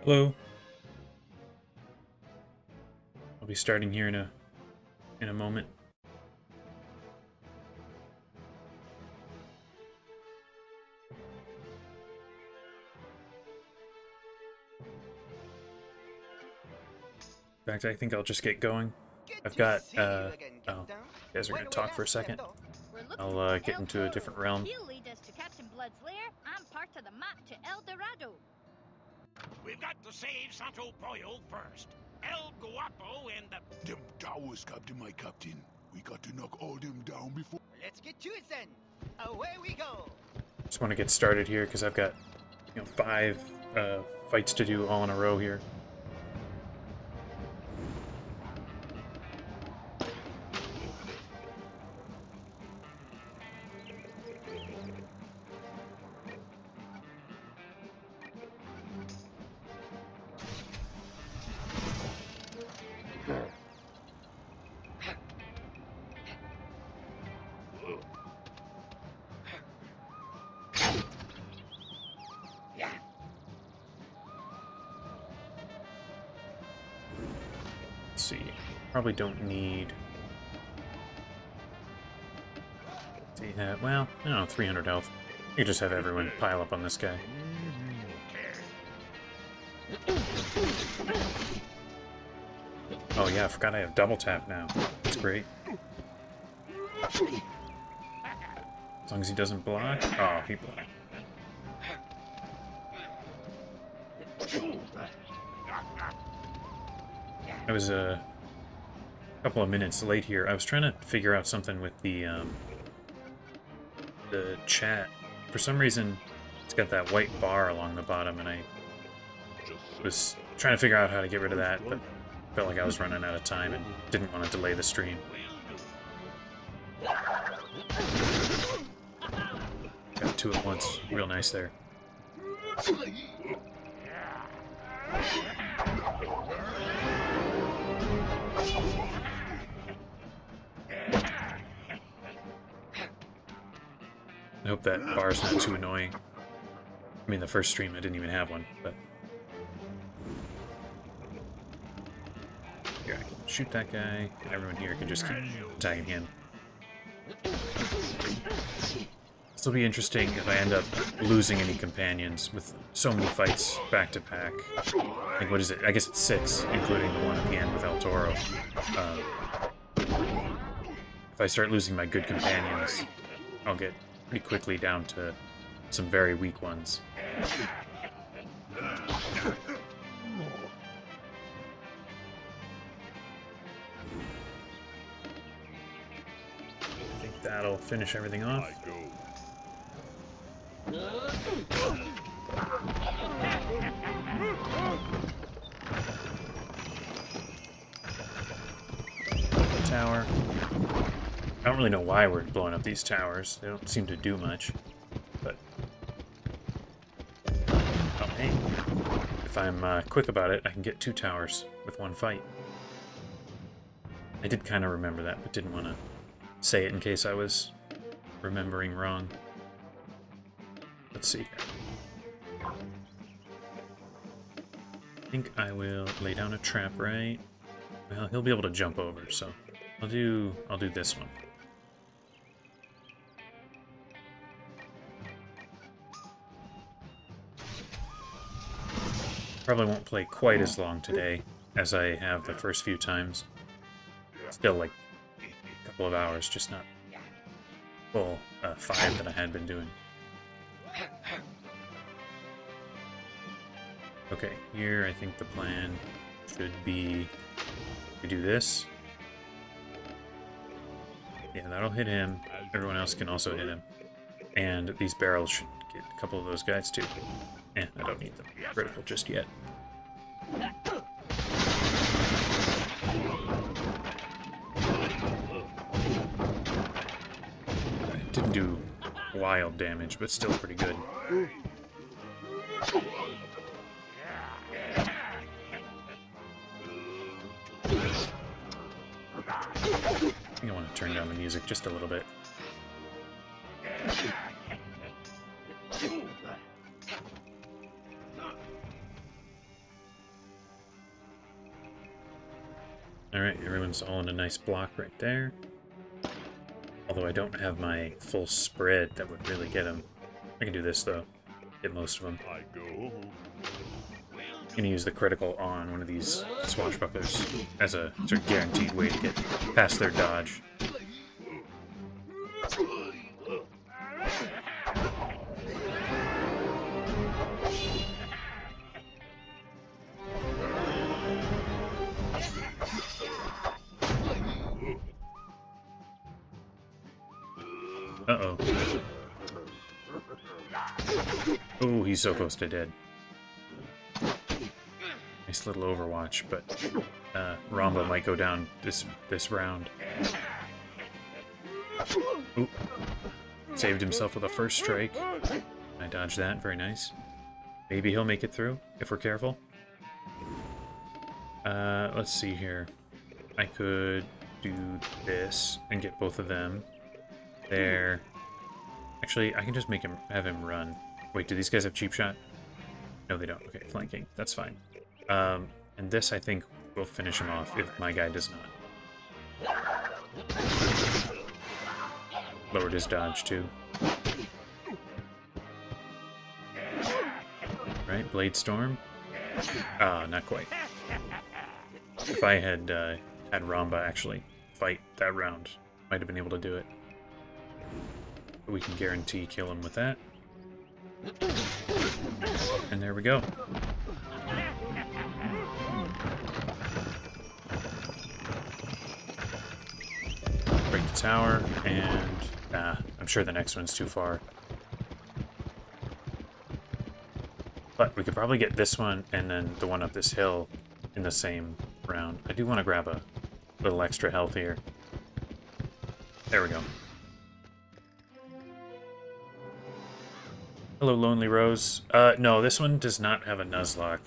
Hello. I'll be starting here in a moment. In fact, I think I'll just get going. I've got oh, you guys are gonna talk for a second. I'll get into a different realm. You lead us to Captain Blood's lair. I'm part of the map to El Dorado. We've got to save Santo Pollo first. El Guapo and the... Them towers, Captain, my captain. We got to knock all them down before... Let's get to it then. Away we go. Just want to get started here because I've got 5 fights to do all in a row here. Let's see. Probably don't need... well, I don't know, 300 health. You just have everyone pile up on this guy. Oh yeah, I forgot I have double tap now. That's great. As long as he doesn't block. Oh, he blocked. I was a couple of minutes late here. I was trying to figure out something with the chat. For some reason, it's got that white bar along the bottom, and I was trying to figure out how to get rid of that, but felt like I was running out of time and didn't want to delay the stream. Got 2 at once. Real nice there. I hope that bar's not too annoying. I mean, the first stream I didn't even have one, but... Here, I can shoot that guy, and everyone here can just keep attacking him. This will be interesting if I end up losing any companions with so many fights back to back. Like, what is it? I guess it's 6, including the one at the end with El Toro. If I start losing my good companions, I'll get pretty quickly down to some very weak ones. I think that'll finish everything off. Tower. I don't really know why we're blowing up these towers. They don't seem to do much. But... oh, hey. If I'm quick about it, I can get 2 towers with 1 fight. I did kind of remember that, but didn't want to say it in case I was remembering wrong. Let's see here. I think I will lay down a trap, right? Well, he'll be able to jump over, so I'll do this one. Probably won't play quite as long today as I have the first few times. Still like a couple of hours, just not full 5 that I had been doing. Okay, here I think the plan should be to do this. Yeah, that'll hit him. Everyone else can also hit him. And these barrels should get a couple of those guys too. I don't need them critical just yet. It didn't do wild damage, but still pretty good. I think I want to turn down the music just a little bit. Alright, everyone's all in a nice block right there. Although I don't have my full spread that would really get them. I can do this, though. Get most of them. I'm gonna use the critical on one of these swashbucklers as a sort of guaranteed way to get past their dodge. Uh-oh. Oh, he's so close to dead. Nice little overwatch, but Ramba might go down this round. Oop. Saved himself with a first strike. I dodged that, very nice. Maybe he'll make it through, if we're careful. Let's see here. I could do this and get both of them. There. Actually, I can just have him run. Wait, do these guys have cheap shot? No, they don't. Okay, flanking. That's fine. And this, I think, will finish him off if my guy does not. Lowered his dodge, too. Right, Blade Storm. Ah, not quite. If I had had Ramba actually fight that round, might have been able to do it. But we can guarantee kill him with that. And there we go. Break the tower, and I'm sure the next one's too far. But we could probably get this one and then the one up this hill in the same round. I do want to grab a little extra health here. There we go. Hello, Lonely Rose. No, this one does not have a Nuzlocke.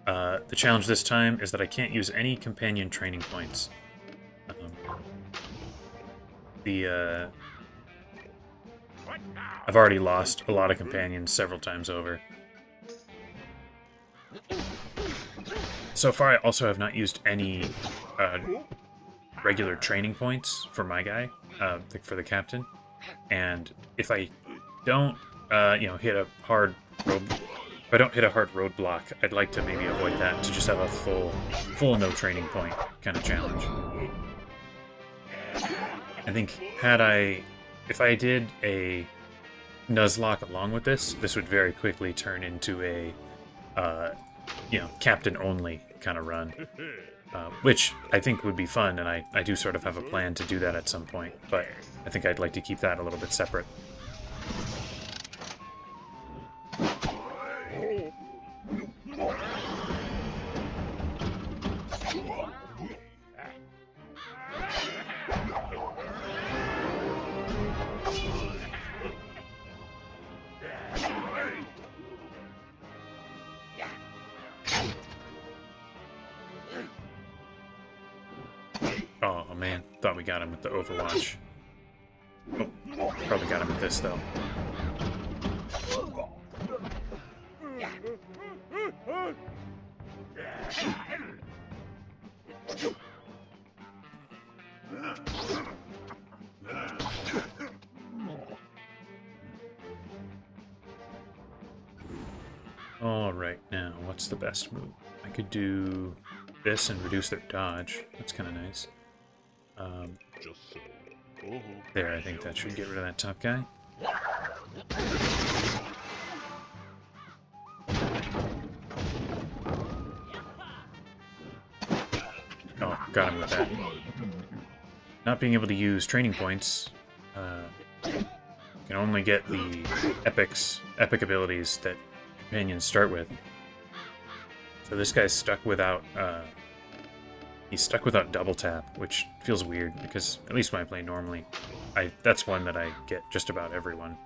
The challenge this time is that I can't use any companion training points. I've already lost a lot of companions several times over. So far, I also have not used any regular training points for my guy, for the captain. And if I don't, hit a hard road, if I don't hit a hard roadblock, I'd like to maybe avoid that to just have a full no training point kind of challenge. I think if I did a Nuzlocke along with this would very quickly turn into a, captain only kind of run, which I think would be fun, and I do sort of have a plan to do that at some point, but I think I'd like to keep that a little bit separate. Oh man, thought we got him with the Overwatch. Oh, probably got him with this though. Alright, now what's the best move? I could do this and reduce their dodge. That's kind of nice. There, I think that should get rid of that top guy. Oh, got him with that. Not being able to use training points, you can only get the epic abilities that companions start with. So this guy's stuck without, he's stuck without double tap, which feels weird, because at least when I play normally, that's one that I get just about everyone.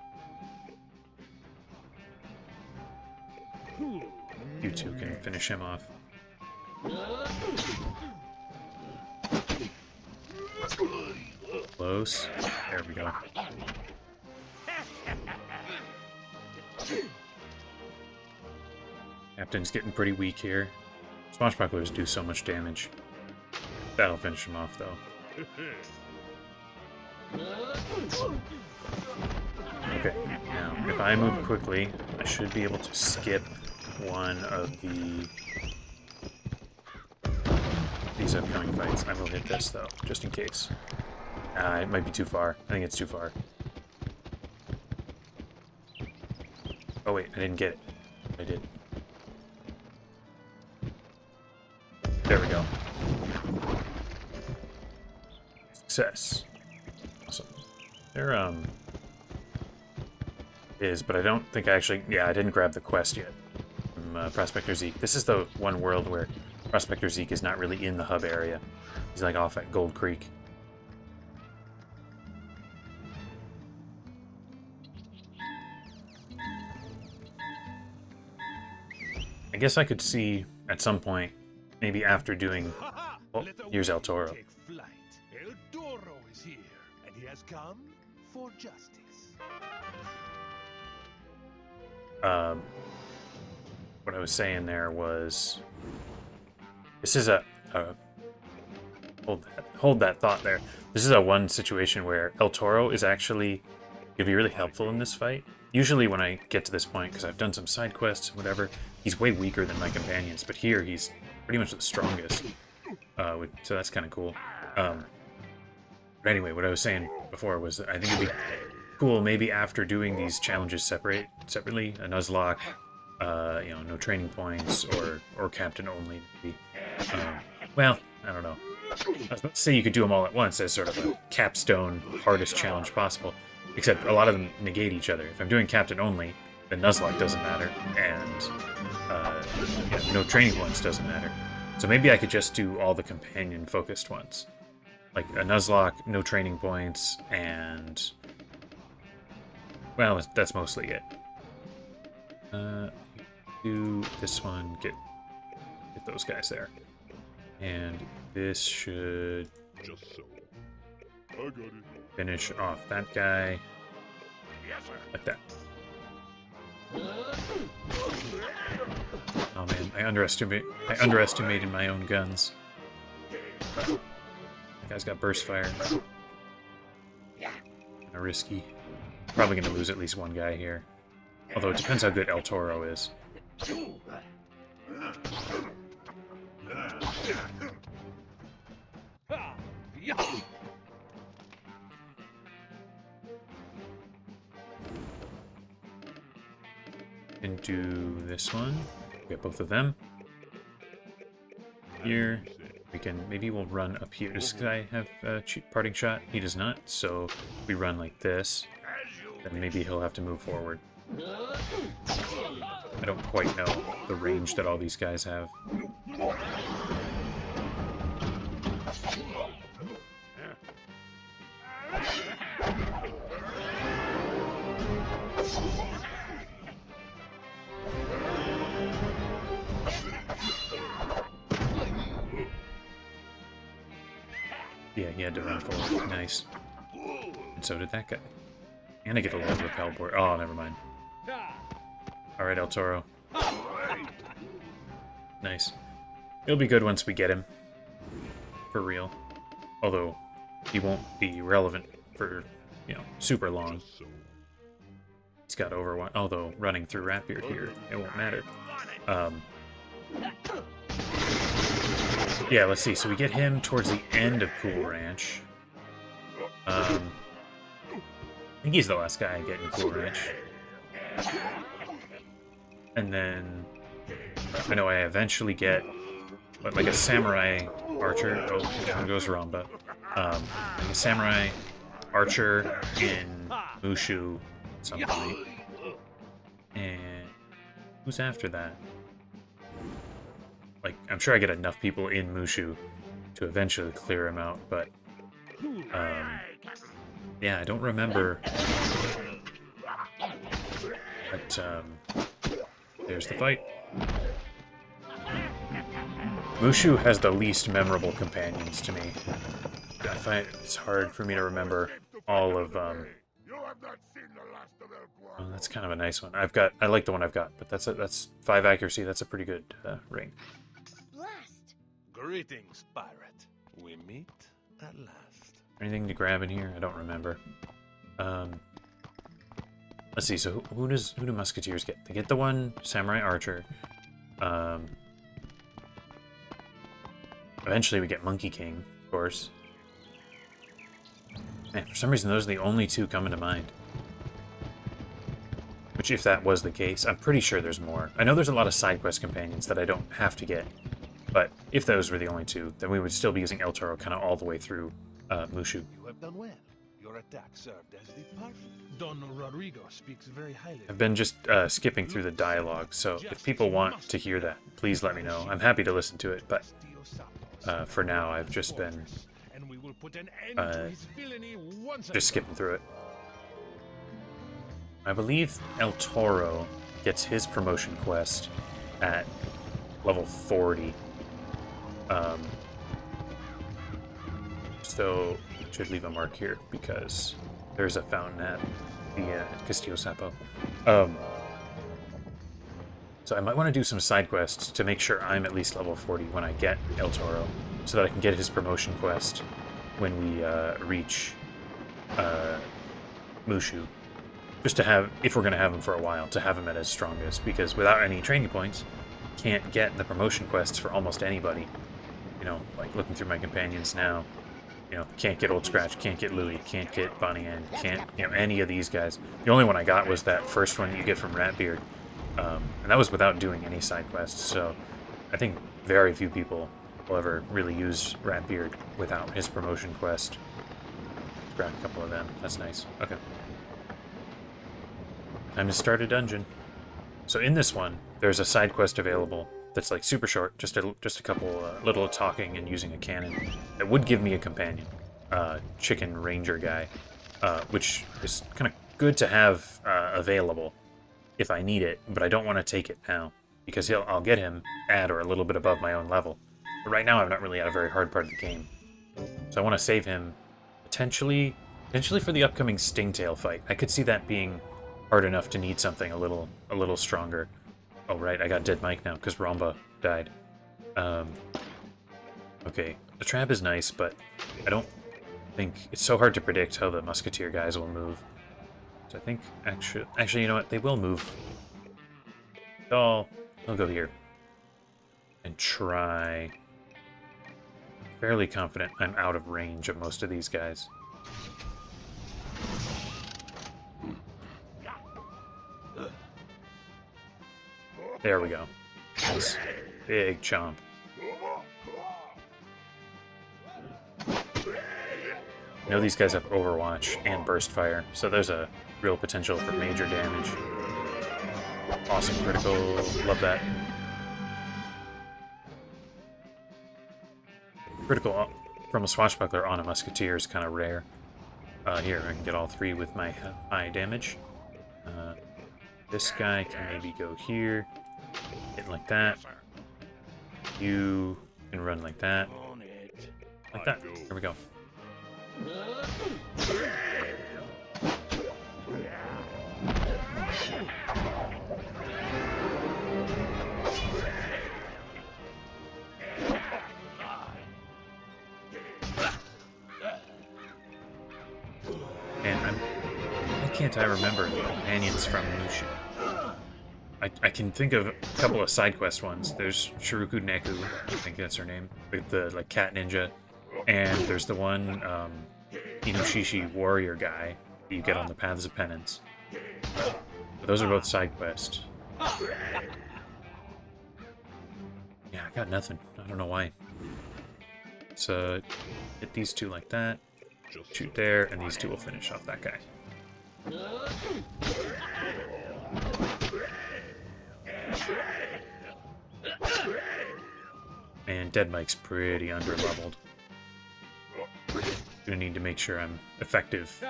You two can finish him off. Close. There we go. Captain's getting pretty weak here. Swashbucklers do so much damage. That'll finish him off, though. Okay, now, if I move quickly, I should be able to skip one of these upcoming fights. I will hit this, though, just in case. It might be too far. I think it's too far. Oh, wait, I didn't get it. I did. There we go. Success. Awesome. There, is, but I don't think I actually... Yeah, I didn't grab the quest yet from Prospector Zeke. This is the one world where Prospector Zeke is not really in the hub area. He's, like, off at Gold Creek. I guess I could see, at some point, maybe after doing... Oh, here's El Toro. Take flight. El Toro is here, and he has come for justice. What I was saying there was... This is a hold that thought there. This is a one situation where El Toro is actually going to be really helpful in this fight. Usually when I get to this point, because I've done some side quests and whatever, he's way weaker than my companions, but here he's pretty much the strongest. So that's kind of cool. But anyway, what I was saying before was that I think it'd be cool maybe after doing these challenges separately, a Nuzlocke, you know, no training points, or captain only. Maybe. Well, I don't know. I was about to say you could do them all at once as sort of a capstone, hardest challenge possible. Except a lot of them negate each other. If I'm doing captain only, then Nuzlocke doesn't matter, and you know, no training points doesn't matter. So maybe I could just do all the companion-focused ones. Like a Nuzlocke, no training points, and... Well, that's mostly it. Do this one, get those guys there. And this should Just so. I got it. finish off that guy. Yes, sir. Like that. Oh man, I underestimated my own guns. That guy's got burst fire. Kinda risky. Probably gonna lose at least one guy here. Although it depends how good El Toro is. Into this one. Get both of them. Here. We can, maybe we'll run up here. Does this guy have a parting shot? He does not, so we run like this. Then maybe he'll have to move forward. I don't quite know the range that all these guys have. Yeah, he had to run forward. Nice. And so did that guy. And I get a little repel board. Oh, never mind. Alright, El Toro. Nice. It'll be good once we get him. For real. Although, he won't be relevant for, you know, super long. He's got over one. Although, running through Ratbeard here, it won't matter. Yeah, let's see. So we get him towards the end of Cool Ranch. I think he's the last guy I get in Cool Ranch. And then I know I eventually get like a samurai archer. Oh, down goes Ramba. Like a samurai archer in Mushu at some point. And who's after that? Like, I'm sure I get enough people in Mushu to eventually clear him out, but yeah, I don't remember. But there's the fight. Mushu has the least memorable companions to me. I find it's hard for me to remember all of Oh, that's kind of a nice one. I like the one I've got, but that's 5 accuracy. That's a pretty good ring. Blast! Greetings, pirate. We meet at last. Anything to grab in here? I don't remember. Let's see. So who do musketeers get? They get the one samurai archer. Eventually we get Monkey King, of course. Man, for some reason those are the only two coming to mind. Which, if that was the case, I'm pretty sure there's more. I know there's a lot of side quest companions that I don't have to get, but if those were the only two, then we would still be using El Toro kind of all the way through Mushu. You have done well. Your attack served as the perfect. Don Rodrigo speaks very highly. I've been just skipping through the dialogue, so if people want to hear that, please let me know. I'm happy to listen to it, but for now I've just been just skipping through it. I believe El Toro gets his promotion quest at level 40. So I should leave a mark here because there's a fountain at the Castillo Sapo. So I might want to do some side quests to make sure I'm at least level 40 when I get El Toro, so that I can get his promotion quest when we reach Mushu. Just to have, if we're going to have him for a while, to have him at his strongest, because without any training points, can't get the promotion quests for almost anybody. You know, like looking through my companions now, you know, can't get Old Scratch, can't get Louie, can't get Bonnie Ann, can't, you know, any of these guys. The only one I got was that first one that you get from Ratbeard, and that was without doing any side quests, so I think very few people will ever really use Ratbeard without his promotion quest. Let's grab a couple of them, that's nice. Okay. Time to start a dungeon. So in this one, there's a side quest available that's like super short, just a couple little talking and using a cannon that would give me a companion, chicken ranger guy, which is kind of good to have available if I need it, but I don't want to take it now because I'll get him at or a little bit above my own level. But right now I'm not really at a very hard part of the game, so I want to save him potentially for the upcoming Stingtail fight. I could see that being hard enough to need something a little stronger. Oh right, I got dead Mike now because Romba died. Okay, the trap is nice, but I don't think it's so hard to predict how the musketeer guys will move. So I think actually, you know what? They will move. I'll go here and try. Fairly confident I'm out of range of most of these guys. There we go. Nice. Big chomp. I know these guys have Overwatch and Burst Fire, so there's a real potential for major damage. Awesome critical. Love that. Critical from a swashbuckler on a musketeer is kind of rare. Here, I can get all three with my high damage. This guy can maybe go here. Hit like that. You can run like that. Like that. There we go. And why can't I remember the companions from Mushu? I can think of a couple of side quest ones. There's Shiruku Neku, I think that's her name, with the like cat ninja, and there's the one Inoshishi warrior guy that you get on the Paths of Penance. But those are both side quests. Yeah, I got nothing. I don't know why. So hit these two like that, shoot there, and these two will finish off that guy. And Dead Mike's pretty underleveled. Gonna need to make sure I'm effective,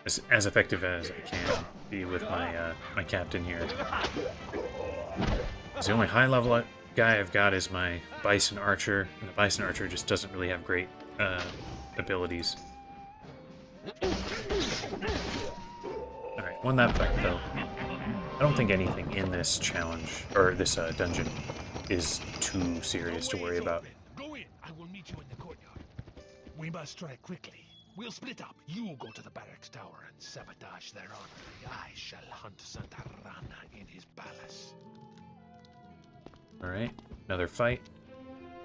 as effective as I can be with my my captain here. The only high level guy I've got is my Bison Archer, and the Bison Archer just doesn't really have great abilities. Alright, won that fight though. I don't think anything in this challenge, or this dungeon, is too serious to worry about. Go in. I will meet you in the courtyard. We must strike quickly. We'll split up. You go to the barracks tower and sabotage their armory. I shall hunt Santa Rana in his palace. Alright, another fight.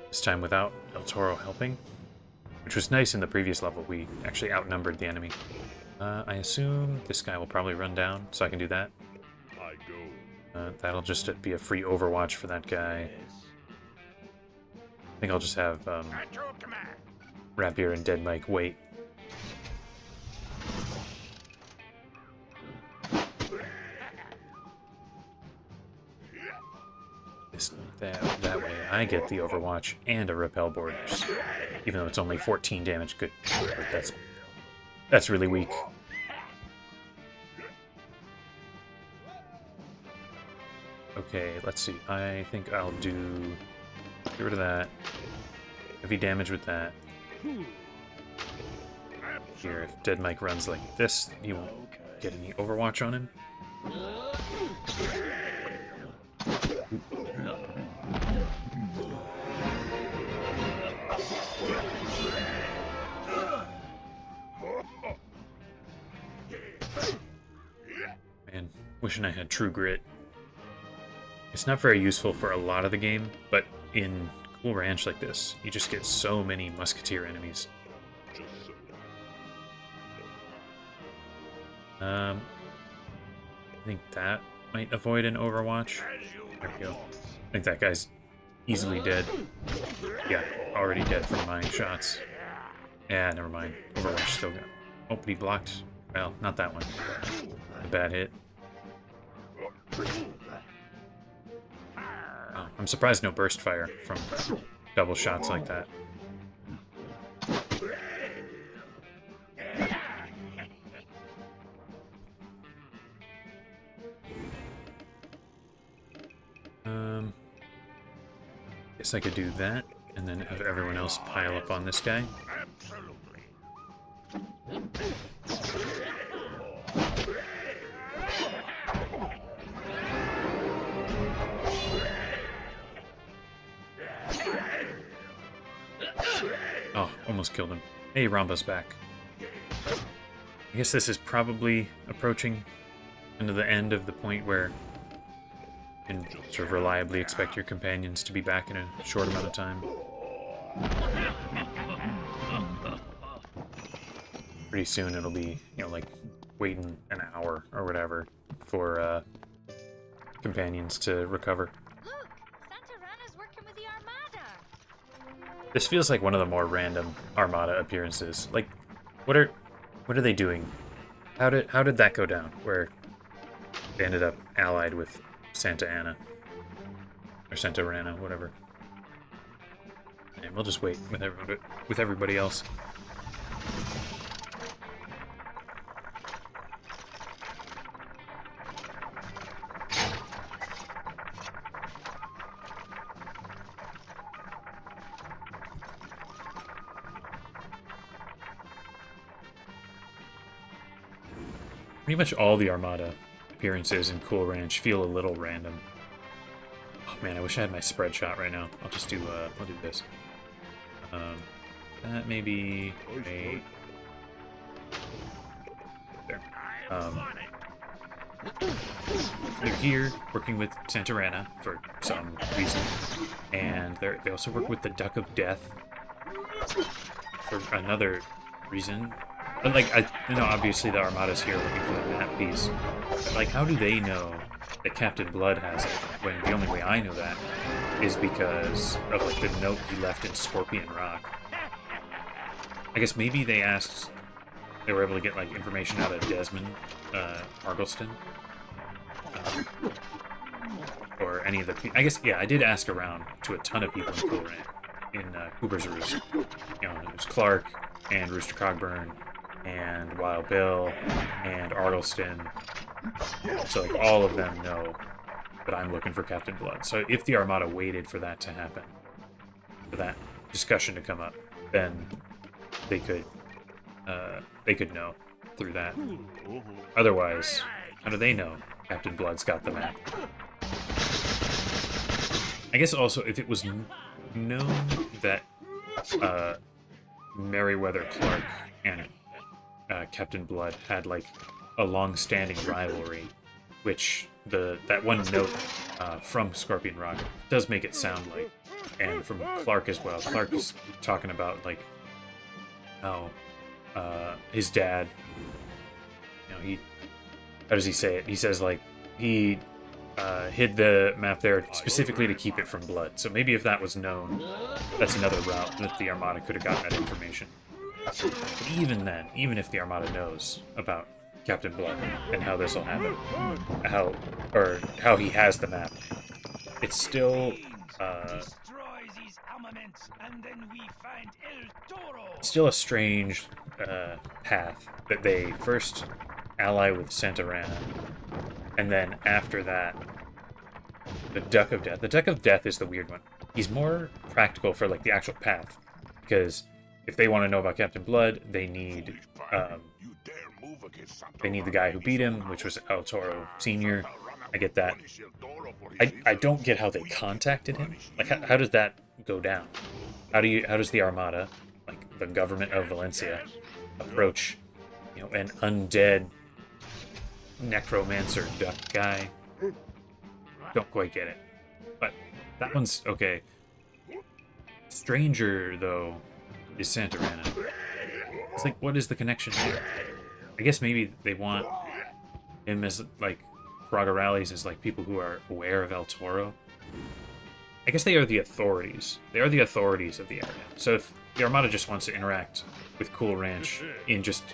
This time without El Toro helping. Which was nice in the previous level. We actually outnumbered the enemy. I assume this guy will probably run down, so I can do that. I go. That'll just be a free Overwatch for that guy. I think I'll just have At your command. Rapier and Dead Mike wait. That way I get the Overwatch and a Repel Borders. Even though it's only 14 damage. Good. But that's really weak. Okay, let's see. I think I'll get rid of that. Heavy damage with that. Here, if Dead Mike runs like this, he won't get any Overwatch on him. Man, wishing I had True Grit. It's not very useful for a lot of the game, but in Cool Ranch like this, you just get so many Musketeer enemies. I think that might avoid an Overwatch. There we go. I think that guy's easily dead. Yeah, already dead from my shots. Yeah, never mind. Overwatch still got. Oh, but he blocked. Well, not that one. A bad hit. Oh, I'm surprised no burst fire from double shots like that. Guess I could do that, and then have everyone else pile up on this guy. Absolutely. Oh, almost killed him. Hey, Ramba's back. I guess this is probably approaching into the end of the point where you can sort of reliably expect your companions to be back in a short amount of time. Pretty soon it'll be, like waiting an hour or whatever for companions to recover. Look, Santa Rana's working with the Armada. This feels like one of the more random Armada appearances. Like, what are they doing? How did that go down? Where they ended up allied with Santa Ana or Santa Rana, whatever. And we'll just wait with everybody else. Pretty much all the Armada appearances in Cool Ranch feel a little random. Oh man, I wish I had my spread shot right now. I'll just do, I'll do this. That may be a... There. They're here working with Santa Rana for some reason. And they also work with the Duck of Death for another reason. But, like, obviously the Armada's here looking for the map piece. But, like, how do they know that Captain Blood has it, when the only way I know that is because of, like, the note he left in Scorpion Rock? I guess maybe they were able to get, like, information out of Desmond, Argleston. Or any of the... I guess, yeah, I did ask around to a ton of people in Cool Ranch, in Cooper's Roost. There's Clark, and Rooster Cogburn, and Wild Bill, and Argleston. So, like, all of them know that I'm looking for Captain Blood. So if the Armada waited for that to happen, for that discussion to come up, then they could know through that. Otherwise, how do they know Captain Blood's got the map? I guess also, if it was known that Meriwether Clark and Captain Blood had like a long-standing rivalry, which that one note from Scorpion Rock does make it sound like, and from Clark as well. Clark is talking about like how his dad, how does he say it? He says like he hid the map there specifically to keep it from Blood. So maybe if that was known, that's another route that the Armada could have gotten that information. But even then, even if the Armada knows about Captain Blood and how this will happen, how he has the map, it's still still a strange path that they first ally with Santarana, and then after that, the Duck of Death. The Duck of Death is the weird one. He's more practical for like the actual path, because if they want to know about Captain Blood, they need the guy who beat him, which was El Toro Sr. I get that. I don't get how they contacted him. Like, how does that go down? How does the Armada, like the government of Valencia, approach, an undead necromancer duck guy? Don't quite get it. But that one's okay. Stranger, though, is Santarana. It's like, what is the connection here? I guess maybe they want him as, like, Frogorales as, like, people who are aware of El Toro. I guess they are the authorities. They are the authorities of the area. So if the Armada just wants to interact with Cool Ranch in just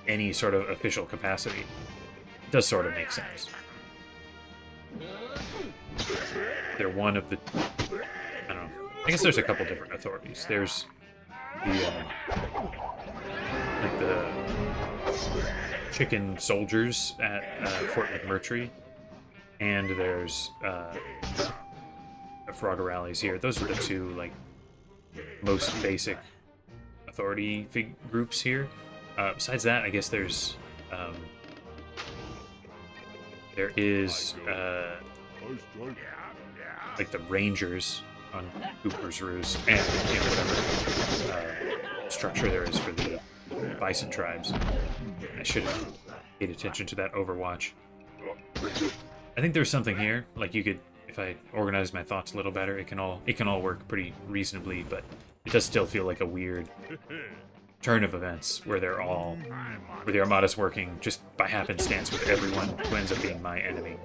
any sort of official capacity, it does sort of make sense. They're one of the... I don't know. I guess there's a couple different authorities. There's the chicken soldiers at Fort McMurtry, and there's Frogorales here. Those are the two like most basic authority groups here. Besides that, I guess there is like the Rangers on Cooper's Roost, and whatever structure there is for the Bison tribes. I should have paid attention to that Overwatch. I think there's something here. Like, you could, if I organize my thoughts a little better, it can all work pretty reasonably, but it does still feel like a weird turn of events where the Armada's working just by happenstance with everyone who ends up being my enemy.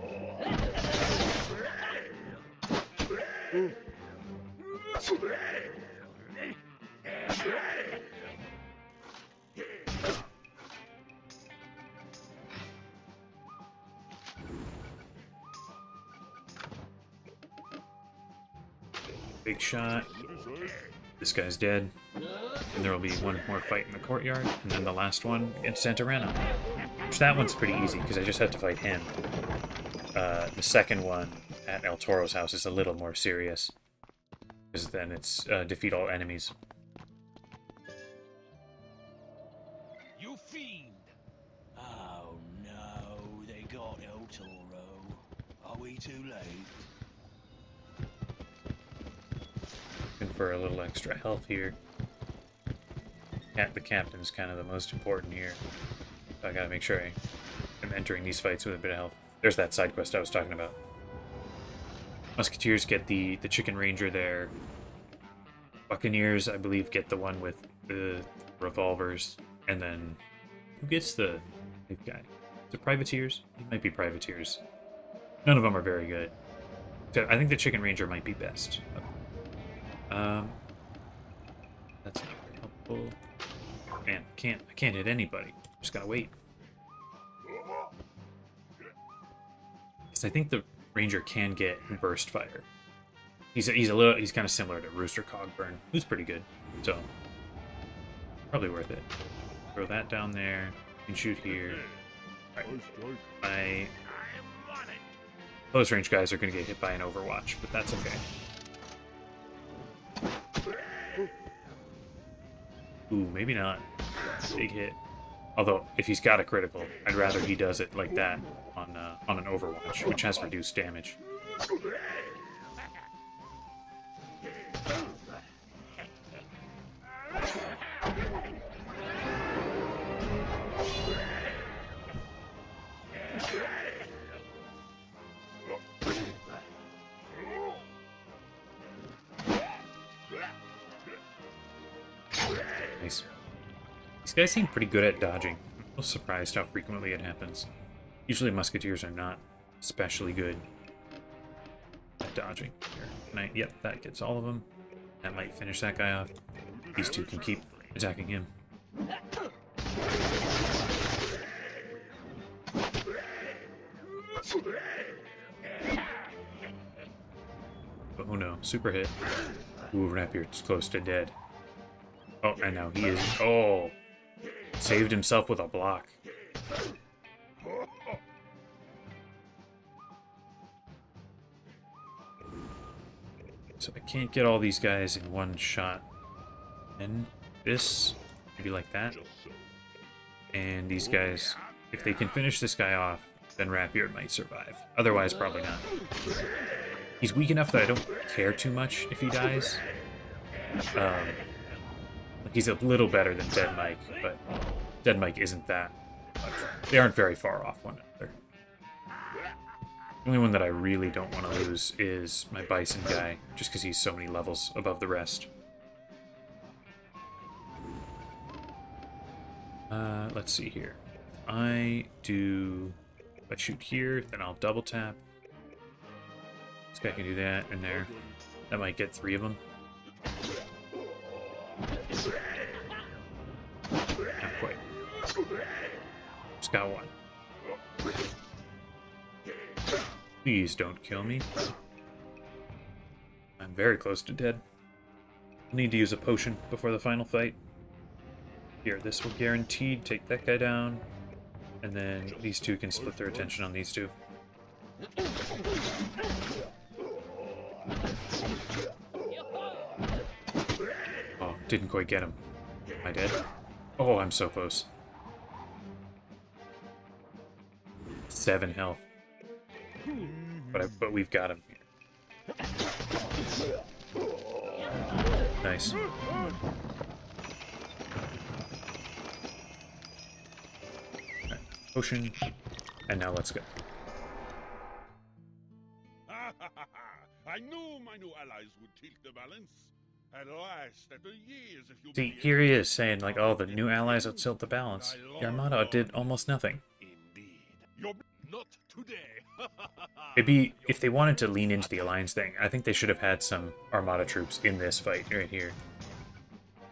Big shot. This guy's dead. And there will be one more fight in the courtyard, and then the last one against Santarana. Which that one's pretty easy, because I just have to fight him. The second one at El Toro's house is a little more serious, because then it's defeat all enemies. You fiend! Oh no, they got El Toro. Are we too late? Looking for a little extra health here. The captain's kind of the most important here. So I gotta make sure I'm entering these fights with a bit of health. There's that side quest I was talking about. Musketeers get the Chicken Ranger there. Buccaneers, I believe, get the one with the revolvers. And then, who gets the big guy? Is it Privateers? It might be Privateers. None of them are very good. I think the Chicken Ranger might be best. That's not very helpful. Man, I can't hit anybody. Just gotta wait. Because I think the Ranger can get burst fire. He's kind of similar to Rooster Cogburn, who's pretty good. So probably worth it. Throw that down there. You can shoot here. Alright. Close range guys are gonna get hit by an Overwatch, but that's okay. Ooh, maybe not. Big hit. Although, if he's got a critical, I'd rather he does it like that on an Overwatch, which has reduced damage. Nice. These guys seem pretty good at dodging. I'm a little surprised how frequently it happens. Usually musketeers are not especially good at dodging. Here, can I? Yep, that gets all of them. That might finish that guy off. These two can keep attacking him. Oh no, super hit. Ooh, Rapier's close to dead. Oh, and now he is... Oh! Saved himself with a block. So I can't get all these guys in one shot. And this, maybe like that. And these guys, if they can finish this guy off, then Rapier might survive. Otherwise, probably not. He's weak enough that I don't care too much if he dies. He's a little better than Dead Mike, but Dead Mike isn't that much. They aren't very far off one another. The only one that I really don't want to lose is my Bison guy, just because he's so many levels above the rest. Let's see here. If I shoot here, then I'll double tap. This guy can do that in there. That might get 3 of them. Not quite. Just got 1. Please don't kill me. I'm very close to dead. I'll need to use a potion before the final fight. Here, this will guaranteed take that guy down. And then these two can split their attention on these two. Oh, didn't quite get him. Am I dead? Oh, I'm so close. 7 health. But we've got him here. Nice. Right, potion. And now let's go. I knew my new allies would tilt the balance. At last, after years of See, here he is saying, like, oh, the new allies will tilt the balance. The Armada did almost nothing. Indeed. You're not today. Maybe if they wanted to lean into the alliance thing, I think they should have had some Armada troops in this fight right here.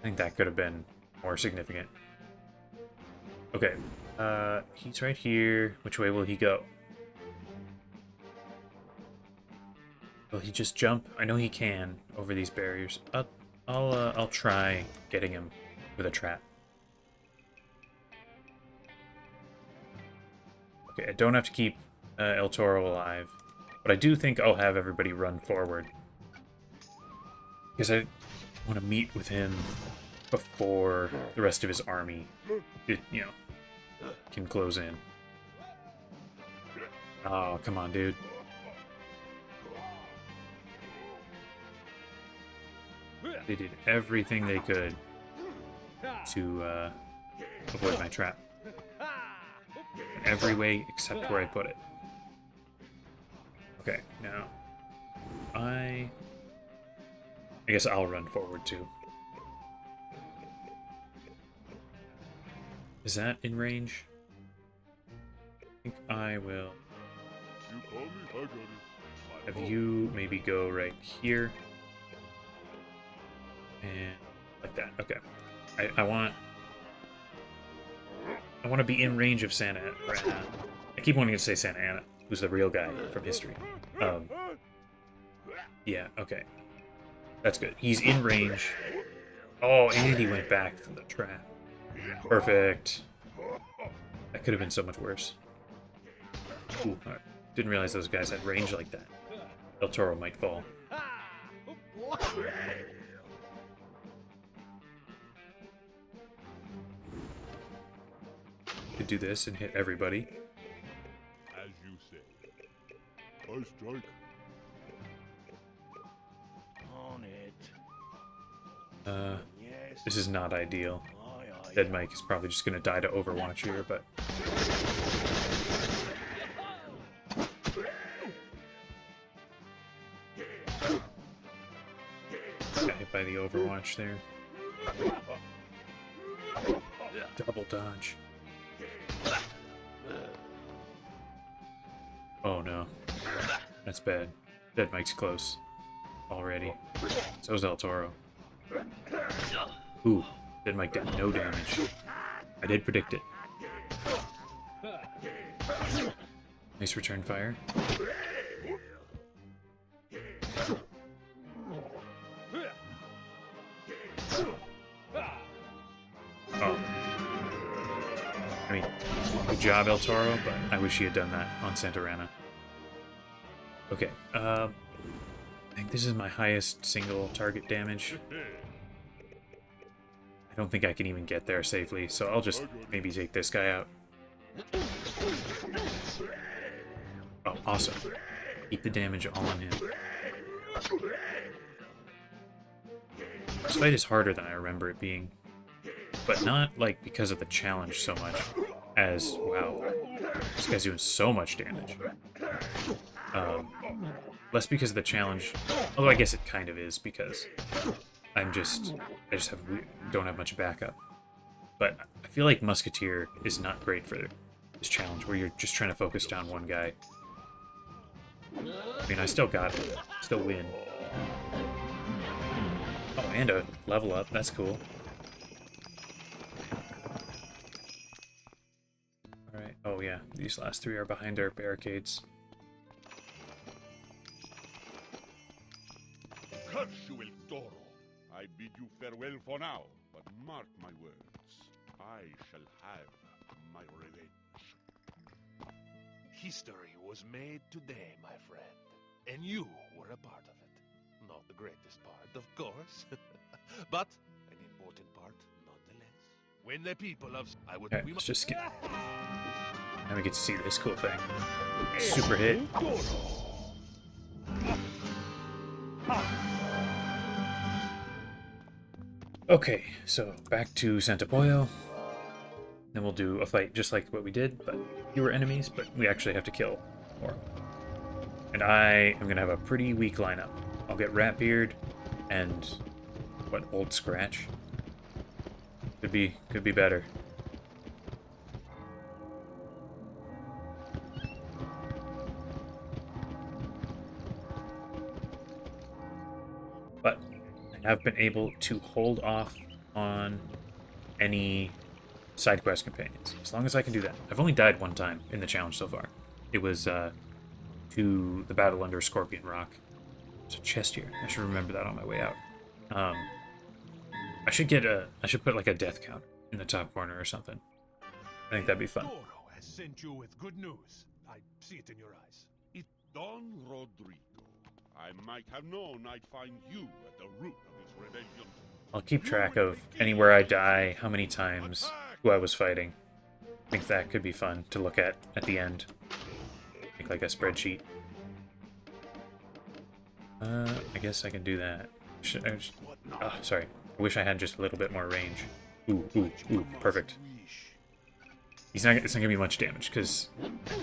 I think that could have been more significant. Okay, he's right here. Which way will he go? Will he just jump? I know he can over these barriers. I'll try getting him with a trap. Okay, I don't have to keep El Toro alive, but I do think I'll have everybody run forward because I want to meet with him before the rest of his army, can close in. Oh, come on, dude. They did everything they could to avoid my trap. In every way except where I put it. Okay, now I guess I'll run forward too. Is that in range? I think I will have you maybe go right here. And like that. Okay. I want to be in range of Santa Ana. I keep wanting to say Santa Ana, who's the real guy from history. Yeah, okay. That's good. He's in range. Oh, and he went back for the trap. Perfect. That could have been so much worse. Ooh, right. Didn't realize those guys had range like that. El Toro might fall. Could do this and hit everybody. As you say. I strike. On it. Yes. This is not ideal. Aye, aye. Dead Mike is probably just gonna die to Overwatch here, but got hit by the Overwatch there. Double dodge. Oh no. That's bad. Dead Mike's close. Already. So's El Toro. Ooh. Dead Mike did no damage. I did predict it. Nice return fire. Oh. I mean, good job, El Toro, but I wish he had done that on Santarana. Okay, I think this is my highest single target damage. I don't think I can even get there safely, so I'll just maybe take this guy out. Oh, awesome. Keep the damage all on him. This fight is harder than I remember it being. But not, like, because of the challenge so much as, wow, this guy's doing so much damage. Less because of the challenge, although I guess it kind of is because I just don't have much backup. But I feel like Musketeer is not great for this challenge where you're just trying to focus down one guy. I mean, I still got it. Still win. Oh, and a level up. That's cool. Alright. Oh, yeah. These last three are behind our barricades. Curse you, El Toro. I bid you farewell for now, but mark my words. I shall have my revenge. History was made today, my friend. And you were a part of it. Not the greatest part, of course. but an important part, nonetheless. When the people of... I would... Alright, let's just get... Now we get to see this cool thing. Super hit. Okay, so back to Santa Pollo. Then we'll do a fight just like what we did, but fewer enemies, but we actually have to kill more. And I am going to have a pretty weak lineup. I'll get Ratbeard and, what, Old Scratch? Could be better. But I have been able to hold off on any side quest companions, as long as I can do that. I've only died one time in the challenge so far. It was to the battle under Scorpion Rock. There's a chest here. I should remember that on my way out. I should put like a death count in the top corner or something. I think that'd be fun. Toro has sent you with good news. I see it in your eyes. Don Rodrigo, I might have known I'd find you at the root of this rebellion. I'll keep track of anywhere I die, how many times, who I was fighting. I think that could be fun to look at the end. Make like a spreadsheet. I guess I can do that. Sorry. I wish I had just a little bit more range. Ooh, perfect. It's not gonna be much damage, because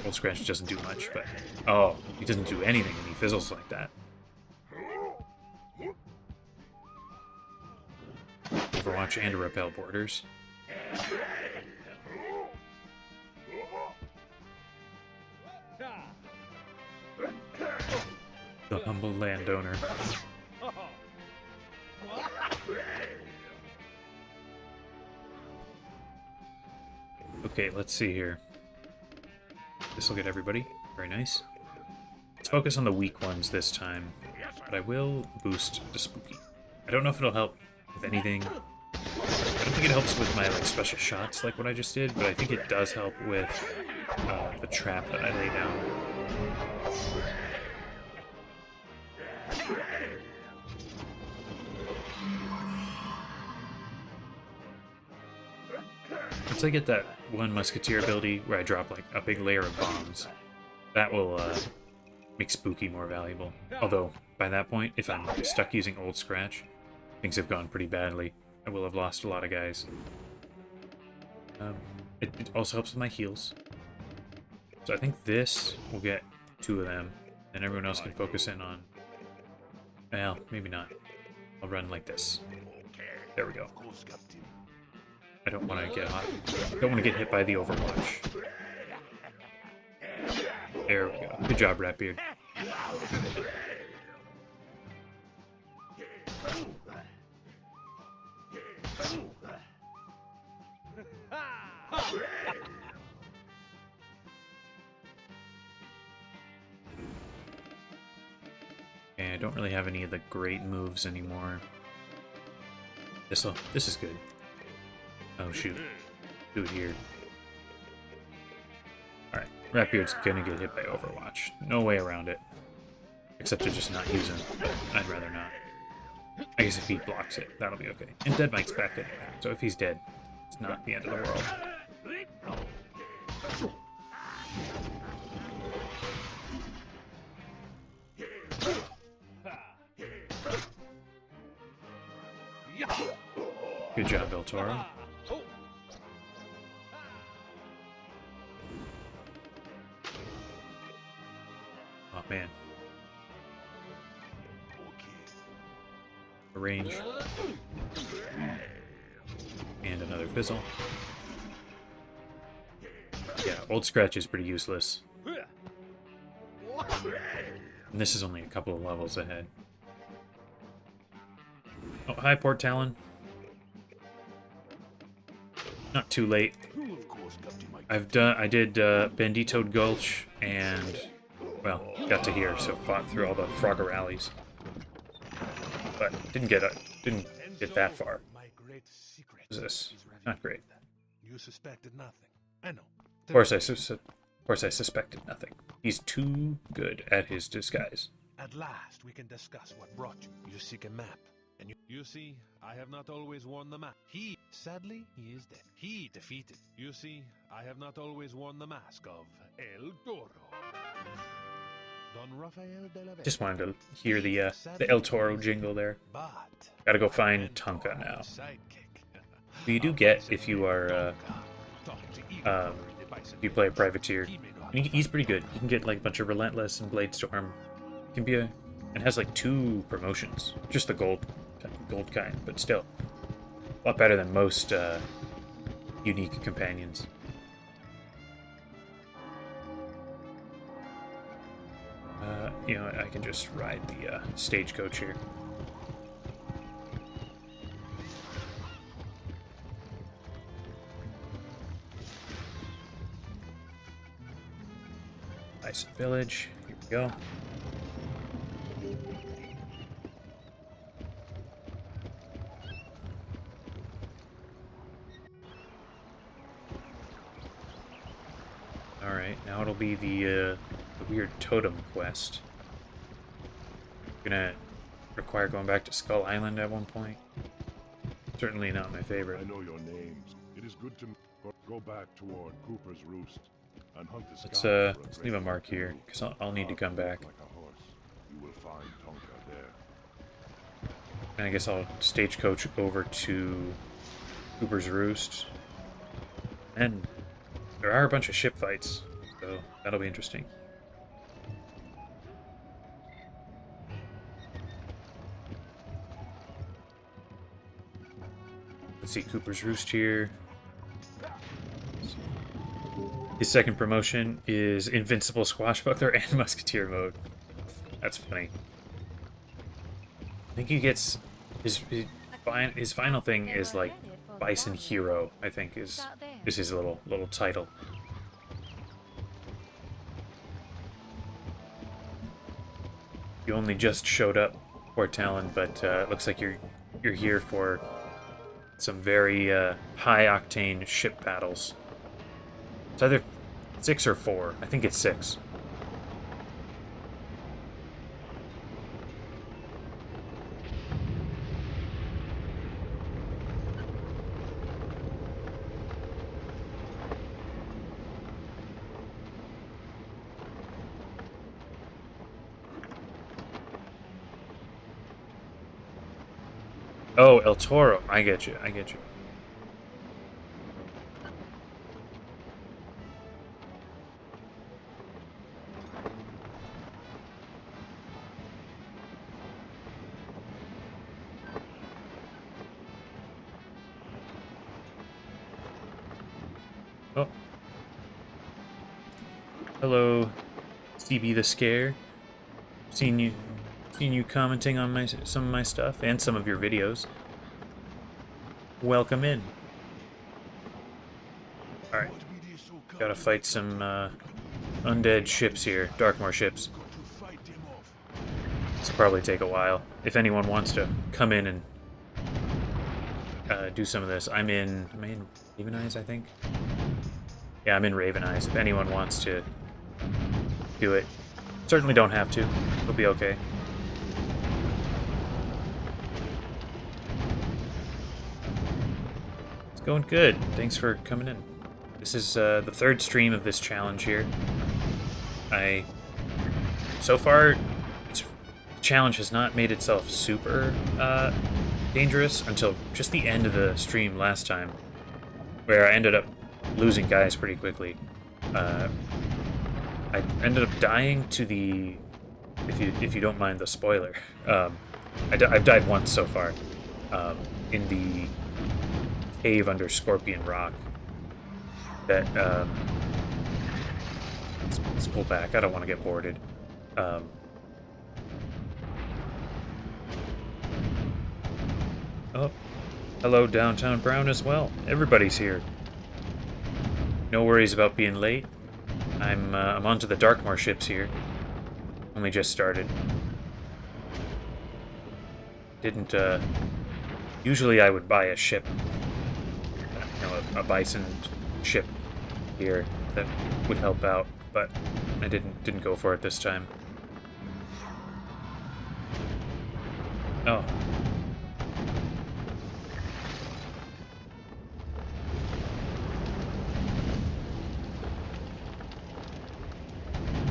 Old Scratch doesn't do much, but... Oh, he doesn't do anything when he fizzles like that. Overwatch and Repel Borders. The humble landowner. Okay, let's see here. This will get everybody. Very nice. Let's focus on the weak ones this time, but I will boost the Spooky. I don't know if it'll help with anything. I don't think it helps with my like special shots like what I just did, but I think it does help with the trap that I lay down. Once I get that one Musketeer ability where I drop like a big layer of bombs, that will make Spooky more valuable. Although, by that point, if I'm stuck using Old Scratch, things have gone pretty badly. I will have lost a lot of guys. It also helps with my heals. So I think this will get 2 of them, and everyone else can focus in on... Well, maybe not. I'll run like this. There we go. I don't want to get hot. Don't want to get hit by the Overwatch. There we go. Good job, Ratbeard. And I don't really have any of the great moves anymore. This is good. Oh shoot. Do it here. Alright, Ratbeard's gonna get hit by Overwatch. No way around it. Except to just not use him. I'd rather not. I guess if he blocks it, that'll be okay. And Dead Mike's back anyway, so if he's dead, it's not the end of the world. Good job, El Toro. Oh man. A range. And another fizzle. Yeah, Old Scratch is pretty useless. And this is only a couple of levels ahead. Oh, hi, Port Talon. Not too late. I did Bendy Toad Gulch and, well, got to here, so fought through all the Frogger rallies. But didn't get that far. What is this? Not great. You suspected nothing. I know. Of course I suspected nothing. He's too good at his disguise. At last, we can discuss what brought you. You seek a map. And you see, I have not always worn the mask. Sadly, he is dead. He defeated. You see, I have not always worn the mask of El Toro. Don Rafael de la Vega. Just wanted to hear the El Toro jingle there. Gotta go find Tonka now. But you do get if you are if you play a privateer. And he's pretty good. You can get like a bunch of Relentless and Blade Storm. Can be and has like 2 promotions. Just the gold kind, but still a lot better than most unique companions. You know, I can just ride the stagecoach here. Nice village. Here we go. Alright, now it'll be the weird totem quest. Gonna require going back to Skull Island at one point. Certainly not my favorite. I know your names. It is good to go back toward Cooper's Roost and hunt the Let's leave a mark here, because I'll need to come back. Like a horse. You will find Tonka there. And I guess I'll stagecoach over to Cooper's Roost. And there are a bunch of ship fights, so that'll be interesting. Let's see, Cooper's Roost here. His second promotion is Invincible Squashbuckler and Musketeer mode. That's funny. I think he gets his final thing is like Bison Hero. I think is his little title. You only just showed up, Port Talon, but it looks like you're here for some very high octane ship battles. It's either 6 or 4. I think it's 6. Oh, El Toro. I get you. Oh. Hello, CB the Scare. Seen you commenting on some of my stuff and some of your videos. Welcome in. Alright. Gotta fight some undead ships here, Darkmoor ships. This will probably take a while. If anyone wants to come in and do some of this, am I in Raven Eyes, I think? Yeah, I'm in Raven Eyes. If anyone wants to do it, certainly don't have to. It'll be okay. It's going good. Thanks for coming in. This is the third stream of this challenge here. So far, the challenge has not made itself super dangerous until just the end of the stream last time, where I ended up losing guys pretty quickly. I ended up dying to the, if you don't mind the spoiler, I've died once so far, in the cave under Scorpion Rock. That let's pull back. I don't want to get boarded. Oh, hello Downtown Brown as well. Everybody's here. No worries about being late. I'm onto the Darkmoor ships here. Only just started. Didn't usually I would buy a ship, you know, a bison ship here that would help out, but I didn't go for it this time. Oh.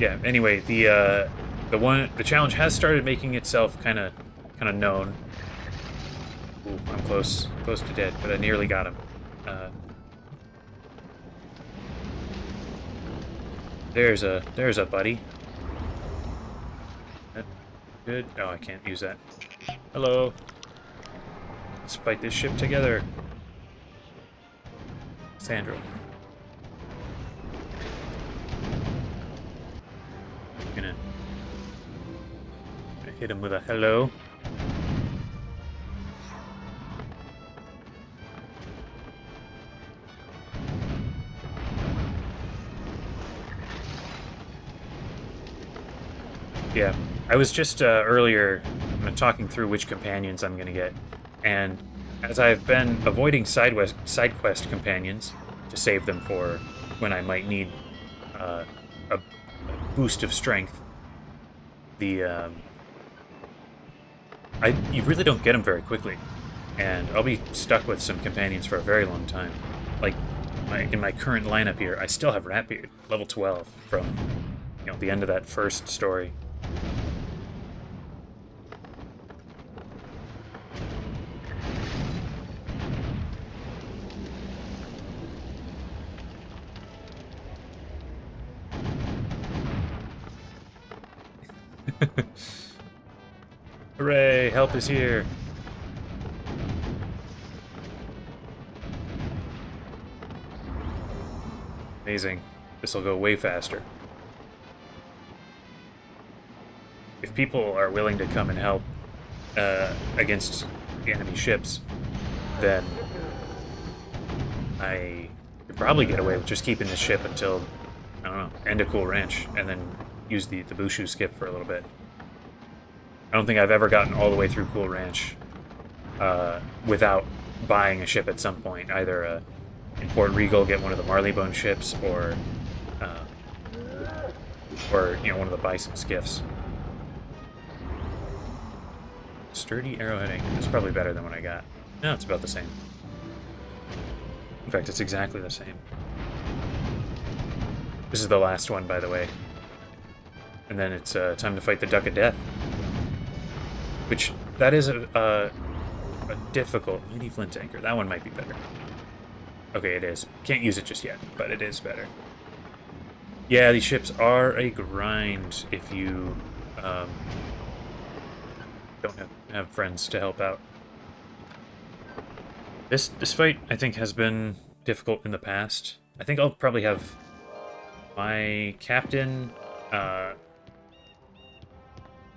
Yeah, anyway, the challenge has started making itself kind of known. Ooh, I'm close to dead, but I nearly got him. There's a buddy. That good. Oh, I can't use that. Hello. Let's fight this ship together. Sandra. Gonna hit him with a hello. Yeah, I was just earlier talking through which companions I'm gonna get, and as I've been avoiding side quest companions to save them for when I might need a boost of strength, you really don't get them very quickly, and I'll be stuck with some companions for a very long time. Like in my current lineup here, I still have Ratbeard, level 12 from the end of that first story. Hooray, help is here. Amazing. This will go way faster. If people are willing to come and help against the enemy ships, then I could probably get away with just keeping this ship until, I don't know, end of Cool Ranch, and then use the Bushu skip for a little bit. I don't think I've ever gotten all the way through Cool Ranch without buying a ship at some point, either in Port Regal, get one of the Marleybone ships, or one of the Bison skiffs. Sturdy arrowhead anchor. It's probably better than what I got. No, it's about the same. In fact, it's exactly the same. This is the last one, by the way. And then it's time to fight the Duck of Death. Which, that is a difficult mini flint anchor. That one might be better. Okay, it is. Can't use it just yet, but it is better. Yeah, these ships are a grind if you don't have friends to help out. This fight, I think, has been difficult in the past. I think I'll probably have my captain. I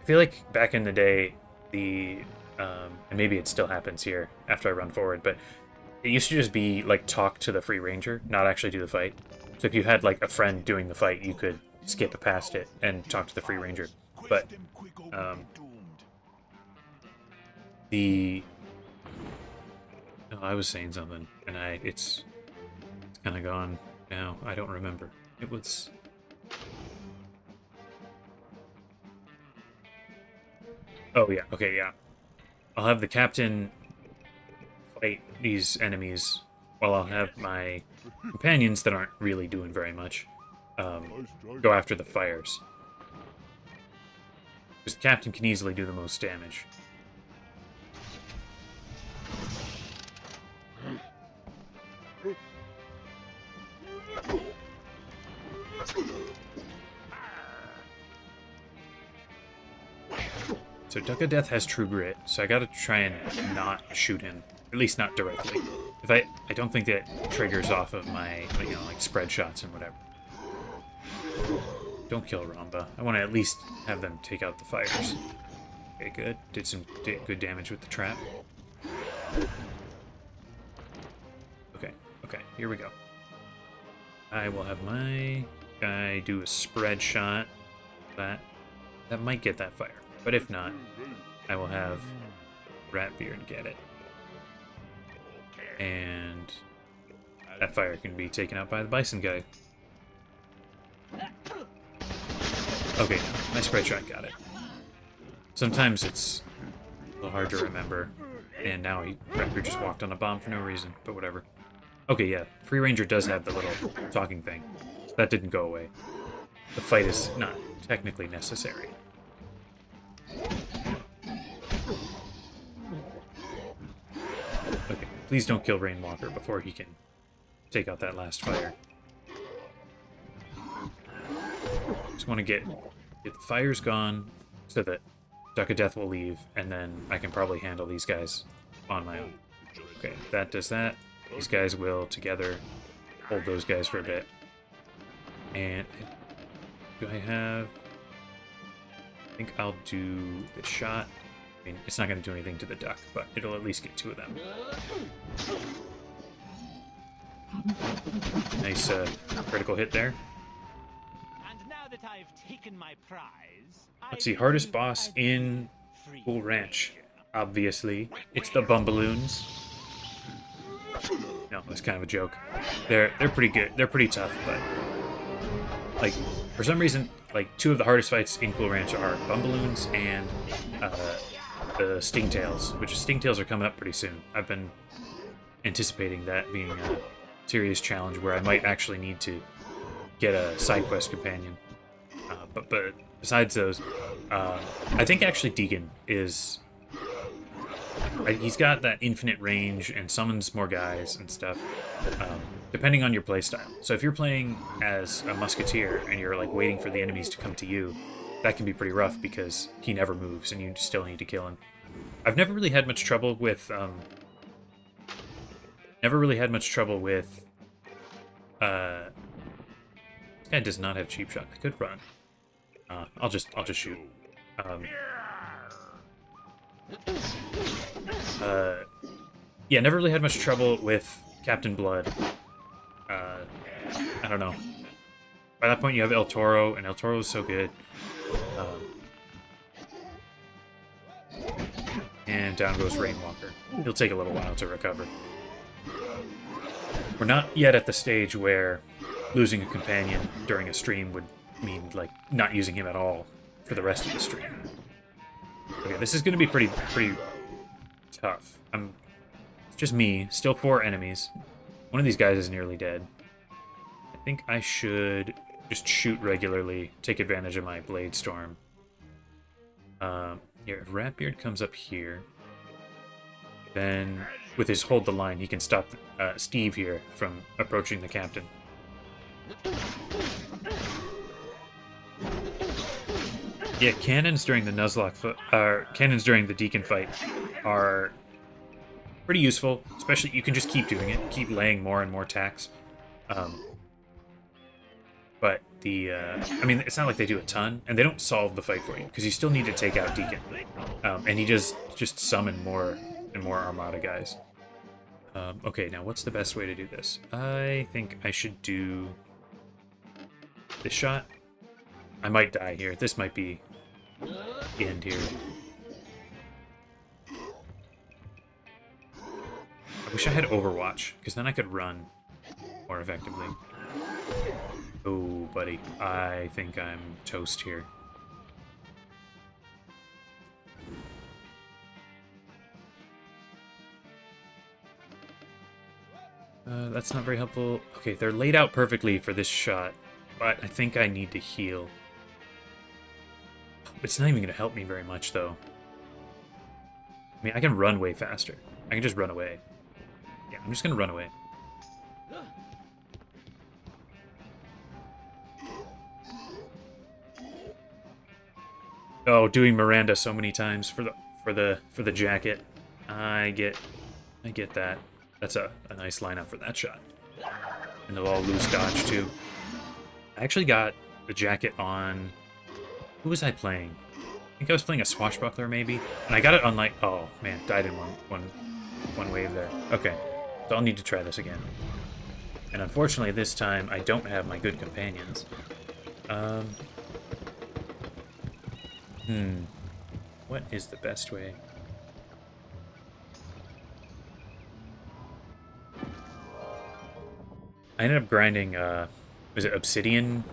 feel like back in the day, and maybe it still happens here after I run forward, but it used to just be like talk to the free ranger, not actually do the fight. So if you had like a friend doing the fight, you could skip past it and talk to the free ranger. But I was saying something, and it's kind of gone now. I don't remember. It was. Oh yeah. Okay. Yeah. I'll have the captain fight these enemies, while I'll have my companions that aren't really doing very much go after the fires. Because the captain can easily do the most damage. So Duck of Death has True Grit, so I gotta try and not shoot him. At least not directly. If I don't think that triggers off of my, like spread shots and whatever. Don't kill Ramba. I want to at least have them take out the fires. Okay, good. Did good damage with the trap. Okay, here we go. I will have my guy do a spread shot. That might get that fire. But if not, I will have Ratbeard get it. And that fire can be taken out by the bison guy. Okay, my spread shot got it. Sometimes it's a little hard to remember. And now Ratbeard just walked on a bomb for no reason, but whatever. Okay, yeah, Free Ranger does have the little talking thing. So that didn't go away. The fight is not technically necessary. Okay, please don't kill Rainwalker before he can take out that last fire. Just want to get the fires gone so that Duck of Death will leave, and then I can probably handle these guys on my own. Okay, that does that. These guys will together hold those guys for a bit. And do I have... I think I'll do the shot. I mean, it's not going to do anything to the duck, but it'll at least get two of them. Nice critical hit there. And now that I've taken my prize, let's see, hardest boss in Cool Ranch. Obviously, it's the Bumballoons. No, that's kind of a joke. They're pretty good. They're pretty tough, but like for some reason, like two of the hardest fights in Cool Ranch are Bumballoons and the Stingtails, which Stingtails are coming up pretty soon. I've been anticipating that being a serious challenge where I might actually need to get a side quest companion. But besides those, I think actually Deegan is... he's got that infinite range and summons more guys and stuff, depending on your playstyle. So if you're playing as a musketeer and you're like waiting for the enemies to come to you, that can be pretty rough because he never moves and you still need to kill him. I've never really had much trouble with this guy does not have cheap shot. I could run. I'll just shoot. Yeah, never really had much trouble with Captain Blood. I don't know. By that point, you have El Toro, and El Toro is so good. And down goes Rainwalker. He'll take a little while to recover. We're not yet at the stage where losing a companion during a stream would mean, like, not using him at all for the rest of the stream. Okay, this is going to be pretty tough. It's just me, still 4 enemies. One of these guys is nearly dead. I think I should just shoot regularly, take advantage of my Blade Storm. Here, if Ratbeard comes up here, then with his Hold the Line, he can stop Steve here from approaching the captain. Yeah, cannons during the cannons during the Deacon fight are pretty useful. Especially, you can just keep doing it, keep laying more and more attacks. But the, I mean, it's not like they do a ton, and they don't solve the fight for you, because you still need to take out Deacon. And he just summon more and more Armada guys. Okay, now what's the best way to do this? I think I should do this shot. I might die here. This might be the end here. I wish I had Overwatch, because then I could run more effectively. Oh, buddy. I think I'm toast here. That's not very helpful. Okay, they're laid out perfectly for this shot, but I think I need to heal. It's not even going to help me very much, though. I mean, I can run way faster. I can just run away. Yeah, I'm just going to run away. Oh, doing Miranda so many times for the jacket. I get that. That's a nice lineup for that shot. And they'll all lose dodge too. I actually got the jacket on. Who was I playing? I think I was playing a swashbuckler maybe, and I got it on like. Oh man, died in one wave there. Okay, so I'll need to try this again. And unfortunately, this time I don't have my good companions. What is the best way? I ended up grinding, was it Obsidian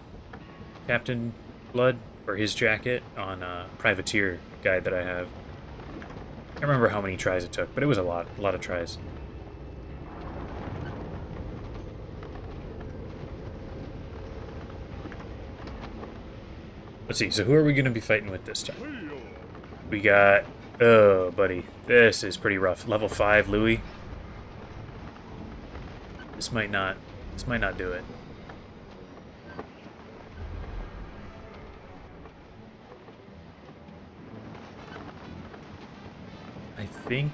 Captain Blood for his jacket on a Privateer guide that I have. I can't remember how many tries it took, but it was a lot of tries. Let's see, so who are we going to be fighting with this time? We got... Oh, buddy. This is pretty rough. Level 5 Louis. This might not do it. I think...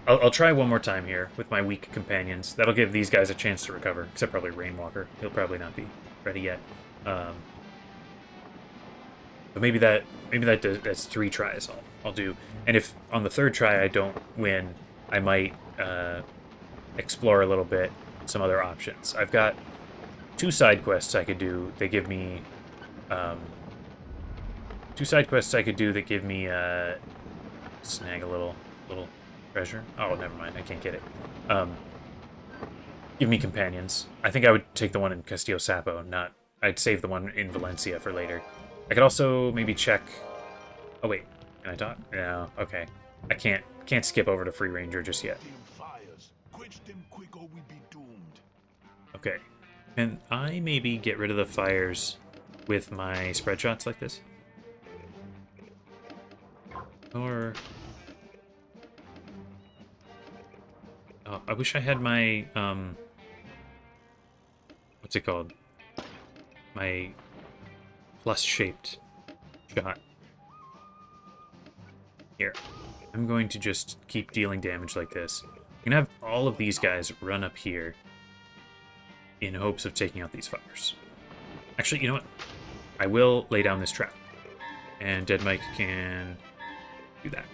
I'll try one more time here with my weak companions. That'll give these guys a chance to recover, except probably Rainwalker. He'll probably not be ready yet. But maybe that's 3 tries I'll do. And if on the 3rd try I don't win, I might explore a little bit some other options. I've got 2 side quests I could do. They give me 2 side quests I could do that give me snag a little treasure. Oh, never mind. I can't get it. Give me companions. I think I would take the one in Castillo Sapo. I'd save the one in Valencia for later. I could also maybe check... Oh, wait. Can I talk? No. Okay. I can't skip over to Free Ranger just yet. Okay. Can I maybe get rid of the fires with my spread shots like this? Or... Oh, I wish I had my, what's it called? My plus-shaped shot. Here. I'm going to just keep dealing damage like this. I'm going to have all of these guys run up here in hopes of taking out these fires. Actually, you know what? I will lay down this trap. And Dead Mike can do that.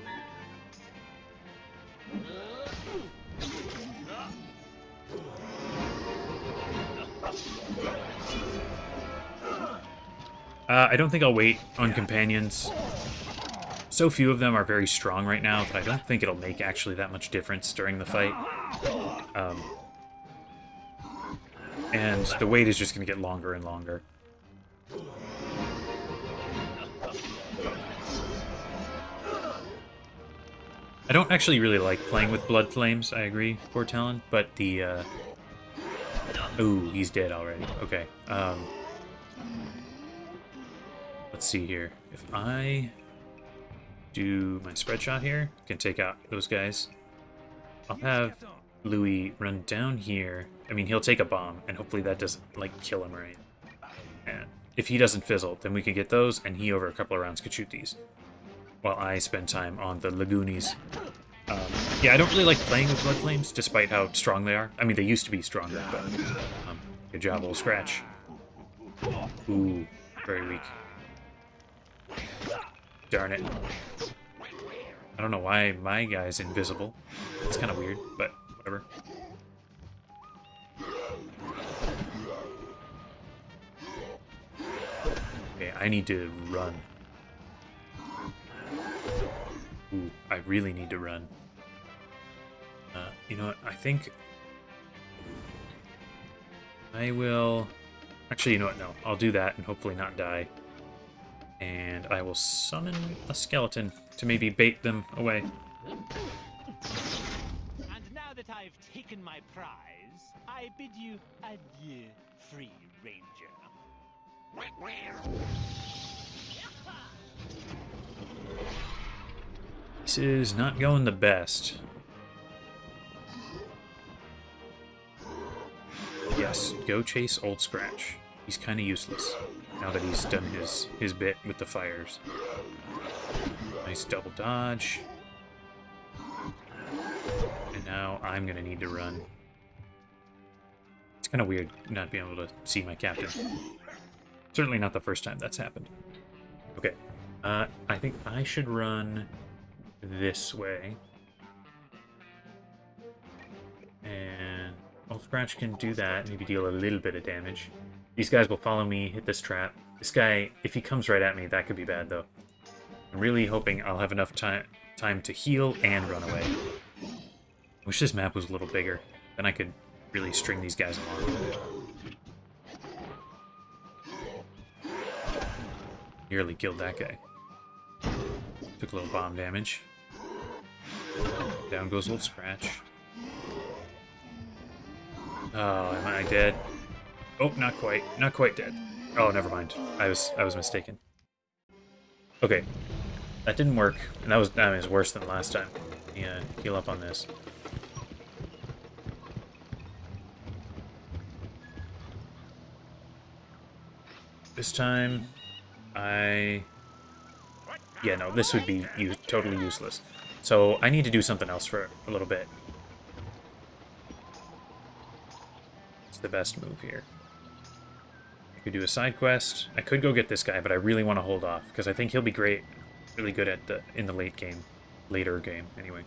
I don't think I'll wait on companions. So few of them are very strong right now that I don't think it'll make actually that much difference during the fight. And the wait is just going to get longer and longer. I don't actually really like playing with Blood Flames, I agree, poor Talon, but the, Ooh, he's dead already. Okay, let's see here. If I do my spread shot here, I can take out those guys. I'll have Louis run down here. I mean, he'll take a bomb, and hopefully that doesn't, like, kill him or anything. And if he doesn't fizzle, then we could get those, and he, over a couple of rounds, could shoot these. While I spend time on the Lagoonies. Yeah, I don't really like playing with Blood Flames, despite how strong they are. I mean, they used to be stronger, but good job, old Scratch. Ooh, very weak. Darn it. I don't know why my guy's invisible. It's kind of weird, but whatever. Okay, I need to run. Ooh, I really need to run. You know what? I think I will... Actually, you know what? No, I'll do that and hopefully not die. And I will summon a skeleton to maybe bait them away. And now that I've taken my prize, I bid you adieu, free ranger. This is not going the best. Yes, go chase Old Scratch. He's kind of useless now that he's done his bit with the fires. Nice double dodge. And now I'm going to need to run. It's kind of weird not being able to see my captain. Certainly not the first time that's happened. Okay, I think I should run this way. And Old Scratch can do that, maybe deal a little bit of damage. These guys will follow me, hit this trap. This guy, if he comes right at me, that could be bad, though. I'm really hoping I'll have enough time to heal and run away. I wish this map was a little bigger. Then I could really string these guys along. Nearly killed that guy. Took a little bomb damage. Down goes Old Scratch. Oh, am I dead? Oh, not quite. Not quite dead. Oh, never mind. I was mistaken. Okay. That didn't work. And that was worse than last time. Yeah, heal up on this. This time, yeah, no, this would be totally useless. So I need to do something else for a little bit. It's the best move here. I could do a side quest. I could go get this guy, but I really want to hold off because I think he'll be great, really good in the later game anyway.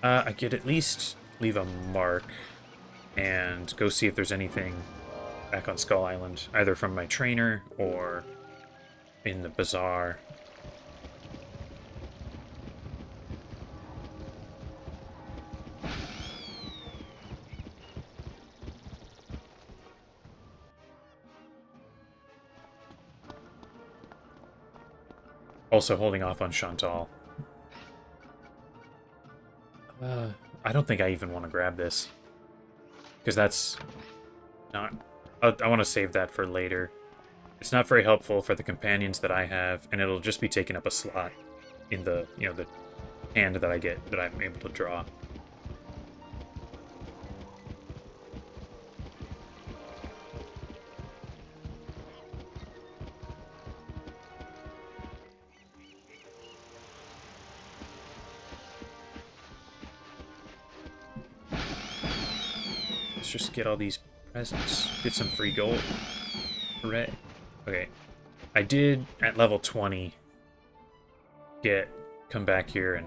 I could at least leave a mark and go see if there's anything back on Skull Island, either from my trainer or in the bazaar. Also holding off on Chantal. I don't think I even want to grab this. Because that's not... I want to save that for later. It's not very helpful for the companions that I have, and it'll just be taking up a slot in the, the hand that I get, that I'm able to draw. Let's just get all these presents. Get some free gold. Hooray. Okay. I did, at level 20, come back here and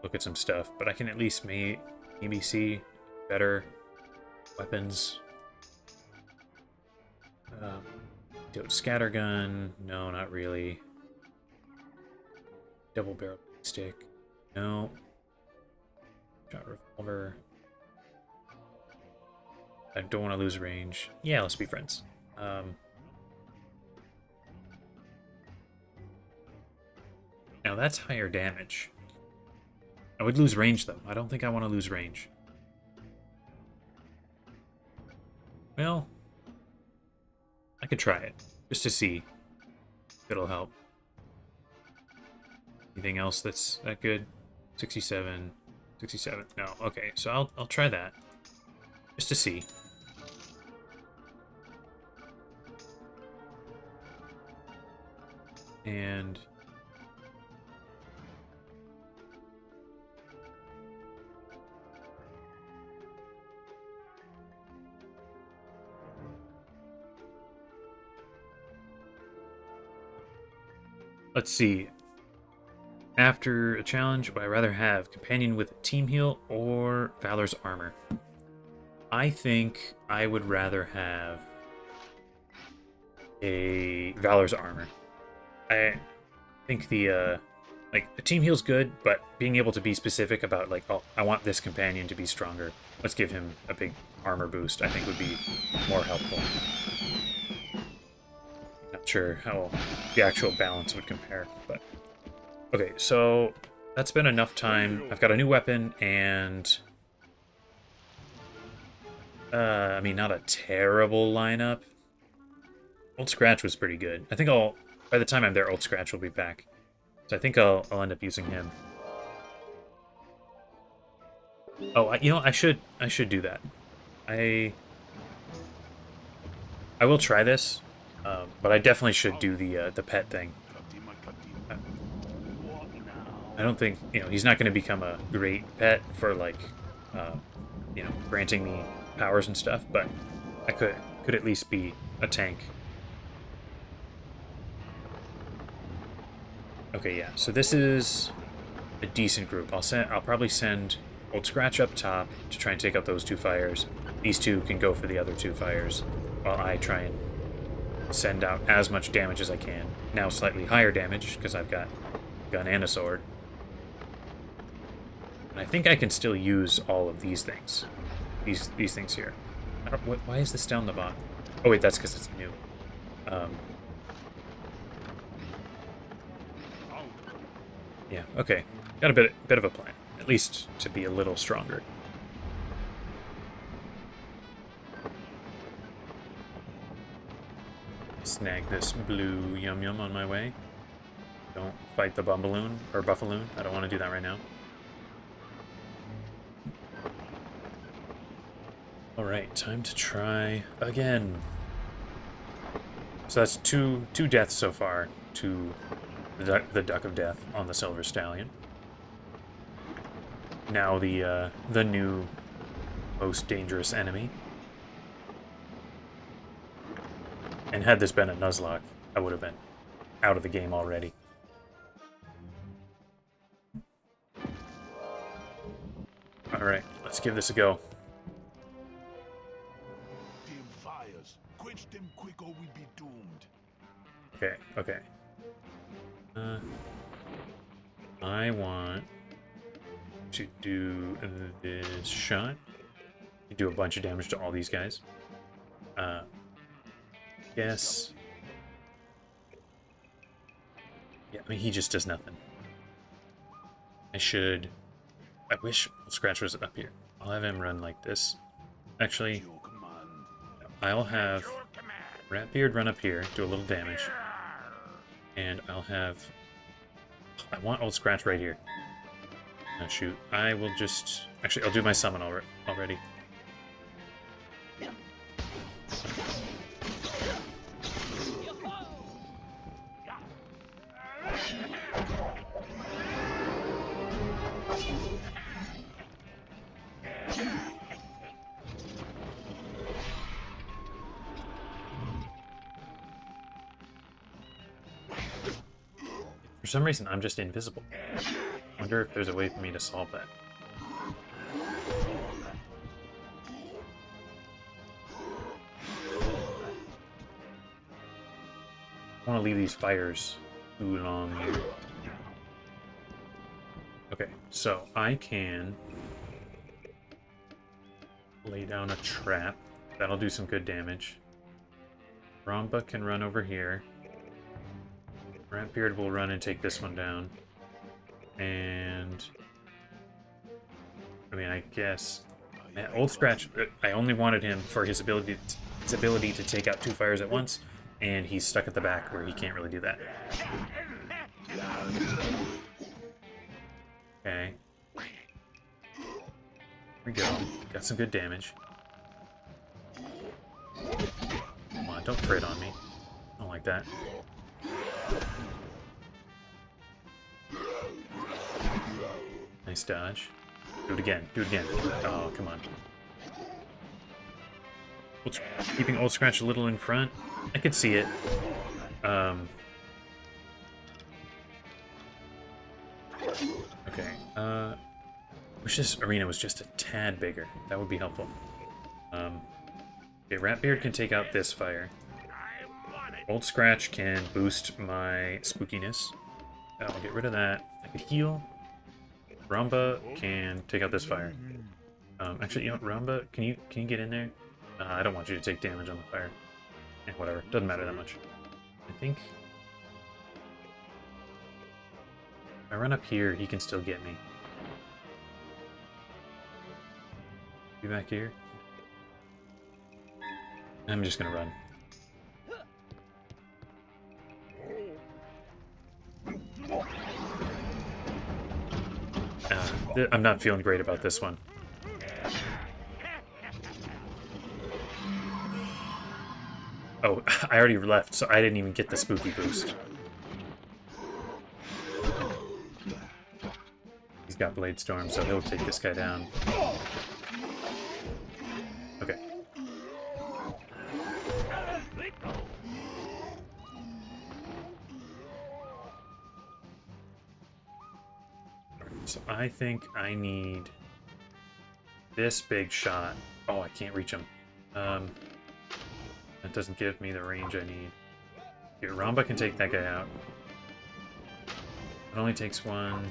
look at some stuff, but I can at least maybe see better weapons. Scattergun. No, not really. Double barrel stick. No. Shot revolver. I don't want to lose range. Yeah, let's be friends. Now that's higher damage. I would lose range though. I don't think I want to lose range. Well, I could try it just to see if it'll help. Anything else that's that good? 67, 67. No, okay. So I'll try that just to see. And let's see. After a challenge, would I rather have Companion with a Team Heal or Valor's Armor? I think I would rather have a Valor's Armor. I think the like a Team Heal's good, but being able to be specific about like, oh, I want this companion to be stronger. Let's give him a big armor boost. I think would be more helpful. Not sure how the actual balance would compare, but okay. So that's been enough time. I've got a new weapon and I mean, not a terrible lineup. Old Scratch was pretty good. I think by the time I'm there, Old Scratch will be back. So I think I'll end up using him. Oh, you know, I should do that. I will try this, but I definitely should do the pet thing. I don't think, you know, he's not going to become a great pet for like, you know, granting me powers and stuff, but I could at least be a tank. Okay, yeah. So this is a decent group. I'll probably send Old Scratch up top to try and take out those 2 fires. These 2 can go for the other 2 fires, while I try and send out as much damage as I can. Now slightly higher damage because I've got gun and a sword. And I think I can still use all of these things. These things here. Why is this down the bottom? Oh wait, that's because it's new. Yeah, okay. Got a bit of a plan. At least to be a little stronger. Snag this blue yum-yum on my way. Don't fight the bumbaloon, or buffaloon. I don't want to do that right now. Alright, time to try again. So that's two deaths so far to the Duck of Death on the Silver Stallion. Now the new most dangerous enemy. And had this been a Nuzlocke, I would have been out of the game already. Alright, let's give this a go. Dim fires. Quench them quick or we be doomed. Okay, okay. I want to do this shot. You do a bunch of damage to all these guys. Yes. Yeah, I mean, he just does nothing. I wish Scratch was up here. I'll have him run like this. Actually, I'll have Ratbeard run up here, do a little damage. And I'll have... I want Old Scratch right here. Oh, shoot. I will just... Actually, I'll do my summon already. For some reason, I'm just invisible. Wonder if there's a way for me to solve that. I want to leave these fires too long here. Okay, so I can lay down a trap. That'll do some good damage. Ramba can run over here. Ratbeard will run and take this one down. And... I mean, I guess... Man, Old Scratch, I only wanted him for his ability to take out 2 fires at once, and he's stuck at the back where he can't really do that. Okay. Here we go. Got some good damage. Come on, don't crit on me. I don't like that. Nice dodge. Do it again. Do it again. Oh, come on. Keeping Old Scratch a little in front. I could see it. Okay, wish this arena was just a tad bigger. That would be helpful. Okay, Ratbeard can take out this fire. Old Scratch can boost my spookiness. I'll get rid of that. I could heal. Ramba can take out this fire. Actually, you know what, Ramba, can you get in there? I don't want you to take damage on the fire. Whatever, doesn't matter that much. I think if I run up here, he can still get me. Be back here. I'm just gonna run. I'm not feeling great about this one. Oh, I already left, so I didn't even get the spooky boost. He's got Blade Storm, so he'll take this guy down. Okay. So I think I need this big shot. Oh, I can't reach him. That doesn't give me the range I need. Here, Ramba can take that guy out. It only takes one.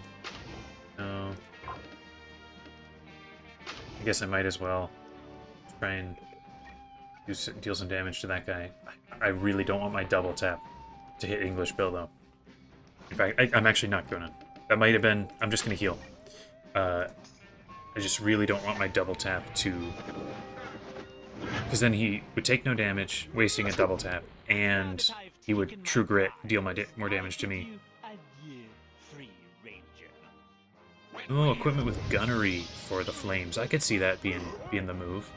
No. I guess I might as well try and deal some damage to that guy. I really don't want my double tap to hit English Bill, though. In fact, I'm actually not gonna. That might have been... I'm just gonna heal. I just really don't want my double tap to... Because then he would take no damage, wasting a double tap, and he would True Grit, deal more damage to me. Oh, equipment with gunnery for the flames. I could see that being the move.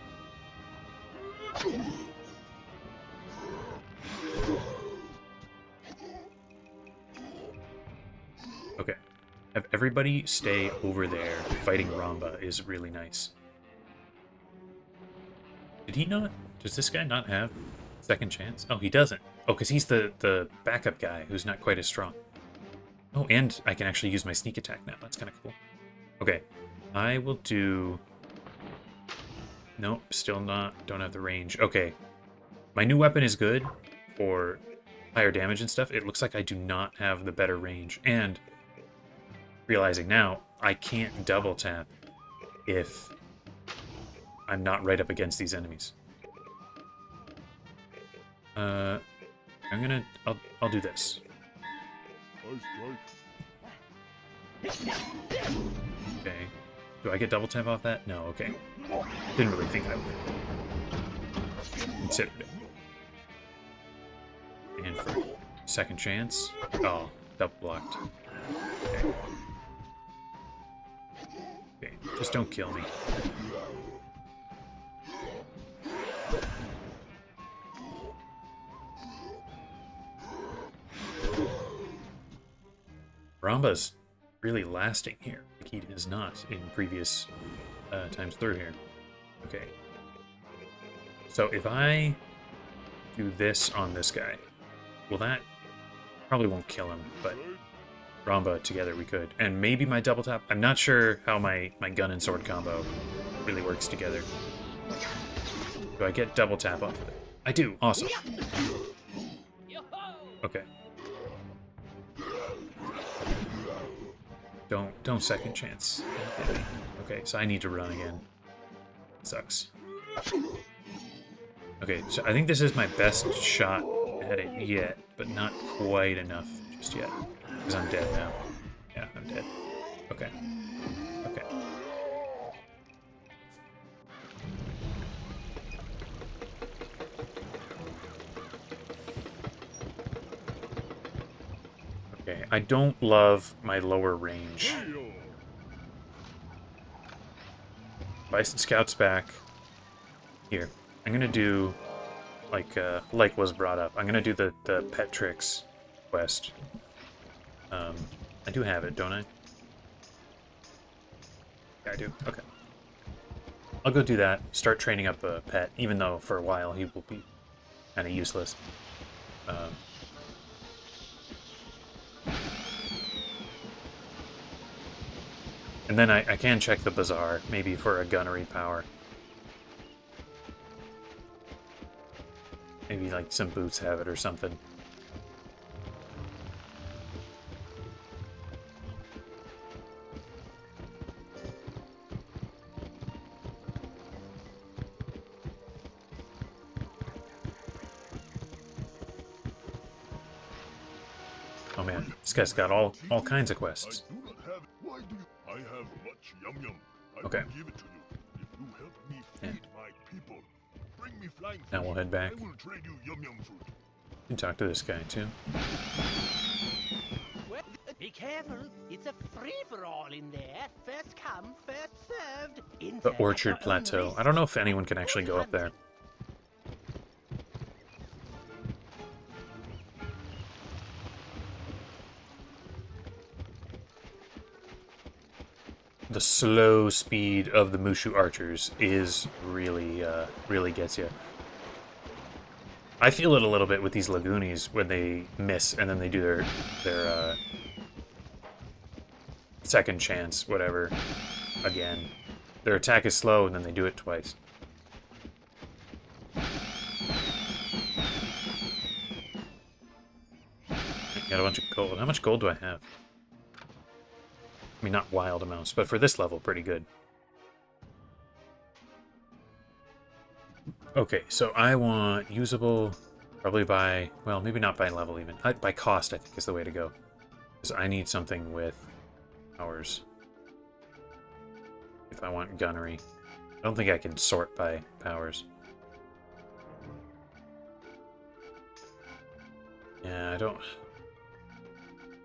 Okay. Have everybody stay over there. Fighting Ramba is really nice. Did he not? Does this guy not have second chance? Oh, he doesn't. Oh, because he's the backup guy who's not quite as strong. Oh, and I can actually use my sneak attack now. That's kind of cool. Okay. I will do... Nope, still not. Don't have the range. Okay. My new weapon is good for higher damage and stuff. It looks like I do not have the better range. And realizing now, I can't double tap if I'm not right up against these enemies. I'll do this. Okay. Do I get double tap off that? No, okay. Didn't really think I would. Considered it. And for second chance. Oh, double blocked. Okay. Okay, just don't kill me. Ramba's really lasting here. Like he is not in previous times through here. Okay. So if I do this on this guy, well, that probably won't kill him, but Ramba together we could. And maybe my double tap. I'm not sure how my gun and sword combo really works together. Do I get double tap off of it? I do. Awesome. Okay. Don't second chance. Okay, so I need to run again. Sucks. Okay, so I think this is my best shot at it yet, but not quite enough just yet. Because I'm dead now. Yeah, I'm dead. Okay. Okay. Okay, I don't love my lower range. Bison Scout's back. Here, I'm gonna do, like was brought up, I'm gonna do the Pet Tricks quest. I do have it, don't I? Yeah, I do. Okay. I'll go do that, start training up a pet, even though for a while he will be kind of useless. And then I can check the bazaar, maybe for a gunnery power. Maybe like some boots have it or something. Oh man, this guy's got all kinds of quests. I do not have. Why do you? I have much yum yum. I Okay. will give it to you if you help me feed my people. Bring me flying Now fish. we'll head back. I will trade you yum yum food. You can talk to this guy too. Well, be careful. It's a free-for-all in there. First come, first served. The Orchard Plateau. I don't know if anyone can actually go up there. The slow speed of the Mushu archers is really, really gets you. I feel it a little bit with these Lagoonies when they miss and then they do their second chance, whatever, again. Their attack is slow and then they do it twice. Got a bunch of gold. How much gold do I have? I mean, not wild amounts, but for this level, pretty good. Okay, so I want usable, probably by, well, maybe not by level even. By cost, I think, is the way to go. Because I need something with powers. If I want gunnery. I don't think I can sort by powers. Yeah, I don't...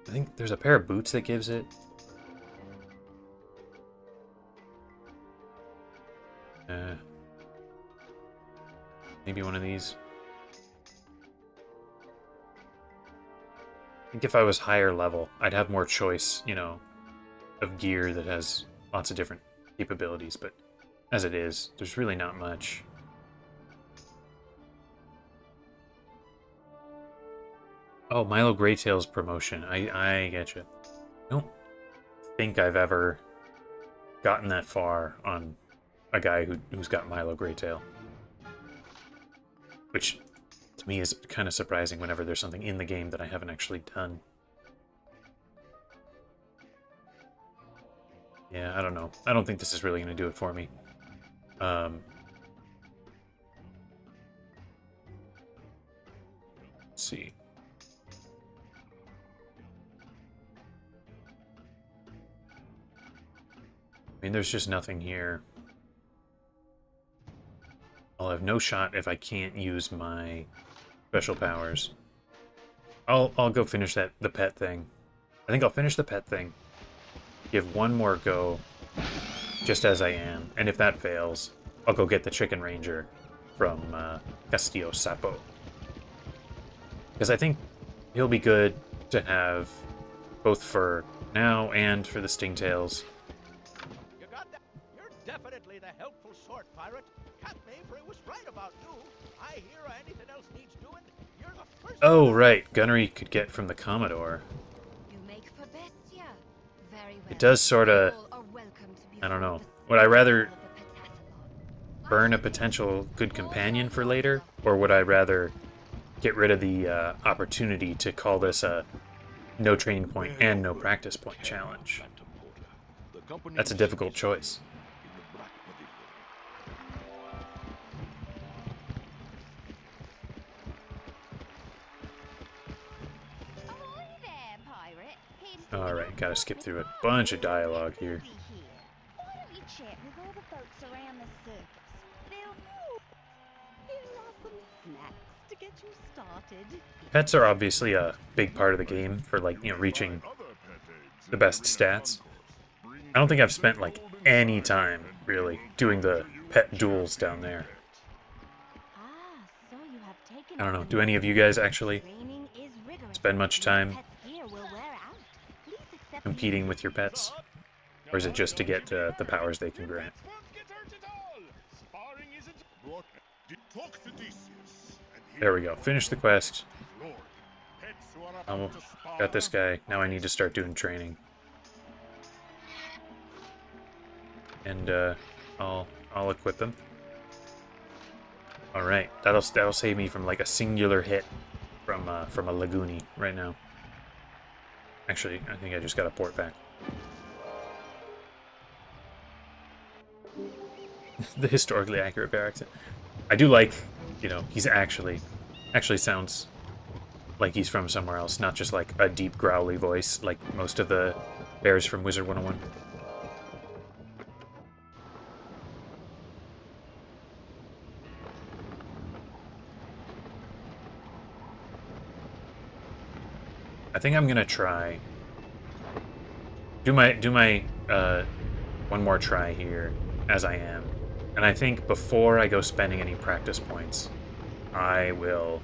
I think there's a pair of boots that gives it. Maybe one of these. I think if I was higher level, I'd have more choice, you know, of gear that has lots of different capabilities, but as it is, there's really not much. Oh, Milo Greytail's promotion. I get you. I don't think I've ever gotten that far on a guy who's got Milo Greytail. Which, to me, is kind of surprising whenever there's something in the game that I haven't actually done. Yeah, I don't know. I don't think this is really going to do it for me. Let's see. I mean, there's just nothing here. I'll have no shot if I can't use my special powers. I'll go finish the pet thing. I think I'll finish the pet thing. Give one more go, just as I am. And if that fails, I'll go get the Chicken Ranger from Castillo Sapo. Because I think he'll be good to have both for now and for the Stingtails. You got that? You're definitely the helpful sort, pirate. Cat Maverick was right about you. I hear anything else needs doing. You're the first. Oh, right. Gunnery could get from the Commodore. You make for bestia. Very well. It does sort of... All are welcome to be I don't know. formed Would I rather of the Potassathon. burn a potential good companion for later? Or would I rather get rid of the opportunity to call this a no training point and no practice point challenge? That's a difficult choice. Ahoy there, pirate. Here to see Alright, gotta skip through a bunch of dialogue here. Why don't you chat with all the folks around the circus? They'll... Here are some snacks to get you started. Pets are obviously a big part of the game for, like, you know, reaching the best stats. I don't think I've spent, like, any time, really, doing the pet duels down there. Ah, so you have taken I don't know, up do the any of you guys actually training is rigorous. spend much time Your pet's gear will wear out. Please accept competing with your pets? Or is it just to get the powers they can grant? There we go. Finish the quest. Got this guy. Now I need to start doing training. and I'll equip him. All right, that'll save me from like a singular hit from a Laguni right now. Actually, I think I just got a port back. The historically accurate bear accent. I do like, you know, he's actually sounds like he's from somewhere else, not just like a deep growly voice like most of the bears from Wizard 101. I think I'm gonna try do my one more try here as I am, and I think before I go spending any practice points, I will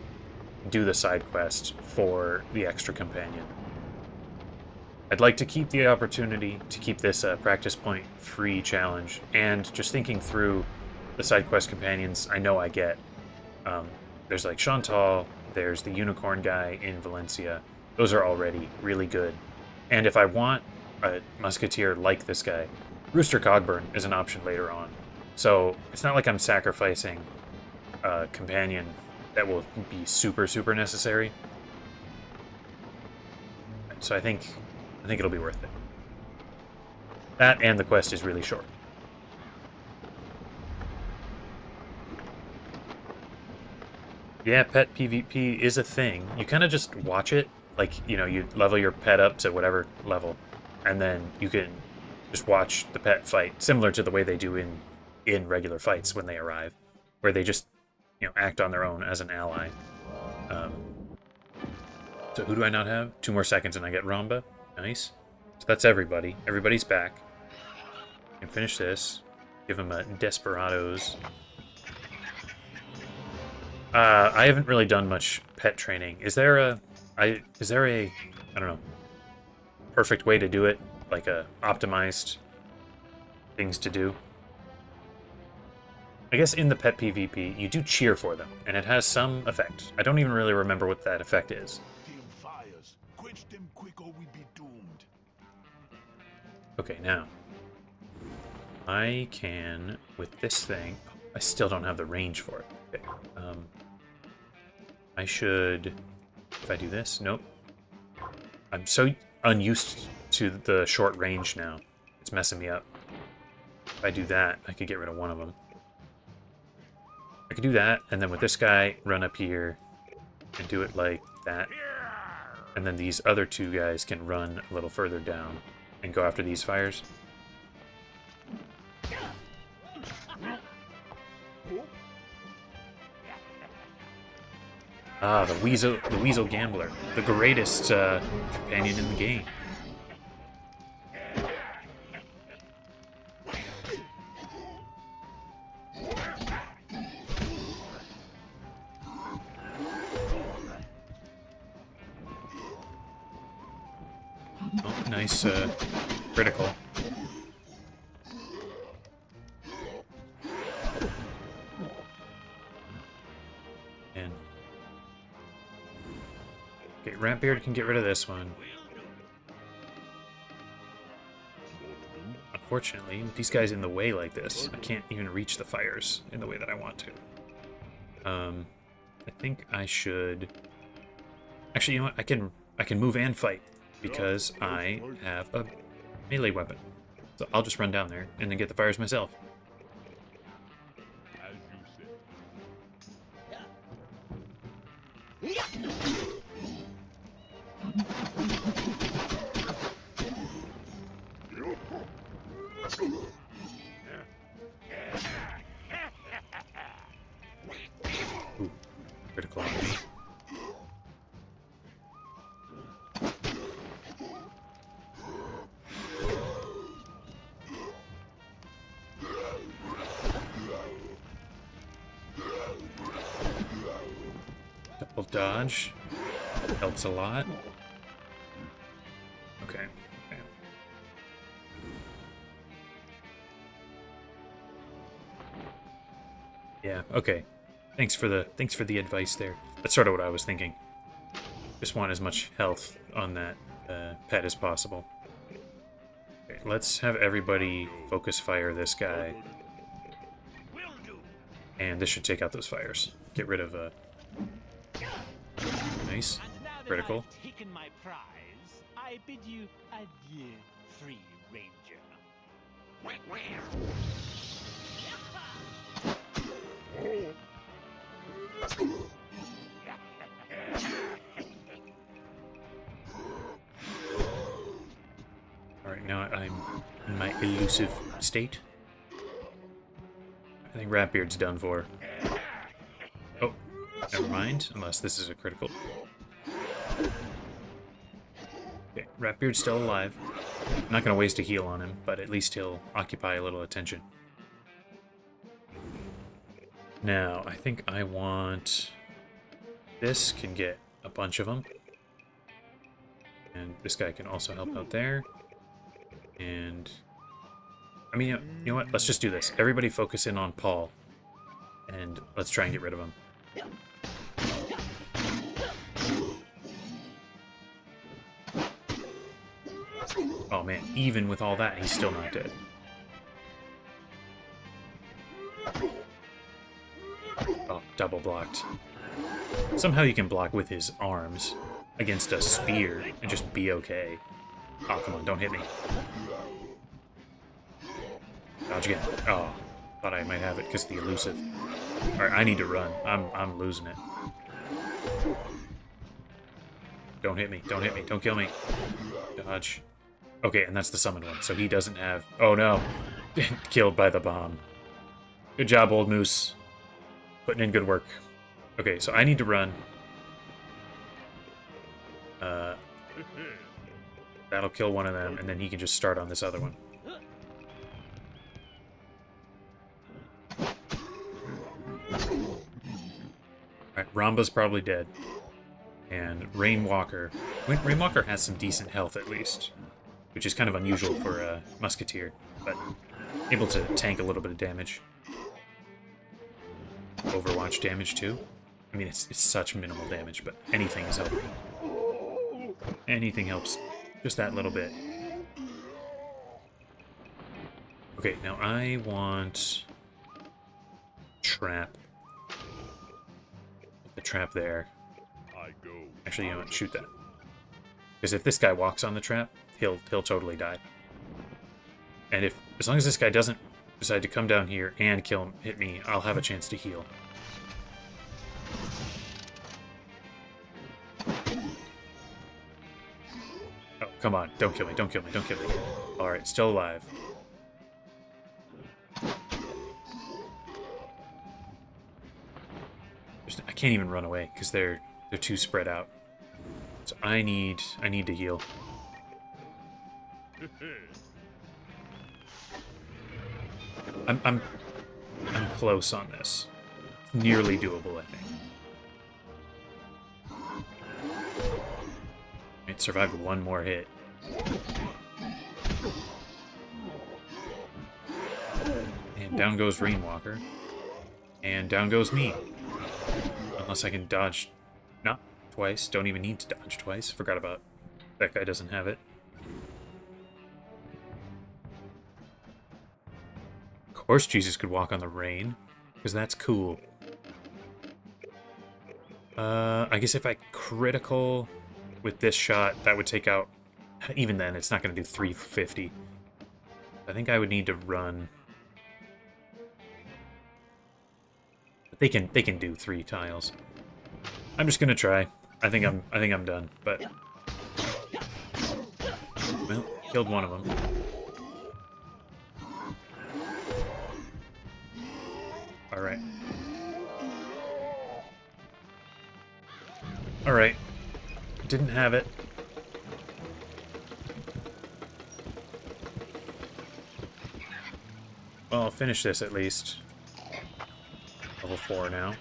do the side quest for the extra companion. I'd like to keep the opportunity to keep this practice point free challenge, and just thinking through the side quest companions I know I get. There's like Chantal, there's the unicorn guy in Valencia. Those are already really good. And if I want a musketeer like this guy, Rooster Cogburn is an option later on. So it's not like I'm sacrificing a companion that will be super, super necessary. So I think it'll be worth it. That and the quest is really short. Yeah, pet PvP is a thing. You kind of just watch it. Like, you know, you level your pet up to whatever level, and then you can just watch the pet fight, similar to the way they do in regular fights when they arrive, where they just, you know, act on their own as an ally. So who do I not have? 2 more seconds and I get Ramba. Nice. So that's everybody. Everybody's back. I can finish this. Give him a Desperados. I haven't really done much pet training. Is there a I don't know, perfect way to do it? Like a optimized things to do? I guess in the pet PvP, you do cheer for them, and it has some effect. I don't even really remember what that effect is. Fires. Quench them quick or we be doomed. Okay, now. I can, with this thing, I still don't have the range for it. Okay. I should, if I do this, nope. I'm so unused to the short range now. It's messing me up. If I do that, I could get rid of one of them. I could do that, and then with this guy, run up here and do it like that. And then these other 2 guys can run a little further down and go after these fires. Ah, the Weasel Gambler, the greatest companion in the game. Oh, nice critical. And okay, Rampbeard can get rid of this one. Unfortunately, with these guys in the way like this, I can't even reach the fires in the way that I want to. I think I should. Actually, you know what? I can move and fight because I have a melee weapon. So I'll just run down there and then get the fires myself. As you Ooh, critical on me. Double dodge helps a lot. Okay. Yeah, okay. Thanks for the advice there. That's sort of what I was thinking. Just want as much health on that pet as possible. Okay, let's have everybody focus fire this guy. And this should take out those fires. Get rid of nice. Critical. Taken my prize. I bid you adieu, free ranger. Alright, now I'm in my elusive state. I think Ratbeard's done for. Oh, never mind, unless this is a critical. Okay, Ratbeard's still alive. I'm not going to waste a heal on him, but at least he'll occupy a little attention. Now, I think I want... This can get a bunch of them. And this guy can also help out there. And... I mean, you know what? Let's just do this. Everybody focus in on Paul. And let's try and get rid of him. Oh man, even with all that, he's still not dead. Oh, double blocked. Somehow you can block with his arms against a spear and just be okay. Oh, come on, don't hit me. Dodge again. Oh, thought I might have it because of the elusive. Alright, I need to run. I'm losing it. Don't hit me. Don't hit me. Don't kill me. Dodge. Okay, and that's the summoned one, so he doesn't have... Oh no! Killed by the bomb. Good job, old moose. Putting in good work. Okay, so I need to run. That'll kill one of them, and then he can just start on this other one. Alright, Ramba's probably dead. And Rainwalker... Rainwalker has some decent health, at least. Which is kind of unusual for a musketeer, but able to tank a little bit of damage. Overwatch damage, too. I mean, it's such minimal damage, but anything is helpful. Anything helps. Just that little bit. Okay, now I want... Trap. Put the trap there. Actually, you know what? Shoot that. Because if this guy walks on the trap, he'll totally die. And as long as this guy doesn't decide to come down here and hit me, I'll have a chance to heal. Oh, come on. Don't kill me, don't kill me, don't kill me. Alright, still alive. I can't even run away, because they're too spread out. So I need to heal. I'm close on this. Nearly doable, I think. It survived one more hit. And down goes Rainwalker. And down goes me. Unless I can dodge... Not twice. Don't even need to dodge twice. Forgot about... That guy doesn't have it. Of course Jesus could walk on the rain. Because that's cool. I guess if I critical with this shot, that would take out... Even then, it's not going to do 350. I think I would need to run... They can do 3 tiles. I'm just gonna try. I think I'm done. But well, killed one of them. All right. All right. Didn't have it. Well, I'll finish this at least. Level 4 now.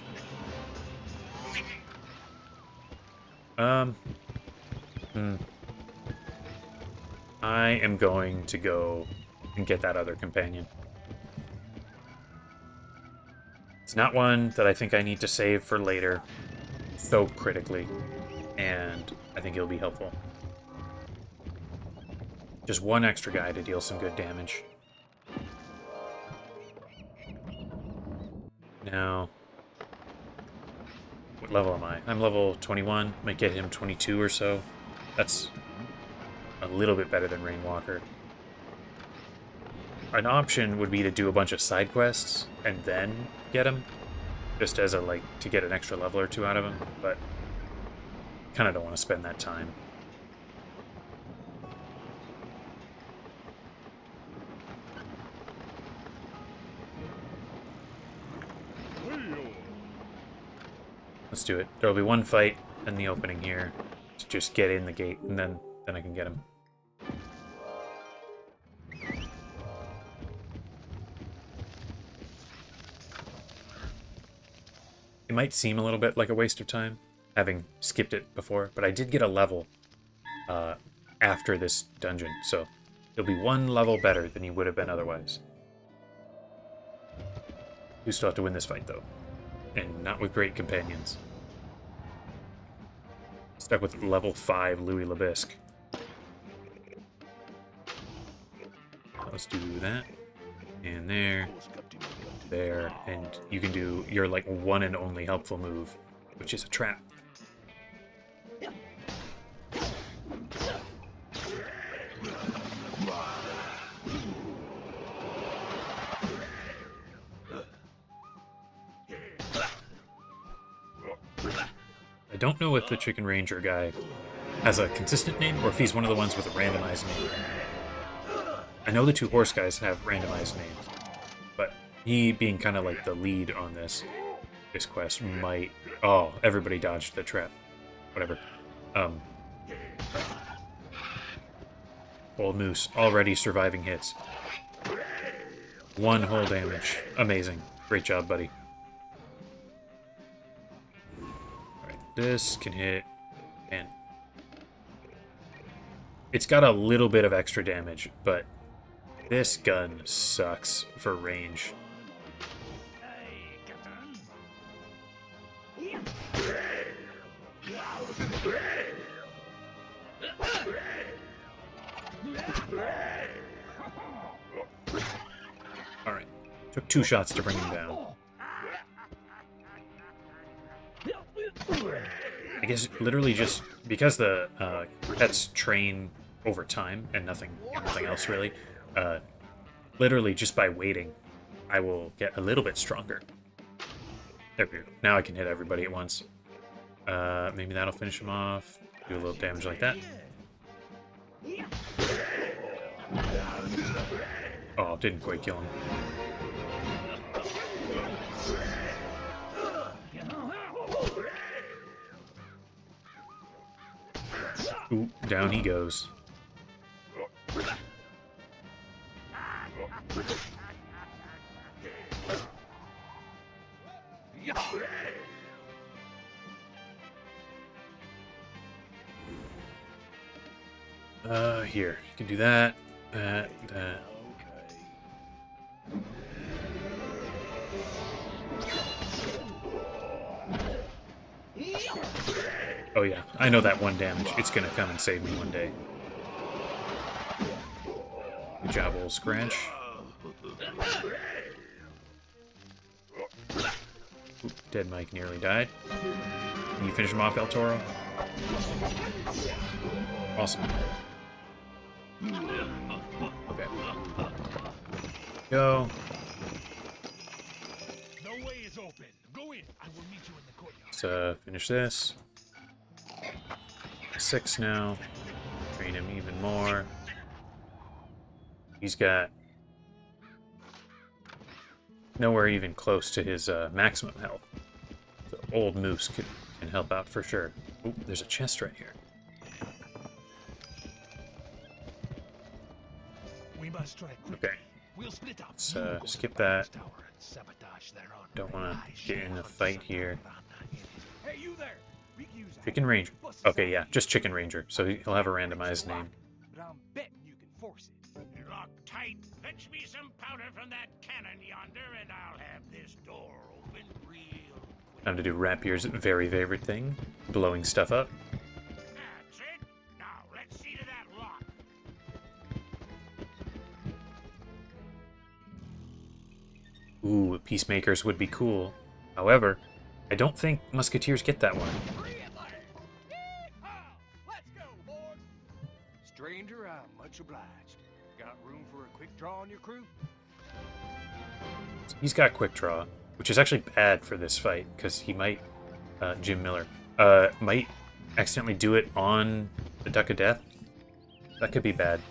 I am going to go and get that other companion. It's not one that I think I need to save for later so critically, and I think it'll be helpful. Just one extra guy to deal some good damage. Now, what level am I? I'm level 21. Might get him 22 or so. That's a little bit better than Rainwalker. An option would be to do a bunch of side quests and then get him, just as a, like, to get an extra level or two out of him, but kind of don't want to spend that time. Let's do it. There'll be one fight in the opening here to just get in the gate, and then I can get him. It might seem a little bit like a waste of time, having skipped it before, but I did get a level after this dungeon, so you'll be one level better than you would have been otherwise. You still have to win this fight, though, and not with great companions. Stuck with level 5 Louis Lebisque. Let's do that, and there. There, and you can do your like one and only helpful move, which is a trap. I don't know if the Chicken Ranger guy has a consistent name or if he's one of the ones with a randomized name. I know the two horse guys have randomized names, but he being kind of like the lead on this quest might... Oh, everybody dodged the trap. Whatever. Old Moose, already surviving hits. 1 whole damage. Amazing. Great job, buddy. Alright, this can hit... And it's got a little bit of extra damage, but this gun sucks for range. Alright. Took 2 shots to bring him down. I guess literally just because the pets train over time and nothing else really, literally just by waiting, I will get a little bit stronger. There we go. Now I can hit everybody at once. Maybe that'll finish him off. Do a little damage like that. Oh, didn't quite kill him. Ooh, down he goes. Here, you can do that, that. Oh yeah, I know that 1 damage. It's gonna come and save me one day. Good job, old Scratch. Oop, dead Mike nearly died. Can you finish him off, El Toro? Awesome. Okay. Go. The way is open. Go in. I will meet you in the courtyard. Let's finish this. 6 now. Train him even more. He's got nowhere even close to his maximum health. So old Moose can help out for sure. Ooh, there's a chest right here. We must strike. Okay. We'll split up. Let's skip that. Don't want to get in the fight here. Hey, you there! We can use that. Chicken Ranger. Okay, yeah, just Chicken Ranger. So he'll have a randomized name. But I'm betting you can force it. Lock tight. Fetch me some powder from that cannon yonder, and I'll have this door open real quick. Time to do Rapier's very favorite thing, blowing stuff up. That's it. Now let's see to that lock. Ooh, peacemakers would be cool. However, I don't think musketeers get that one. Let's go, boys! Stranger, I'm much obliged. Got room for a quick draw on your crew? He's got quick draw, which is actually bad for this fight, because he might, Jim Miller, might accidentally do it on the Duck of Death. That could be bad.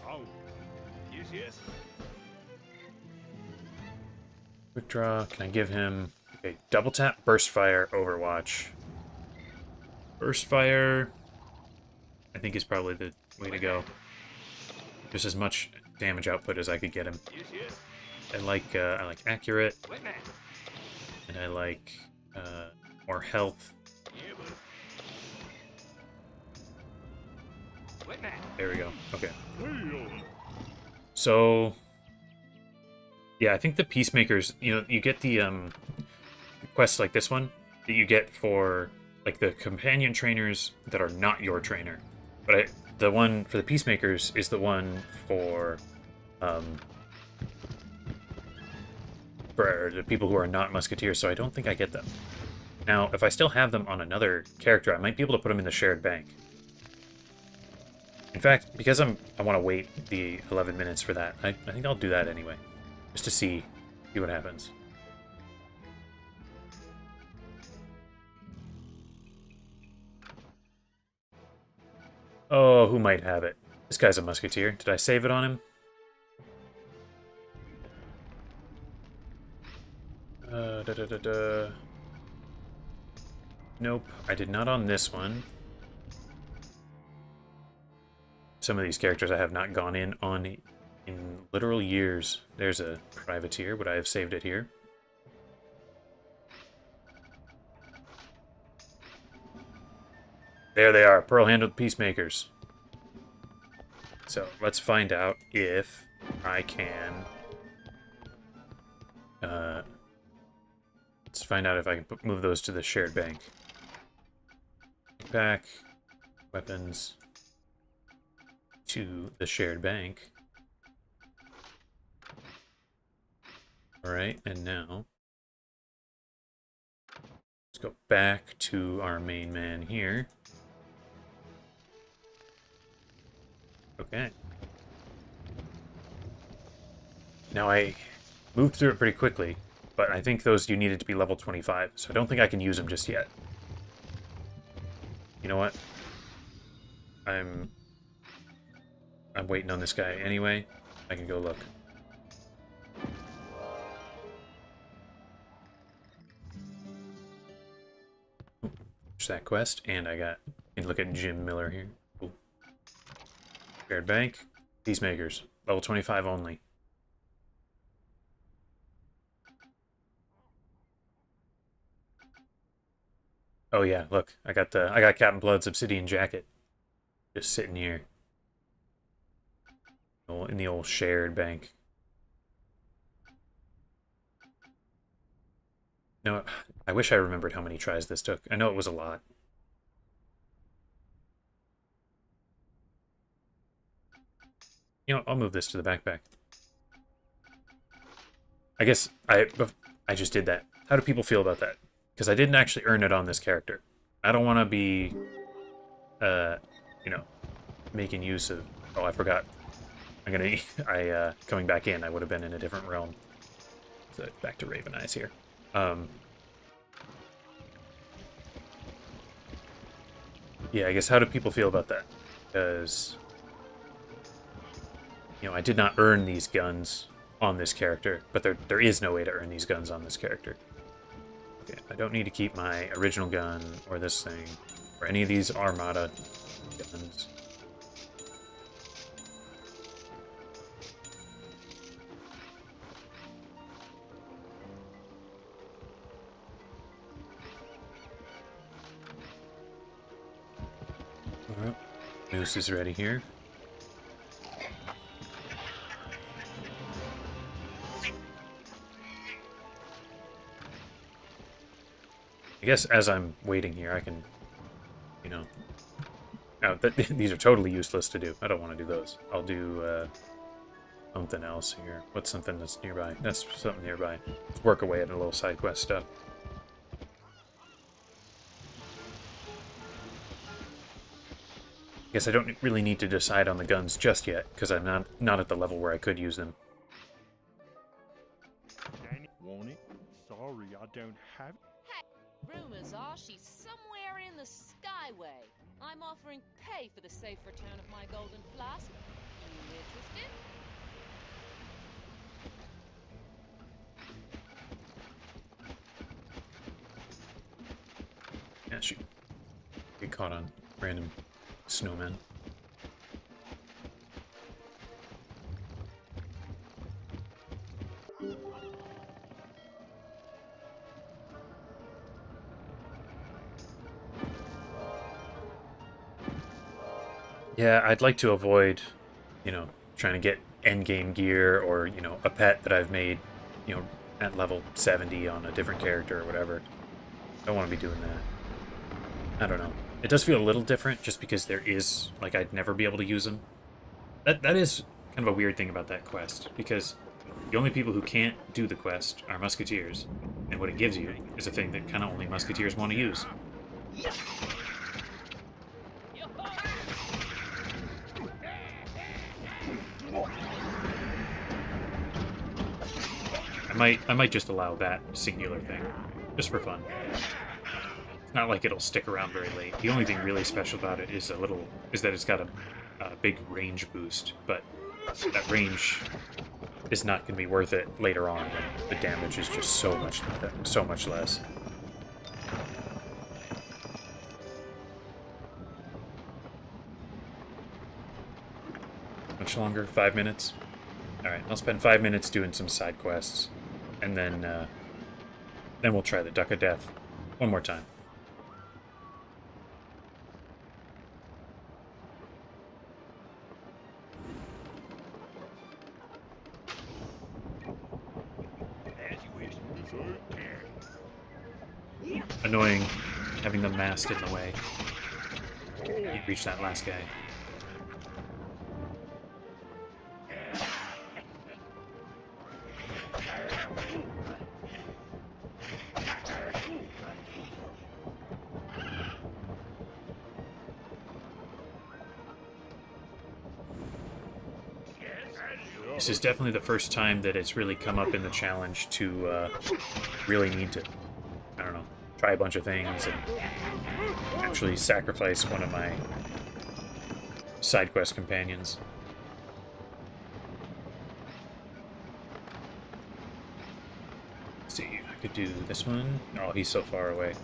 Yes, yes. Quick draw, can I give him... Okay, double tap, burst fire, overwatch. Burst fire, I think is probably the way to go. Just as much damage output as I could get him. Yes, yes. I like accurate, Witness. and I like more health. Yeah, but... Witness. There we go. Okay. So, yeah, I think the peacemakers. You know, you get the quests like this one that you get for like the companion trainers that are not your trainer, but the one for the peacemakers is the one for the people who are not musketeers. So I don't think I get them. Now, if I still have them on another character, I might be able to put them in the shared bank. In fact, because I want to wait the 11 minutes for that, I think I'll do that anyway, just to see what happens. Oh, who might have it? This guy's a musketeer. Did I save it on him? Nope, I did not on this one. Some of these characters I have not gone in on in literal years. There's a privateer, but I have saved it here. There they are, pearl-handled peacemakers. So let's find out if I can. Let's find out if I can move those to the shared bank. Back, weapons to the shared bank. Alright, and now let's go back to our main man here. Okay. Now I moved through it pretty quickly, but I think those you needed to be level 25, so I don't think I can use them just yet. You know what? I'm waiting on this guy anyway. I can go look. There's that quest, and I can look at Jim Miller here. Ooh. Shared bank, peacemakers, level 25 only. Oh yeah, look, I got Captain Blood's obsidian jacket, just sitting here in the old shared bank. No, I wish I remembered how many tries this took. I know it was a lot. You know, I'll move this to the backpack. I guess I just did that. How do people feel about that? Because I didn't actually earn it on this character. I don't want to be, you know, making use of... Oh, I forgot. Coming back in, I would have been in a different realm. So back to Raven Eyes here. Yeah, I guess how do people feel about that? Because, you know, I did not earn these guns on this character, but there is no way to earn these guns on this character. Okay, I don't need to keep my original gun, or this thing, or any of these Armada guns. Alright, Moose is ready here. I guess as I'm waiting here, I can, you know... Oh, these are totally useless to do. I don't want to do those. I'll something else here. What's something that's nearby? That's something nearby. Let's work away at a little side quest stuff. Guess I don't really need to decide on the guns just yet, because I'm not at the level where I could use them. Want it? Sorry, I don't have it. Rumors are she's somewhere in the Skyway. I'm offering pay for the safe return of my golden flask. You interested? Yeah, shoot. Get caught on random snowmen. Yeah, I'd like to avoid, you know, trying to get endgame gear or, you know, a pet that I've made, you know, at level 70 on a different character or whatever. I don't want to be doing that. I don't know. It does feel a little different just because there is, like, I'd never be able to use them. That is kind of a weird thing about that quest, because the only people who can't do the quest are musketeers, and what it gives you is a thing that kind of only musketeers want to use. I might just allow that singular thing, just for fun. It's not like it'll stick around very late. The only thing really special about it is that it's got a big range boost, but that range is not going to be worth it later on when the damage is just so much less. Much longer? 5 minutes? Alright, I'll spend 5 minutes doing some side quests, and then we'll try the Duck of Death one more time. Annoying having the mast in the way. Can't reach that last guy. This is definitely the first time that it's really come up in the challenge to really need to, I don't know, try a bunch of things and actually sacrifice one of my side quest companions. Let's see, I could do this one. Oh, he's so far away.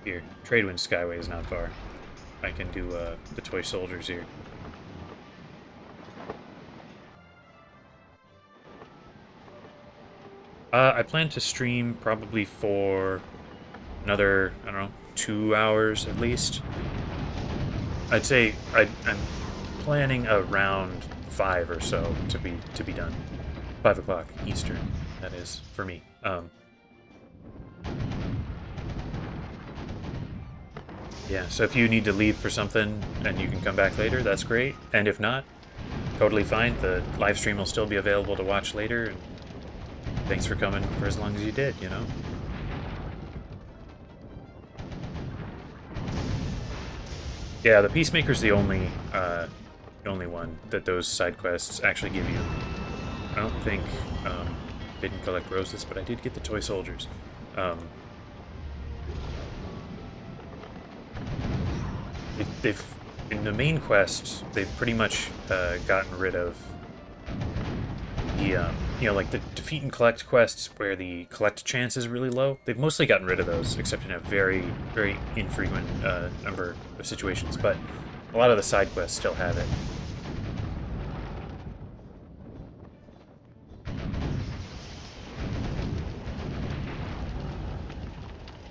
Here, Tradewind Skyway is not far. I can do the toy soldiers here. I plan to stream probably for another, I don't know, 2 hours at least. I'd say I'm planning around 5 or so to be done. 5 o'clock Eastern, that is, for me. Yeah, so if you need to leave for something and you can come back later, that's great. And if not, totally fine. The live stream will still be available to watch later. And thanks for coming for as long as you did, you know? Yeah, the Peacemaker's the only one that those side quests actually give you. I don't think, didn't collect roses, but I did get the toy soldiers. In the main quest, they've pretty much gotten rid of the, you know, like the defeat and collect quests where the collect chance is really low. They've mostly gotten rid of those, except in a very, very infrequent number of situations, but a lot of the side quests still have it.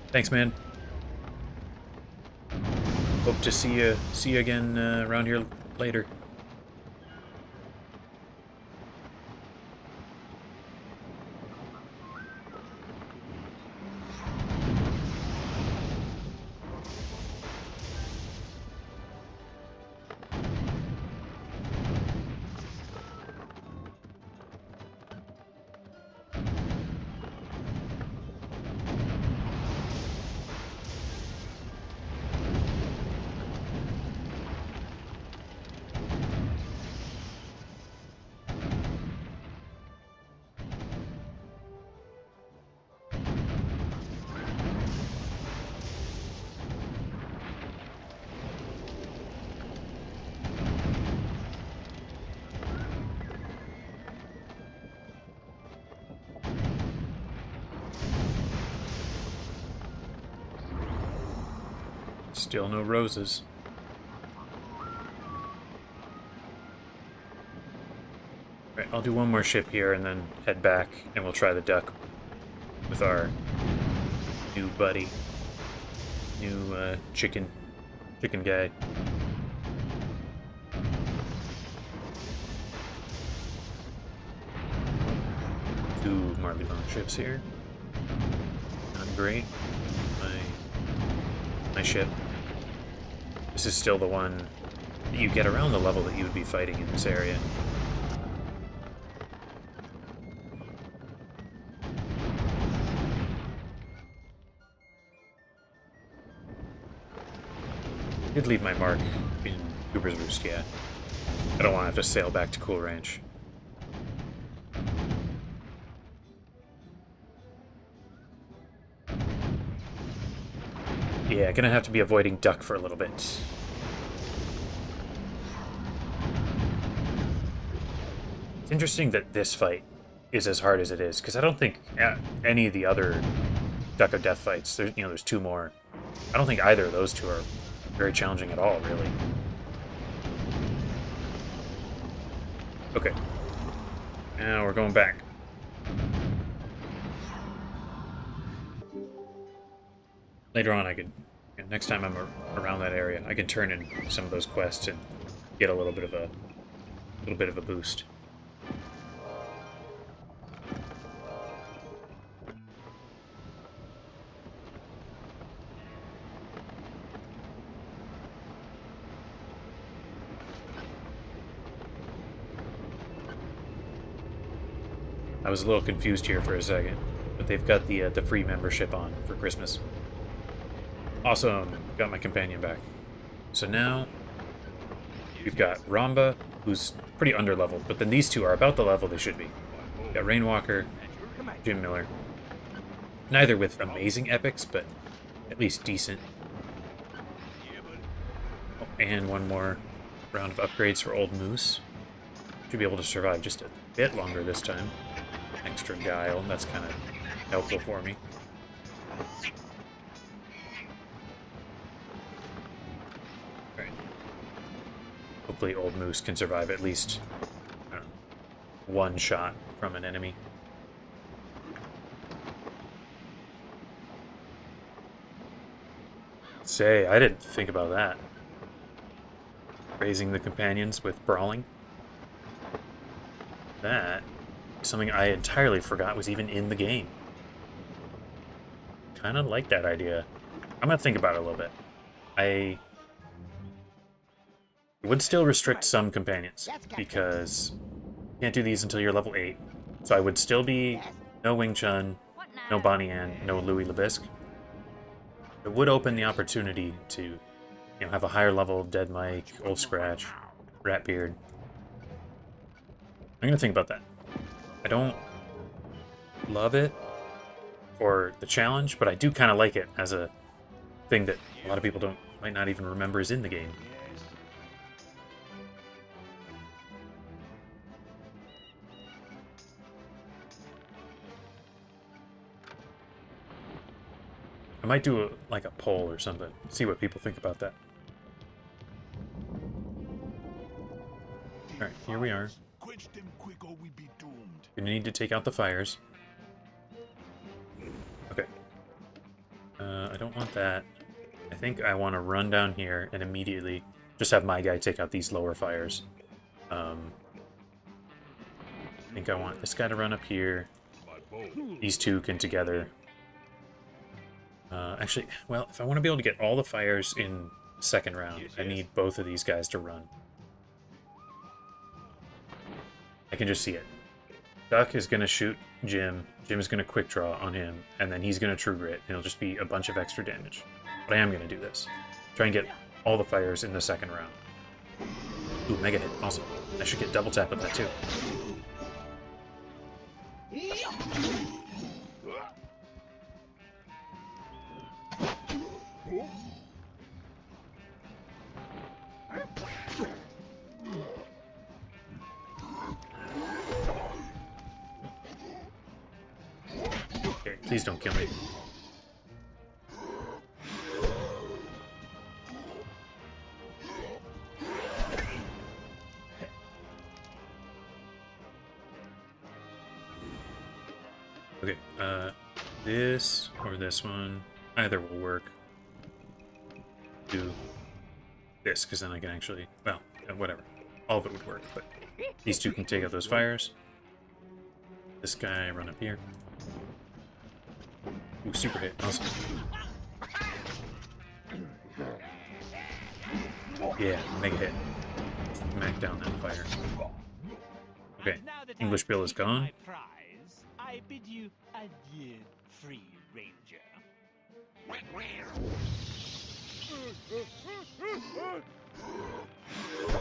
Thanks, man. Hope to see you again around here later. Still no roses. Alright, I'll do one more ship here and then head back, and we'll try the duck with our new buddy. New, chicken guy. Two Marleybone ships here. Not great. My ship. This is still the one that you get around the level that you would be fighting in this area. I did leave my mark in Cooper's Roost, yeah. I don't want to have to sail back to Cool Ranch. Yeah, gonna have to be avoiding duck for a little bit. It's interesting that this fight is as hard as it is, because I don't think any of the other Duck of Death fights, there's two more. I don't think either of those two are very challenging at all, really. Okay. Now we're going back. Later on, next time I'm around that area, I can turn in some of those quests and get a little bit of a boost. I was a little confused here for a second, but they've got the free membership on for Christmas. Awesome, got my companion back. So now we've got Ramba, who's pretty underleveled, but then these two are about the level they should be. We've got Rainwalker, Jim Miller. Neither with amazing epics, but at least decent. Oh, and one more round of upgrades for Old Moose. Should be able to survive just a bit longer this time. Extra guile, that's kind of helpful for me. Alright. Hopefully Old Moose can survive at least one shot from an enemy. Say, I didn't think about that. Raising the companions with brawling. That is something I entirely forgot was even in the game. Kind of like that idea. I'm gonna think about it a little bit. I would still restrict some companions, because you can't do these until you're level 8. So I would still be no Wing Chun, no Bonnie Ann, no Louis LeBisque. It would open the opportunity to, have a higher level Dead Mike, Old Scratch, Ratbeard. I'm gonna think about that. I don't love it for the challenge, but I do kind of like it as a thing that a lot of people might not even remember is in the game. I might do like a poll or something, see what people think about that. Alright, here we are. Gonna need to take out the fires. Okay. I don't want that. I think I want to run down here and immediately just have my guy take out these lower fires. I think I want this guy to run up here. These two can together. Actually, well, if I want to be able to get all the fires in the second round, I need both of these guys to run. I can just see it. Duck is going to shoot Jim. Jim is going to quick draw on him, and then he's going to true grit, and it'll just be a bunch of extra damage. But I am going to do this. Try and get all the fires in the second round. Ooh, mega hit. Awesome. I should get double tap with that, too. Okay, please don't kill me. Okay, this or this one. Either will work. Do this, because then I can actually... Well, whatever. All of it would work, but these two can take out those fires. This guy, run up here. Ooh, super hit. Awesome. Yeah, mega hit. Smack down that fire. Okay, English Bill is gone. Prize, I bid you adieu, free ranger.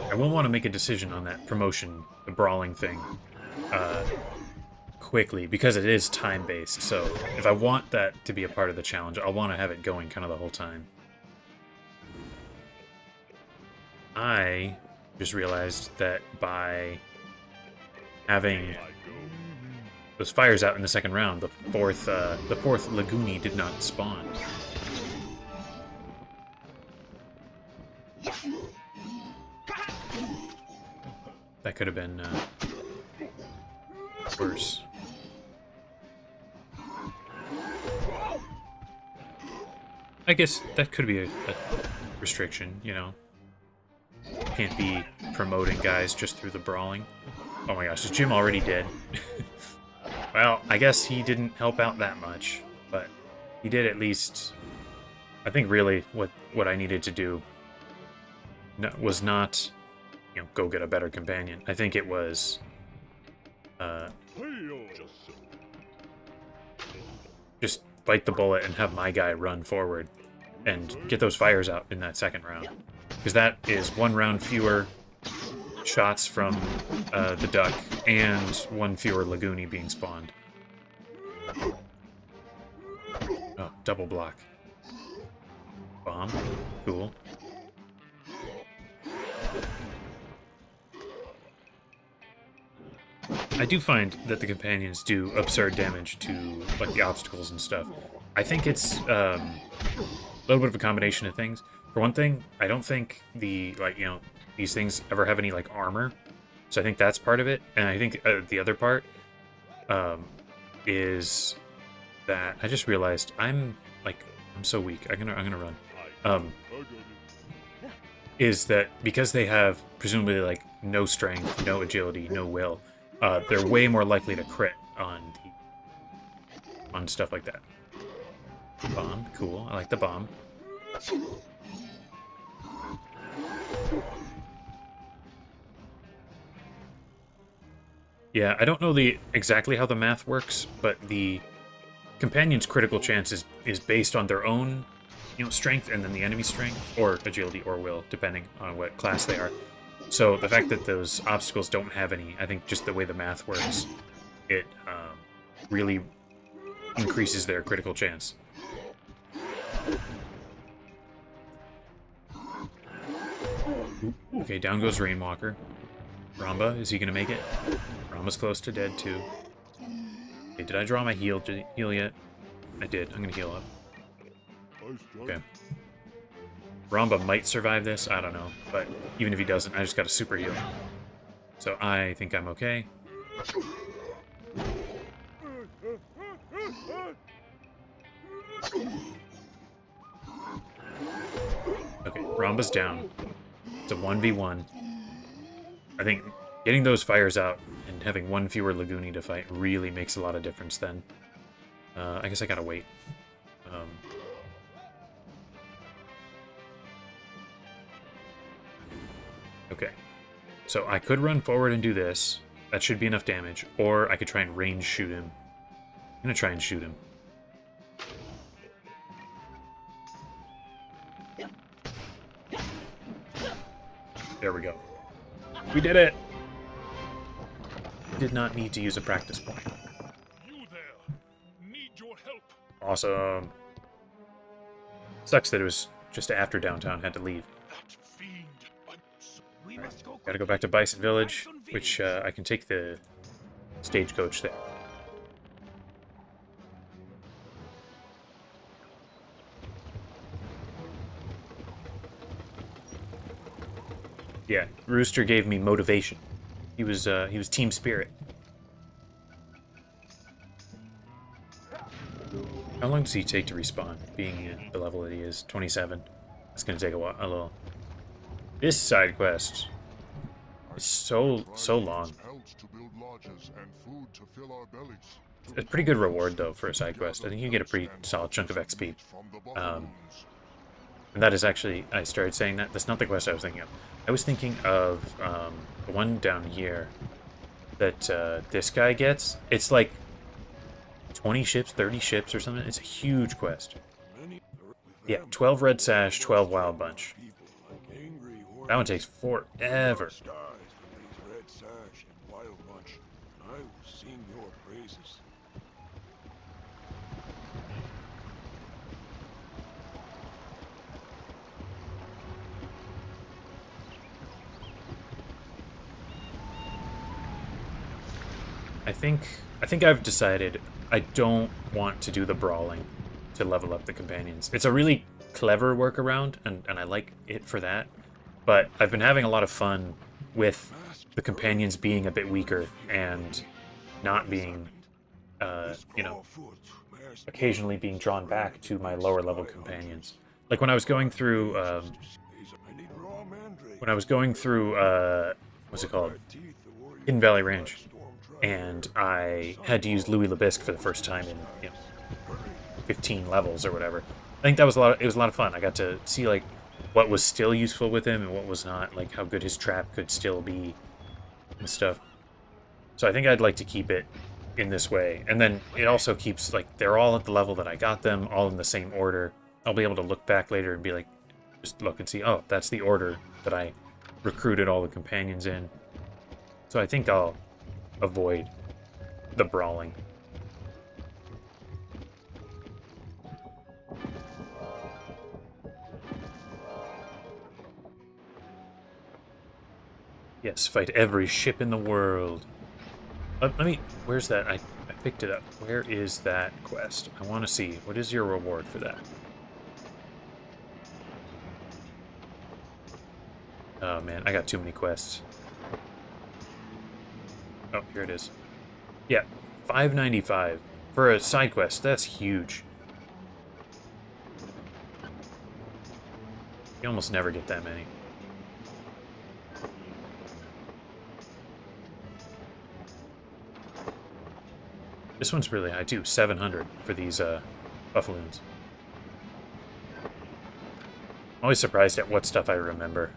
I will want to make a decision on that promotion, the brawling thing, quickly, because it is time-based, so if I want that to be a part of the challenge, I'll want to have it going kind of the whole time. I just realized that by having those fires out in the second round, the fourth Laguni did not spawn. That could have been worse. I guess that could be a restriction, you know. Can't be promoting guys just through the brawling. Oh my gosh, is Jim already dead? Well, I guess he didn't help out that much, but he did at least... I think really what I needed to do was not, you know, go get a better companion. I think it was... just bite the bullet and have my guy run forward and get those fires out in that second round. Because that is one round fewer shots from the duck and one fewer Laguni being spawned. Oh, double block. Bomb. Cool. I do find that the companions do absurd damage to, like, the obstacles and stuff. I think it's a little bit of a combination of things. For one thing, I don't think the, like, you know, these things ever have any, like, armor. So I think that's part of it. And I think the other part is that I just realized I'm so weak. I'm gonna run. Is that because they have presumably, like, no strength, no agility, no will, they're way more likely to crit on stuff like that. Bomb, cool. I like the bomb. Yeah, I don't know exactly how the math works, but the companion's critical chance is based on their own, you know, strength and then the enemy's strength, or agility or will, depending on what class they are. So the fact that those obstacles don't have any, I think just the way the math works, it really increases their critical chance. Ooh, okay, down goes Rainwalker. Ramba, is he gonna make it? Ramba's close to dead too. Okay, did I draw my heal yet? I did. I'm gonna heal up. Okay. Ramba might survive this, I don't know. But even if he doesn't, I just got a super heal. So I think I'm okay. Okay, Ramba's down. It's a 1v1. I think getting those fires out and having one fewer Laguni to fight really makes a lot of difference then. I guess I gotta wait. Okay. So I could run forward and do this. That should be enough damage. Or I could try and range shoot him. I'm gonna try and shoot him. There we go. We did it! Did not need to use a practice point. You there. Need your help. Awesome. Sucks that it was just after downtown had to leave. That fiend. We must go. Gotta go back to Bison Village, which I can take the stagecoach there. Yeah, Rooster gave me motivation. He was Team Spirit. How long does he take to respawn, being at the level that he is? 27. It's gonna take a while, a little. This side quest is so long. It's a pretty good reward, though, for a side quest. I think you get a pretty solid chunk of XP. And that is actually, I started saying that. That's not the quest I was thinking of. I was thinking of the one down here that this guy gets. It's like 20 ships, 30 ships or something. It's a huge quest. Yeah, 12 red sash, 12 wild bunch. That one takes forever. I think I've decided I don't want to do the brawling to level up the companions. It's a really clever workaround, and I like it for that. But I've been having a lot of fun with the companions being a bit weaker and not being, you know, occasionally being drawn back to my lower level companions. Like when I was going through, what's it called? Hidden Valley Ranch. And I had to use Louis Lebisque for the first time in, 15 levels or whatever. I think that was it was a lot of fun. I got to see, like, what was still useful with him and what was not, like how good his trap could still be and stuff. So I think I'd like to keep it in this way. And then it also keeps, like, they're all at the level that I got them, all in the same order. I'll be able to look back later and be like, just look and see, oh, that's the order that I recruited all the companions in. So I think I'll avoid the brawling. Yes, fight every ship in the world. Let me... Where's that? I picked it up. Where is that quest? I want to see. What is your reward for that? Oh, man. I got too many quests. Oh, here it is. Yeah, $5.95 for a side quest. That's huge. You almost never get that many. This one's really high too. 700 for these buffaloons. I'm always surprised at what stuff I remember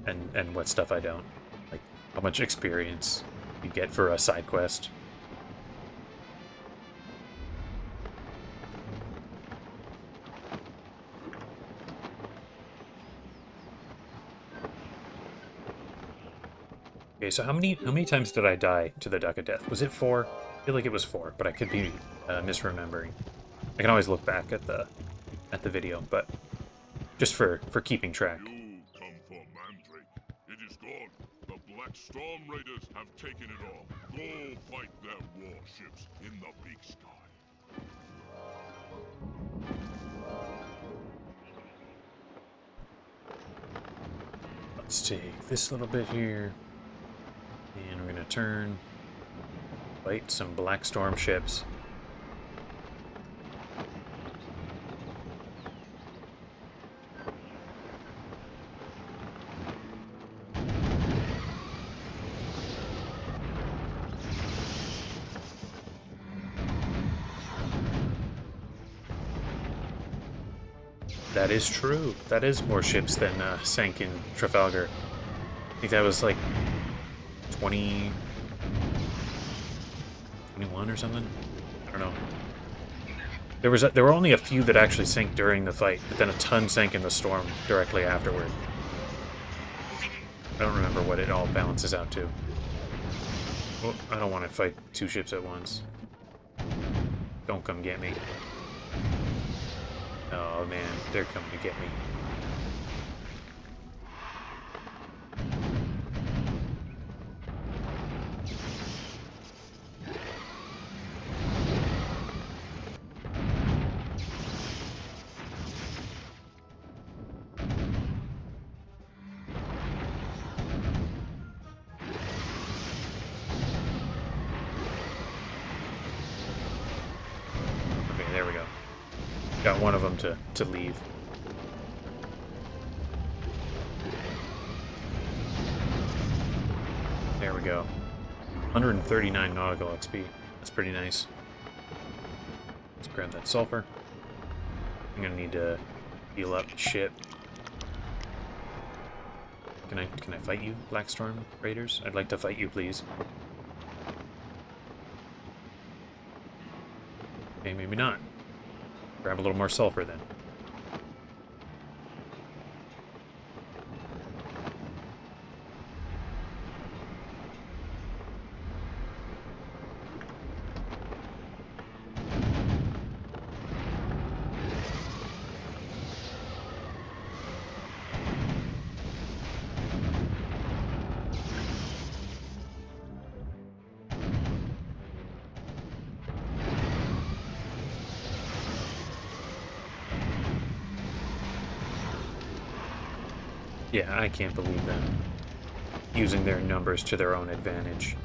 and what stuff I don't. Like how much experience you get for a side quest. Okay, so how many times did I die to the Duck of Death? Was it 4? I feel like it was 4, but I could be misremembering. I can always look back at the video, but just for keeping track. You come for Mandrake. It is gone. The Black Storm Raiders have taken it all. Go fight their warships in the big sky. Let's take this little bit here. And we're gonna turn, fight some Black Storm ships. That is true. That is more ships than sank in Trafalgar. I think that was like 20... 21 or something? I don't know. There were only a few that actually sank during the fight, but then a ton sank in the storm directly afterward. I don't remember what it all balances out to. Oh, I don't want to fight 2 ships at once. Don't come get me. Oh man, they're coming to get me. Okay, there we go. Got one of them to leave. There we go. 139 nautical XP. That's pretty nice. Let's grab that sulfur. I'm gonna need to heal up the ship. Can I fight you, Blackstorm Raiders? I'd like to fight you, please. Okay, maybe not. Grab a little more sulfur then. Yeah, I can't believe them using their numbers to their own advantage.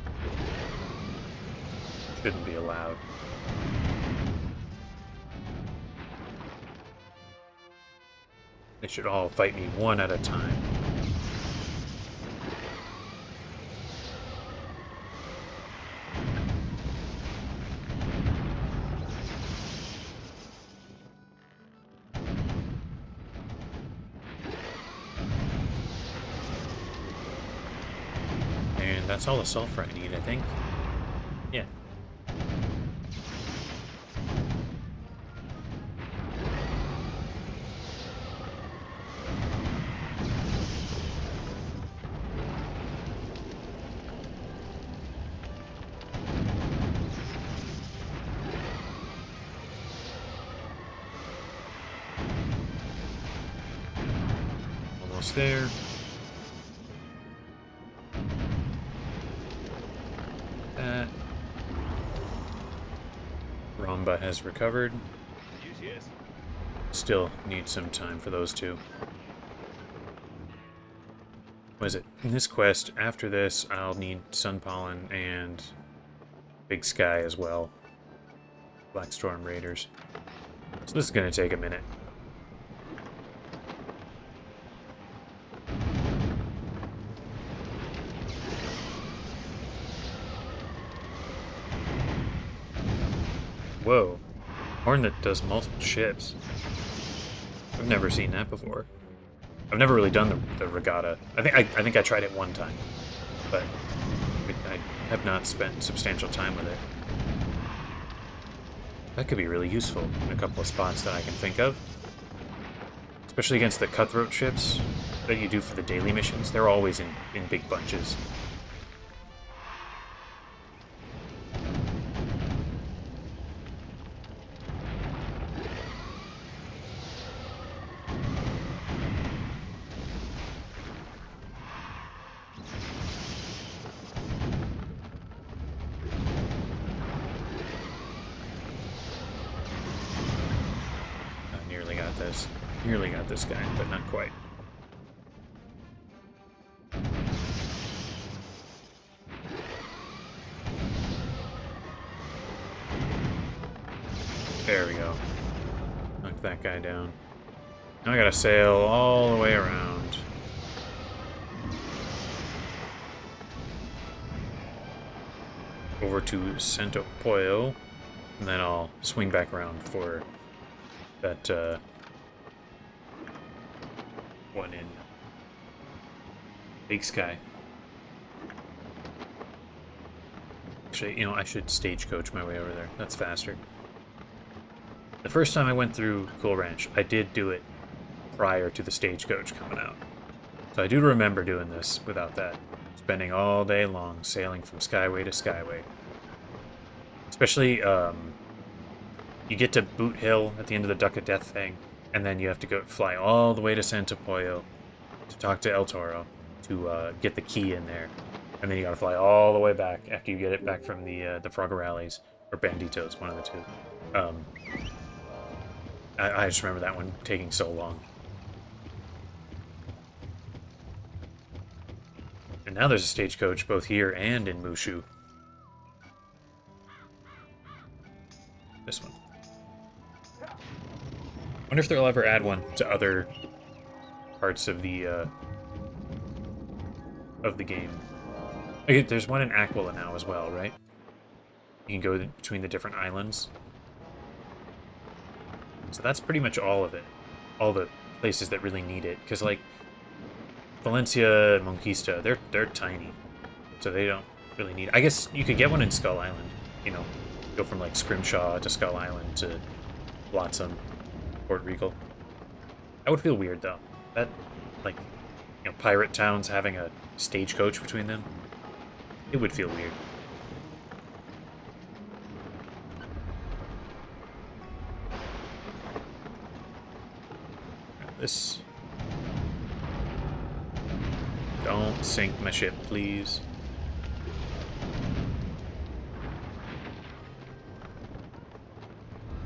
Shouldn't be allowed. They should all fight me one at a time. That's all the sulfur I need, I think. Yeah. Almost there. Ramba has recovered. Still need some time for those two. What is it? In this quest, after this, I'll need Sun Pollen and Big Sky as well. Blackstorm Raiders. So this is going to take a minute. Whoa. Horn that does multiple ships. I've never seen that before. I've never really done the regatta. I think I tried it one time, but I have not spent substantial time with it. That could be really useful in a couple of spots that I can think of. Especially against the cutthroat ships that you do for the daily missions. They're always in big bunches. Nearly got this guy, but not quite. There we go. Knocked that guy down. Now I gotta sail all the way around. Over to Santo Pollo, and then I'll swing back around for that, one in Big Sky. Actually, you know, I should stagecoach my way over there. That's faster. The first time I went through Cool Ranch, I did do it prior to the stagecoach coming out. So I do remember doing this without that. Spending all day long sailing from skyway to skyway. Especially, you get to Boot Hill at the end of the Duck of Death thing, and then you have to go fly all the way to Santo Pollo to talk to El Toro to get the key in there. And then you gotta fly all the way back after you get it back from the Frogorales, or Banditos, one of the two. I just remember that one taking so long. And now there's a stagecoach both here and in Mushu. This one. Wonder if they'll ever add one to other parts of the game. Okay, there's one in Aquila now as well, right? You can go between the different islands. So that's pretty much all of it. All the places that really need it. Because, like, Valencia and Monquista, they're tiny. So they don't really need... I guess you could get one in Skull Island. You know, go from, like, Scrimshaw to Skull Island to Flotsam, Port Regal. That would feel weird, though. That, like, you know, pirate towns having a stagecoach between them. It would feel weird. This... Don't sink my ship, please.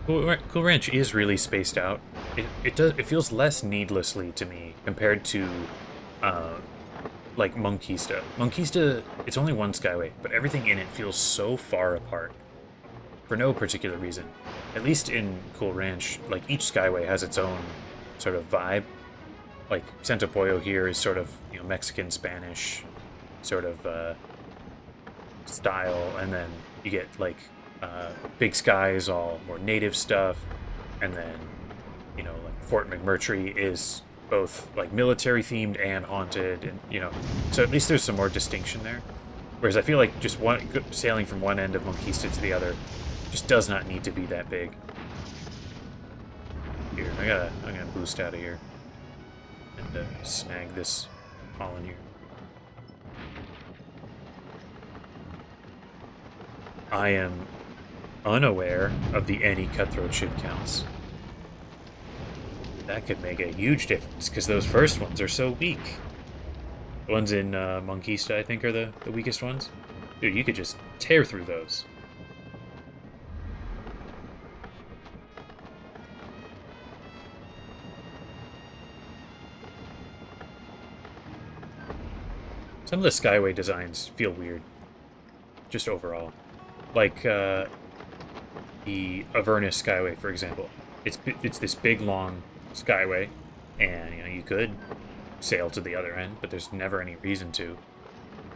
Cool Ranch is really spaced out. It feels less needlessly to me compared to like Monquista. Monquista, it's only one skyway, but everything in it feels so far apart for no particular reason. At least in Cool Ranch, like each skyway has its own sort of vibe. Like Santo Pollo here is sort of, you know, Mexican Spanish sort of style, and then you get like Big Sky is all more native stuff, and then, you know, like Fort McMurtry is both like military themed and haunted, and you know, so at least there's some more distinction there. Whereas I feel like just sailing from one end of Monquista to the other just does not need to be that big. Here, I'm gonna boost out of here and snag this colony here. I am unaware of the any cutthroat ship counts. That could make a huge difference, because those first ones are so weak. The ones in Monquista, I think, are the weakest ones. Dude, you could just tear through those. Some of the Skyway designs feel weird, just overall. Like the Avernus Skyway, for example. It's this big, long Skyway, and you know you could sail to the other end, but there's never any reason to.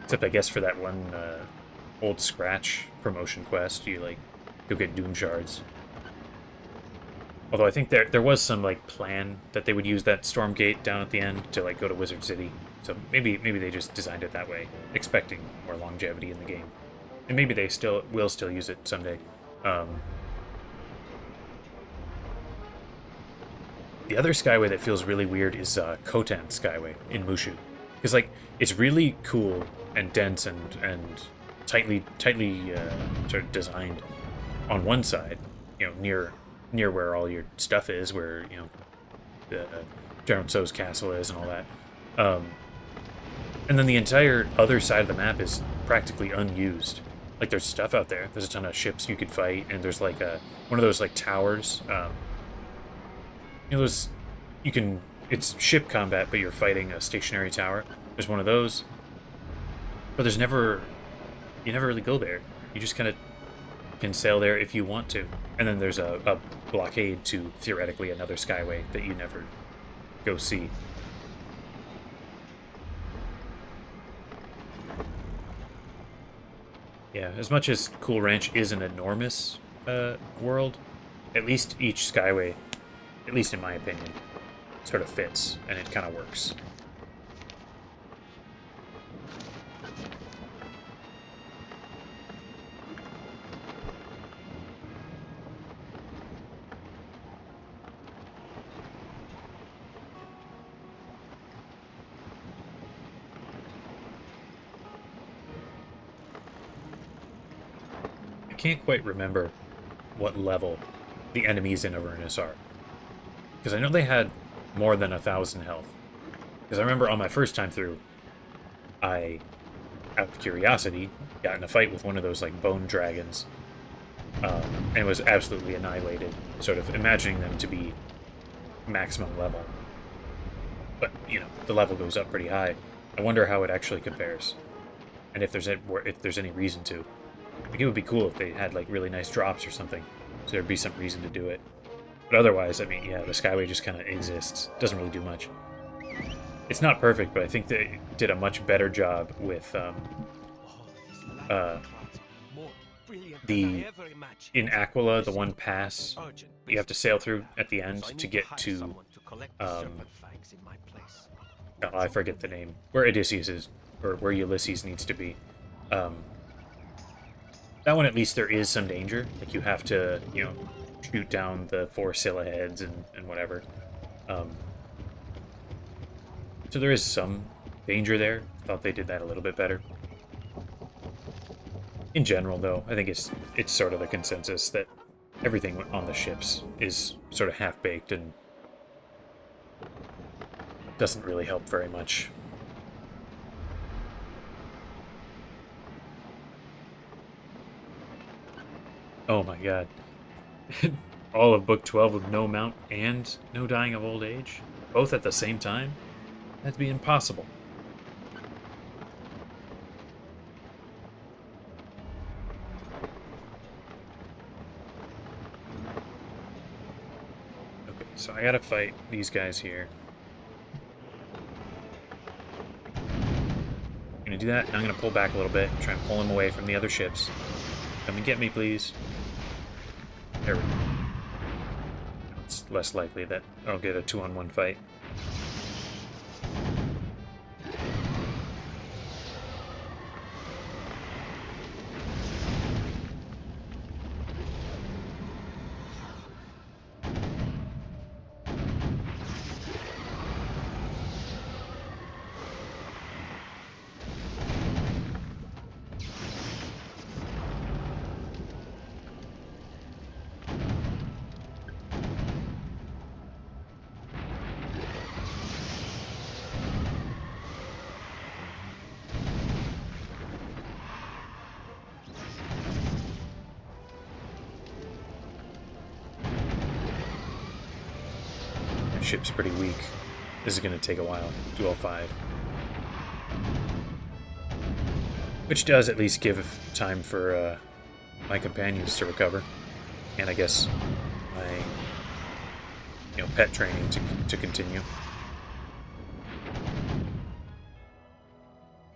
Except, I guess, for that one old Scratch promotion quest, you like go get Doom Shards. Although I think there was some like plan that they would use that Stormgate down at the end to like go to Wizard City. So maybe they just designed it that way, expecting more longevity in the game, and maybe they will still use it someday. The other Skyway that feels really weird is Khotan Skyway in Mushu, because like it's really cool and dense and tightly sort of designed on one side, you know, near where all your stuff is, where you know the General Tso's castle is and all that. And then the entire other side of the map is practically unused. Like, there's stuff out there. There's a ton of ships you could fight, and there's like one of those like towers. You know, those it's ship combat, but you're fighting a stationary tower. There's one of those, but you never really go there. You just kind of can sail there if you want to, and then there's a blockade to theoretically another Skyway that you never go see. Yeah, as much as Cool Ranch is an enormous world, at least each Skyway, at least in my opinion, sort of fits, and it kind of works. I can't quite remember what level the enemies in Avernus are, because I know they had more than 1,000 health. Because I remember on my first time through, I, out of curiosity, got in a fight with one of those like bone dragons, and was absolutely annihilated, sort of imagining them to be maximum level. But, you know, the level goes up pretty high. I wonder how it actually compares, and if there's any reason to. Like, it would be cool if they had like really nice drops or something, so there'd be some reason to do it. But otherwise, I mean, yeah, the Skyway just kind of exists. Doesn't really do much. It's not perfect, but I think they did a much better job with in Aquila, the one pass you have to sail through at the end to get to oh, I forget the name, where Odysseus is, or where Ulysses needs to be. That one, at least, there is some danger. Like, you have to, you know, shoot down the 4 Scylla heads and whatever. So there is some danger there. Thought they did that a little bit better. In general, though, I think it's sort of the consensus that everything on the ships is sort of half-baked and doesn't really help very much. Oh my god. All of Book 12 with no mount and no dying of old age? Both at the same time? That'd be impossible. Okay, so I gotta fight these guys here. I'm gonna do that, and I'm gonna pull back a little bit, try and pull him away from the other ships. Come and get me, please. There we go. It's less likely that I'll get a 2-on-1 fight. Ship's pretty weak. This is going to take a while. 205. Which does at least give time for my companions to recover. And I guess my pet training to continue.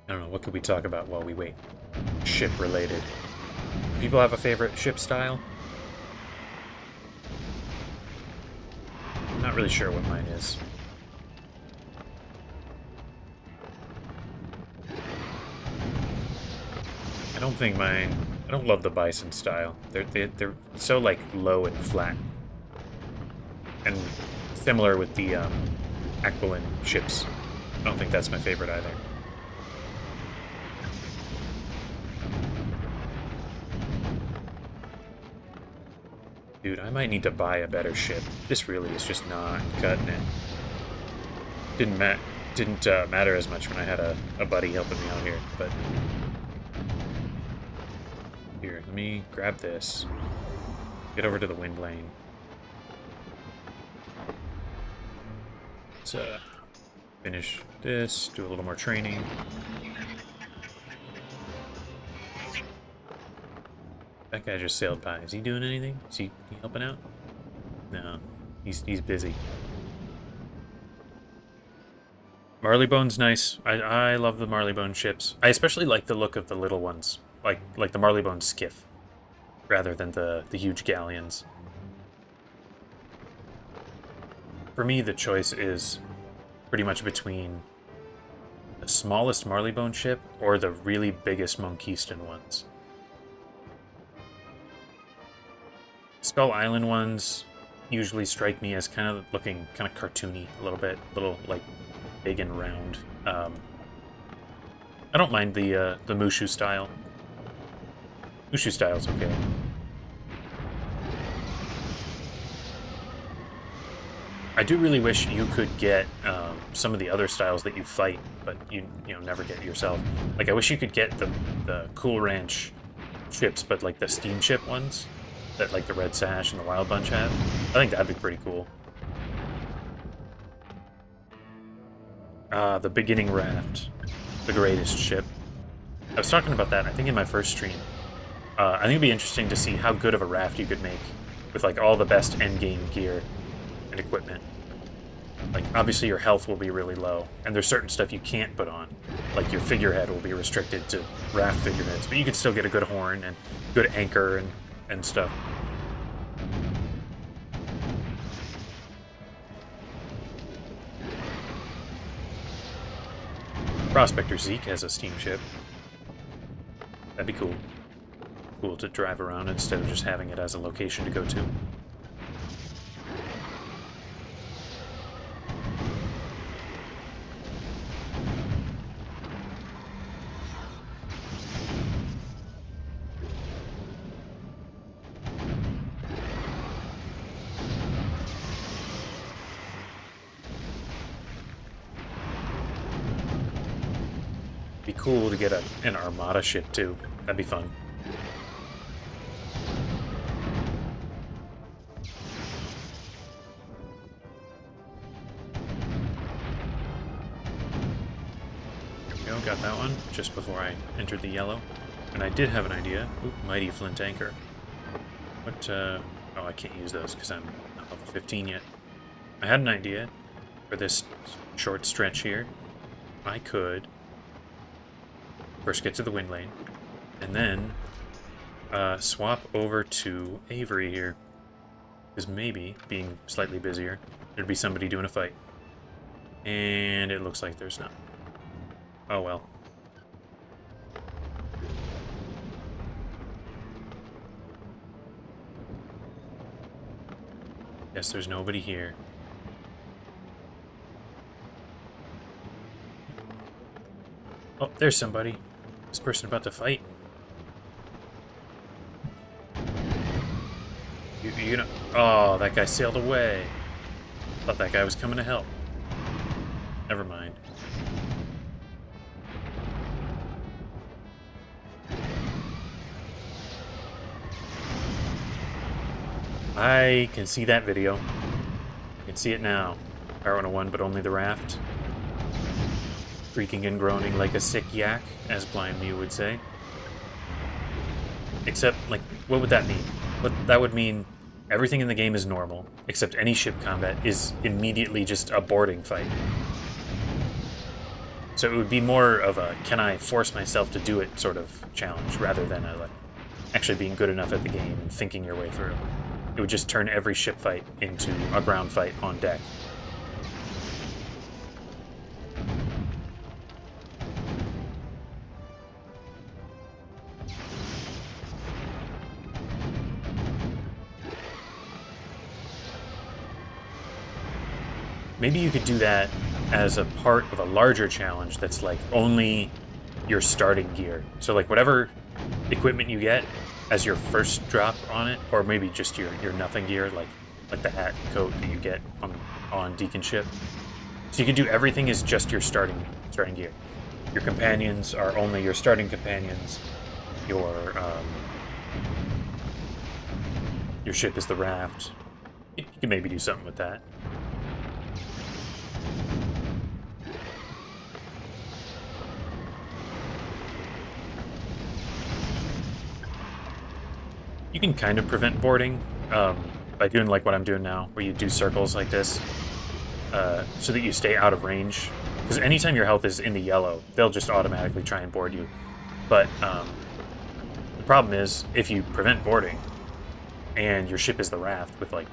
I don't know, what could we talk about while we wait? Ship related. People have a favorite ship style? I'm not really sure what mine is. I don't think mine... I don't love the bison style. They're so, like, low and flat. And similar with the Aquilan ships. I don't think that's my favorite either. Dude, I might need to buy a better ship. This really is just not cutting it. Didn't matter as much when I had a buddy helping me out here, but... Here, let me grab this. Get over to the wind lane. Let's finish this, do a little more training. That guy just sailed by. Is he doing anything? Is he helping out? No. He's busy. Marleybone's nice. I love the Marleybone ships. I especially like the look of the little ones. Like the Marleybone skiff. Rather than the huge galleons. For me, the choice is pretty much between the smallest Marleybone ship or the really biggest Monkeyston ones. Skull Island ones usually strike me as kind of looking kind of cartoony a little bit, like big and round. I don't mind the Mushu style. Mushu style's okay. I do really wish you could get some of the other styles that you fight, but you never get yourself. Like, I wish you could get the Cool Ranch ships, but like the steamship ones that like the Red Sash and the Wild Bunch have. I think that'd be pretty cool. The Beginning Raft, the greatest ship. I was talking about that, I think, in my first stream. I think it'd be interesting to see how good of a raft you could make with like all the best endgame gear and equipment. Like, obviously your health will be really low, and there's certain stuff you can't put on. Like, your figurehead will be restricted to raft figureheads, but you can still get a good horn and good anchor and stuff. Prospector Zeke has a steamship. That'd be cool. Cool to drive around instead of just having it as a location to go to. Be cool to get an armada ship too. That'd be fun. There we go, got that one just before I entered the yellow. And I did have an idea. Oop, mighty flint anchor. What, oh, I can't use those because I'm not level 15 yet. I had an idea for this short stretch here. I could first get to the wind lane, and then swap over to Avery here. Because maybe, being slightly busier, there'd be somebody doing a fight. And it looks like there's not. Oh well. Guess there's nobody here. Oh, there's somebody. This person about to fight. You know. Oh, that guy sailed away. Thought that guy was coming to help. Never mind. I can see that video. I can see it now. Pirate101, but only the raft. Creaking and groaning like a sick yak, as Blind Mew would say. Except, like, what would that mean? That would mean everything in the game is normal, except any ship combat is immediately just a boarding fight. So it would be more of a, can I force myself to do it sort of challenge, rather than a, like, actually being good enough at the game and thinking your way through. It would just turn every ship fight into a ground fight on deck. Maybe you could do that as a part of a larger challenge that's like only your starting gear. So like whatever equipment you get as your first drop on it, or maybe just your nothing gear, like the hat and coat that you get on Deacon ship. So you can do everything as just your starting gear. Your companions are only your starting companions. Your ship is the raft. You can maybe do something with that. You can kind of prevent boarding by doing like what I'm doing now, where you do circles like this, so that you stay out of range. Because anytime your health is in the yellow, they'll just automatically try and board you. But the problem is, if you prevent boarding, and your ship is the raft with like,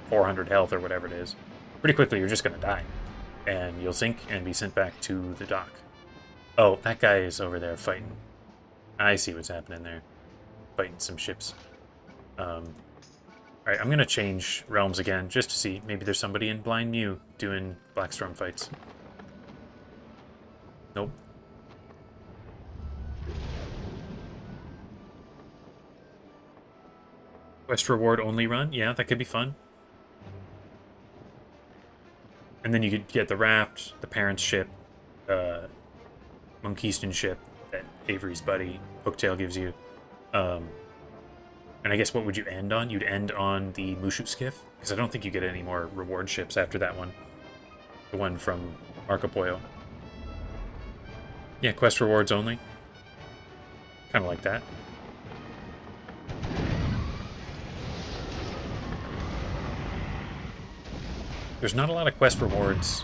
400 health or whatever it is, pretty quickly you're just going to die. And you'll sink and be sent back to the dock. Oh, that guy is over there fighting. I see what's happening there. Fighting some ships. Alright, I'm going to change realms again, just to see. Maybe there's somebody in Blind Mew doing Blackstorm fights. Nope. Quest reward only run? Yeah, that could be fun. And then you could get the raft, the parents' ship, Monkeyston ship that Avery's buddy Hooktail gives you. And I guess what would you end on? You'd end on the Mushu skiff? Because I don't think you get any more reward ships after that one. The one from Marco Pollo. Yeah, quest rewards only. Kind of like that. there's not a lot of quest rewards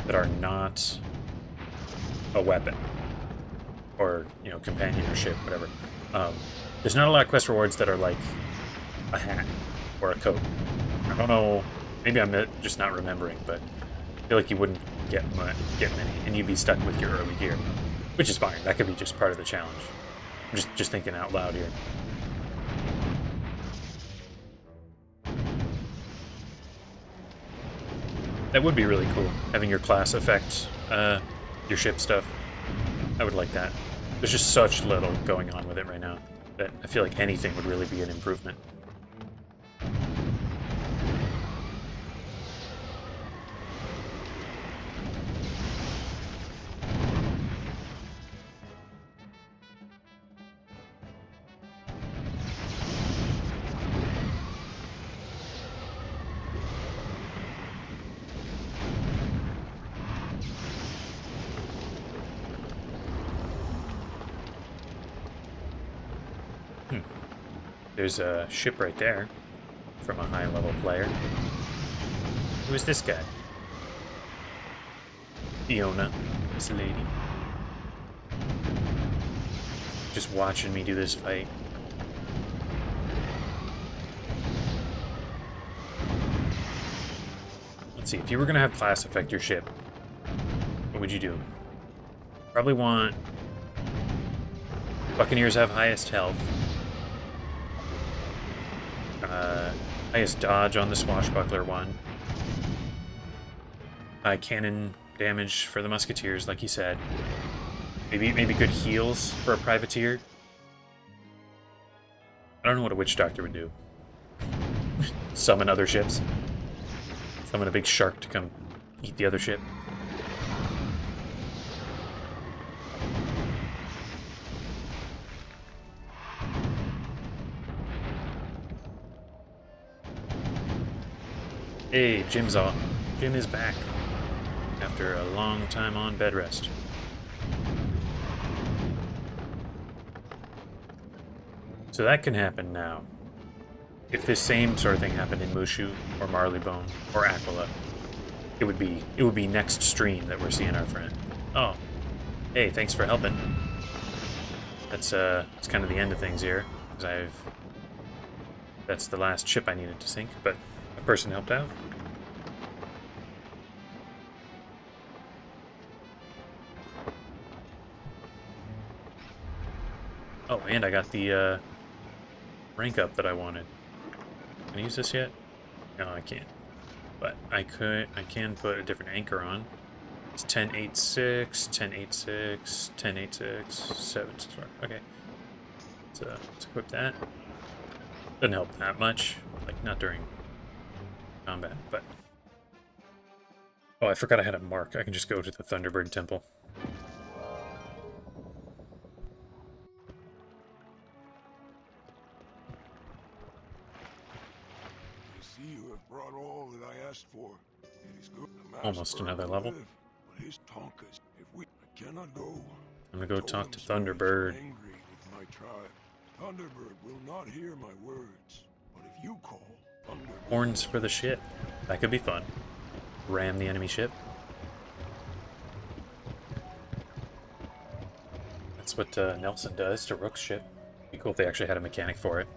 that are not a weapon or, you know, companionship, whatever. There's not a lot of quest rewards that are like a hat or a coat. I don't know, maybe I'm just not remembering, but I feel like you wouldn't get many, and you'd be stuck with your early gear, which is fine. That could be just part of the challenge. I'm just thinking out loud here. That would be really cool, having your class affect your ship stuff. I would like that. There's just such little going on with it right now that I feel like anything would really be an improvement. There's a ship right there from a high-level player. Who is this guy? Fiona, this lady. Just watching me do this fight. Let's see, if you were gonna have class affect your ship, what would you do? Probably want Buccaneers have highest health. Highest dodge on the swashbuckler one. High cannon damage for the musketeers, like you said. Maybe good heals for a privateer. I don't know what a witch doctor would do. Summon other ships. Summon a big shark to come eat the other ship. Hey, Jim's off. Jim is back after a long time on bed rest. So that can happen now. If this same sort of thing happened in Mushu or Marleybone or Aquila, it would be next stream that we're seeing our friend. Oh, hey, thanks for helping. That's kind of the end of things here, because that's the last ship I needed to sink, but a person helped out. Oh, and I got the rank up that I wanted. Can I use this yet? No, I can't. But I can put a different anchor on. It's 1086, 1086, 1086, 764. Okay. Let's equip that. Doesn't help that much. Like, not during combat, but... Oh, I forgot I had a mark. I can just go to the Thunderbird Temple. You have brought all that I asked for. It is good. Almost another level. But his Tonkas, if we cannot go. I'm gonna go talk to Thunderbird. Angry with my tribe. Thunderbird will not hear my words. But if you call Thunderbird... Horns for the ship. That could be fun. Ram the enemy ship. That's what Nelson does to Rook's ship. It'd be cool if they actually had a mechanic for it.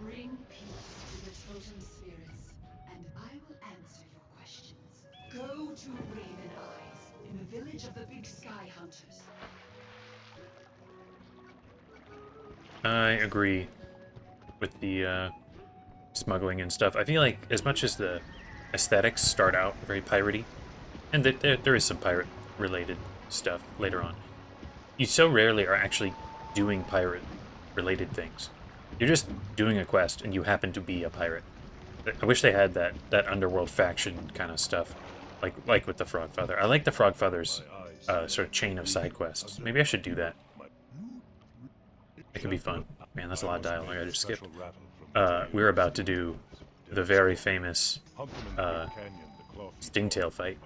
Bring peace to the totem spirits, and I will answer your questions. Go to Raven Eyes. in the village of the Big Sky Hunters. I agree with the smuggling and stuff. I feel like as much as the aesthetics start out very piratey, and there is some pirate-related stuff later on, you so rarely are actually doing pirate-related things. You're just doing a quest, and you happen to be a pirate. I wish they had that underworld faction kind of stuff, like with the Frogfather. I like the Frogfather's sort of chain of side quests. Maybe I should do that. It could be fun. Man, that's a lot of dialogue I just skipped. We're about to do the very famous Stingtail fight.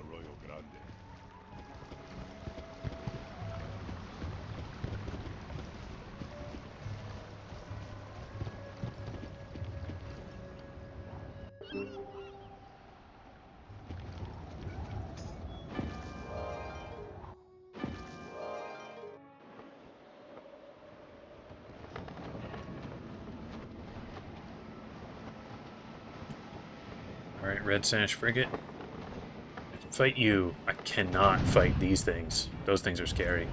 Alright, Red Sash Frigate. I can fight you. I cannot fight these things. Those things are scary.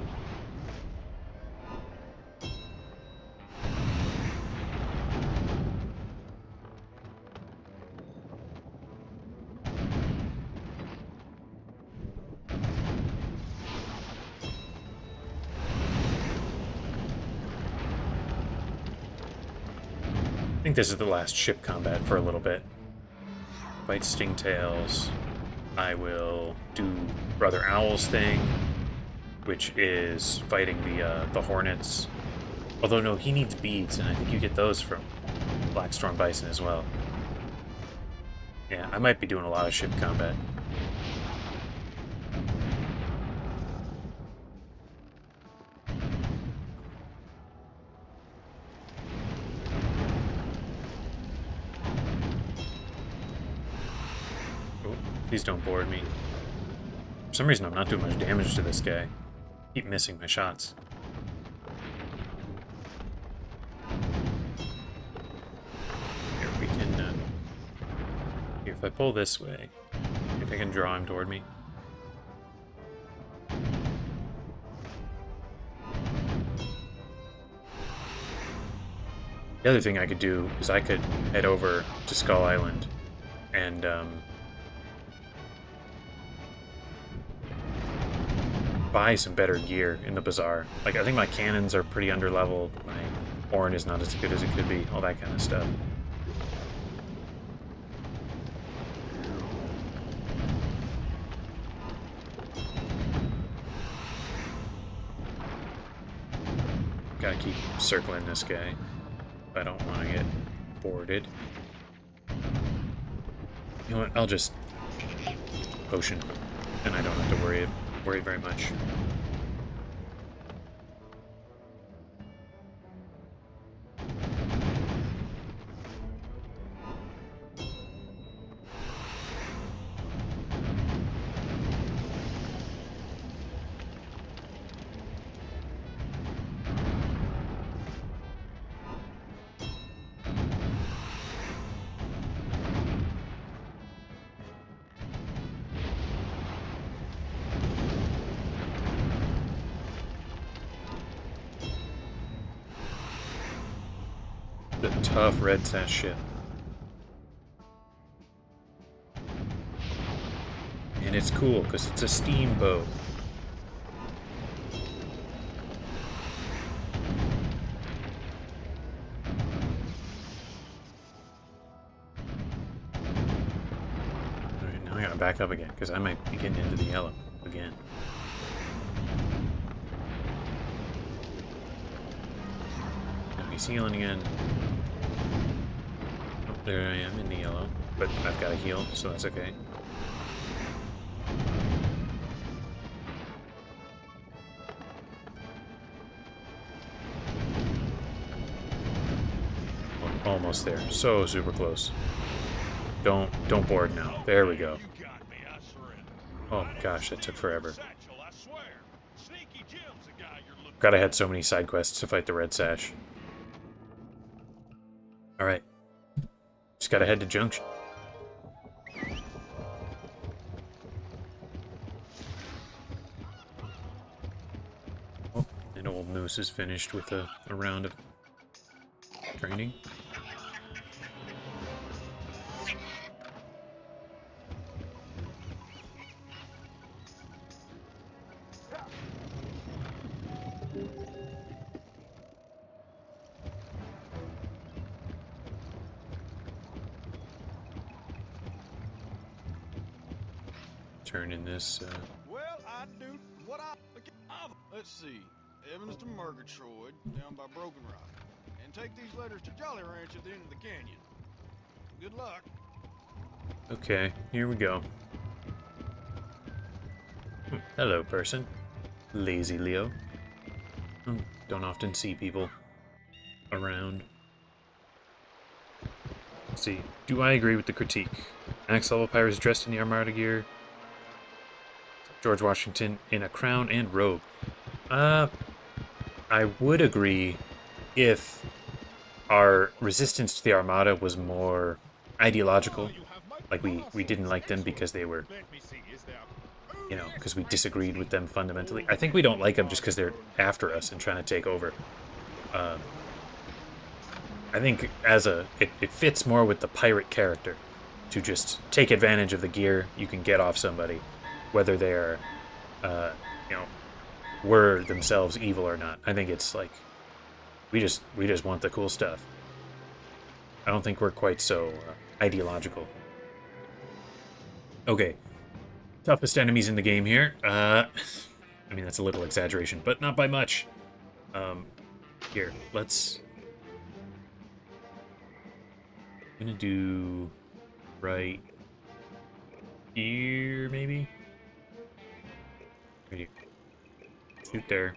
I think this is the last ship combat for a little bit. Fight Stingtails. I will do Brother Owl's thing, which is fighting the Hornets. Although no, he needs beads, and I think you get those from Blackstorm Bison as well. Yeah, I might be doing a lot of ship combat. Please don't board me. For some reason, I'm not doing much damage to this guy. I keep missing my shots. Here, we can... here, if I pull this way, maybe I can draw him toward me. The other thing I could do is I could head over to Skull Island and, buy some better gear in the bazaar. Like, I think my cannons are pretty underleveled, my horn is not as good as it could be, all that kind of stuff. Gotta keep circling this guy if I don't want to get boarded. You know what, I'll just potion, and I don't have to worry very much. The tough Red Sash ship. And it's cool because it's a steamboat. Alright, now I gotta back up again because I might be getting into the yellow again. He's healing again. Oh, there I am in the yellow, but I've got to heal, so that's okay. Oh, almost there. So super close. Don't board now. There we go. Oh gosh, that took forever. God, I had so many side quests to fight the Red Sash. Alright. Just gotta head to Junction. Moose is finished with a round of training. Turn in this. Well, I do what let's see. Evans to Murgatroyd down by Broken Rock, and take these letters to Jolly Ranch at the end of the canyon. Good luck. Okay, here we go. Hello, person. Lazy Leo. Don't often see people around. Let's see. Do I agree with the critique? Max level pirates dressed in the Armada gear. George Washington in a crown and robe. I would agree if our resistance to the Armada was more ideological. Like, we didn't like them because they were, you know, because we disagreed with them fundamentally. I think we don't like them just because they're after us and trying to take over. I think it fits more with the pirate character to just take advantage of the gear you can get off somebody, whether they're, you know, were themselves evil or not. I think it's like, we just want the cool stuff. I don't think we're quite so ideological. Okay, toughest enemies in the game here. I mean, that's a little exaggeration, but not by much. Here, let's... I'm gonna do right here, maybe? Right here. Shoot there.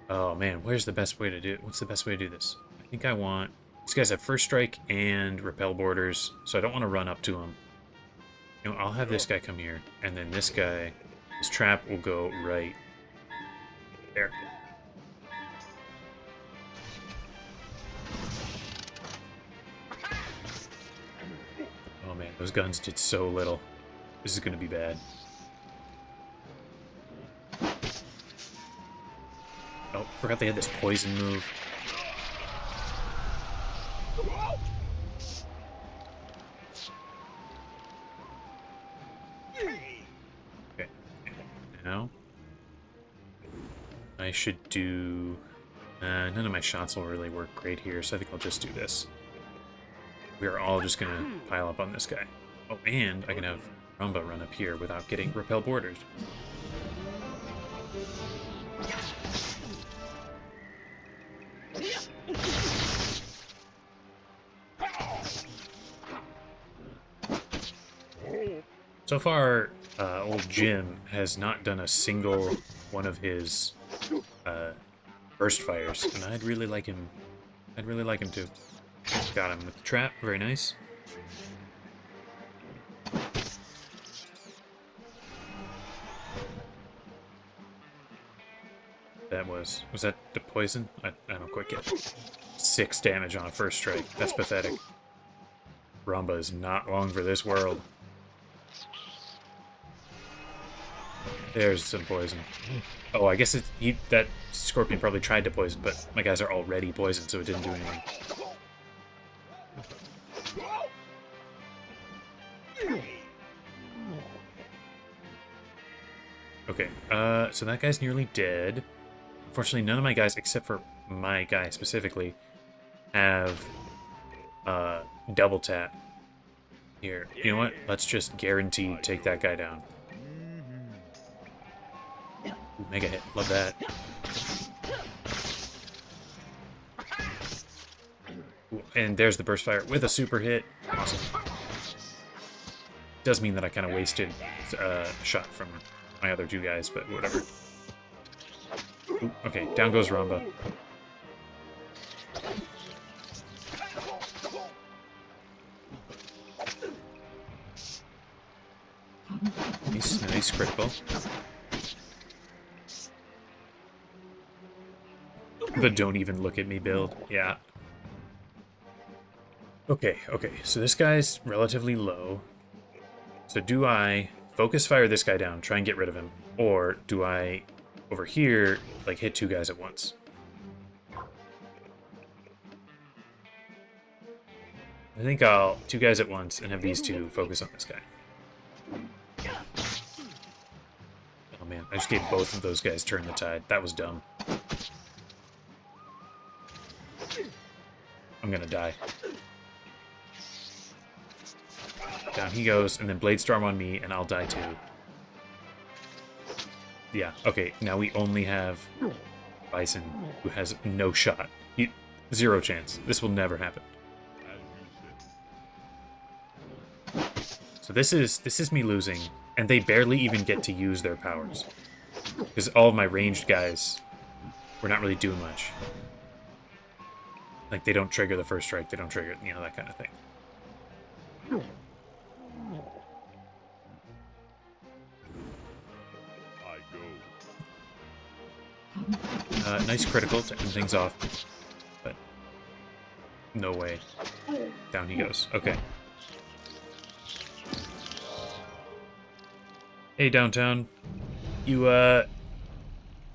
Oh man, where's the best way to do it? What's the best way to do this? I think I want... These guys have first strike and repel borders, so I don't want to run up to them. You know, I'll have this guy come here, and then this guy, his trap will go right there. Oh man, those guns did so little. This is gonna be bad. Oh, forgot they had this poison move. Okay, now I should do... none of my shots will really work great here, so I think I'll just do this. We are all just gonna pile up on this guy. Oh, and I can have Rumba run up here without getting repel borders. So far, old Jim has not done a single one of his burst fires, and I'd really like him. I'd really like him to. Got him with the trap. Very nice. That was that the poison? I don't quite get it. 6 damage on a first strike. That's pathetic. Rumba is not long for this world. There's some poison. Oh, I guess that scorpion probably tried to poison, but my guys are already poisoned, so it didn't do anything. Okay, so that guy's nearly dead. Unfortunately, none of my guys, except for my guy specifically, have double tap. Here, you know what? Let's just guarantee take that guy down. Ooh, mega hit. Love that. Ooh, and there's the burst fire with a super hit. Awesome. Does mean that I kind of wasted a shot from my other 2 guys, but whatever. Ooh, okay, down goes Rumba. Nice critical. The don't even look at me build. Yeah. Okay, so this guy's relatively low. So do I focus fire this guy down, try and get rid of him, or do I over here, like, hit 2 guys at once. I think I'll 2 guys at once and have these 2 focus on this guy. Oh man, I just gave both of those guys turn the tide. That was dumb. I'm gonna die. Down he goes, and then Bladestorm on me, and I'll die too. Yeah, okay, now we only have Bison, who has no shot. 0 chance. This will never happen. So this is me losing, and they barely even get to use their powers. Because all of my ranged guys were not really doing much. Like, they don't trigger the first strike, they don't trigger, you know, that kind of thing. Nice critical to end things off, but no way. Down he goes. Okay. Hey, Downtown. You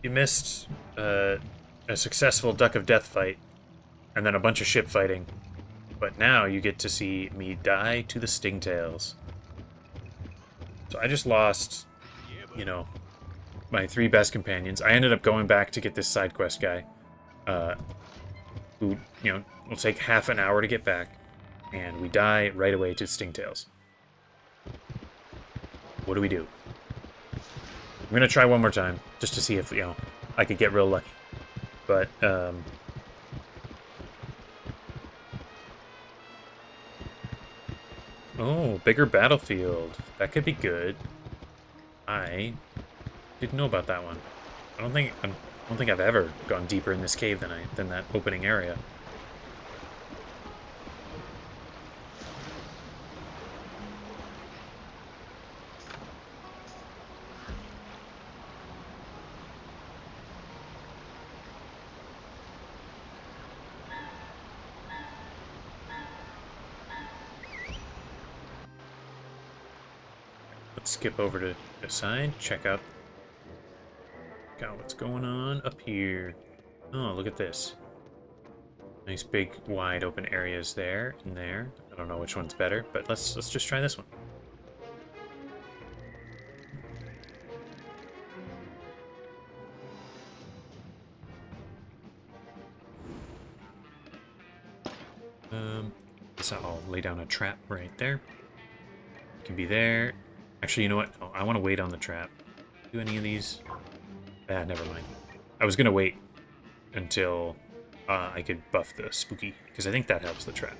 missed a successful Duck of Death fight, and then a bunch of ship fighting. But now you get to see me die to the Stingtails. So I just lost, you know, my 3 best companions. I ended up going back to get this side quest guy, who, you know, will take half an hour to get back, and we die right away to Stingtails. What do we do? I'm gonna try one more time, just to see if, you know, I could get real lucky. But, oh, bigger battlefield. That could be good. I didn't know about that one. I don't think I've ever gone deeper in this cave than that opening area. Let's skip over to the side, check out what's going on up here. Oh, look at this. Nice big wide open areas there and there. I don't know which one's better, but let's just try this one. So I'll lay down a trap right there. It can be there. Actually, you know what? Oh, I want to wait on the trap. Do any of these? Ah, never mind. I was going to wait until I could buff the spooky, because I think that helps the trap.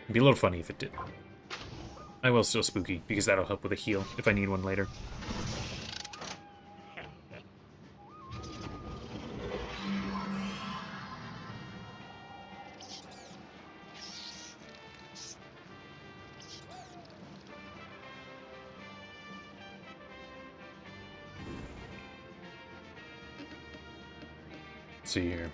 It'd be a little funny if it did. I will still spooky, because that'll help with a heal if I need one later. Let's see here.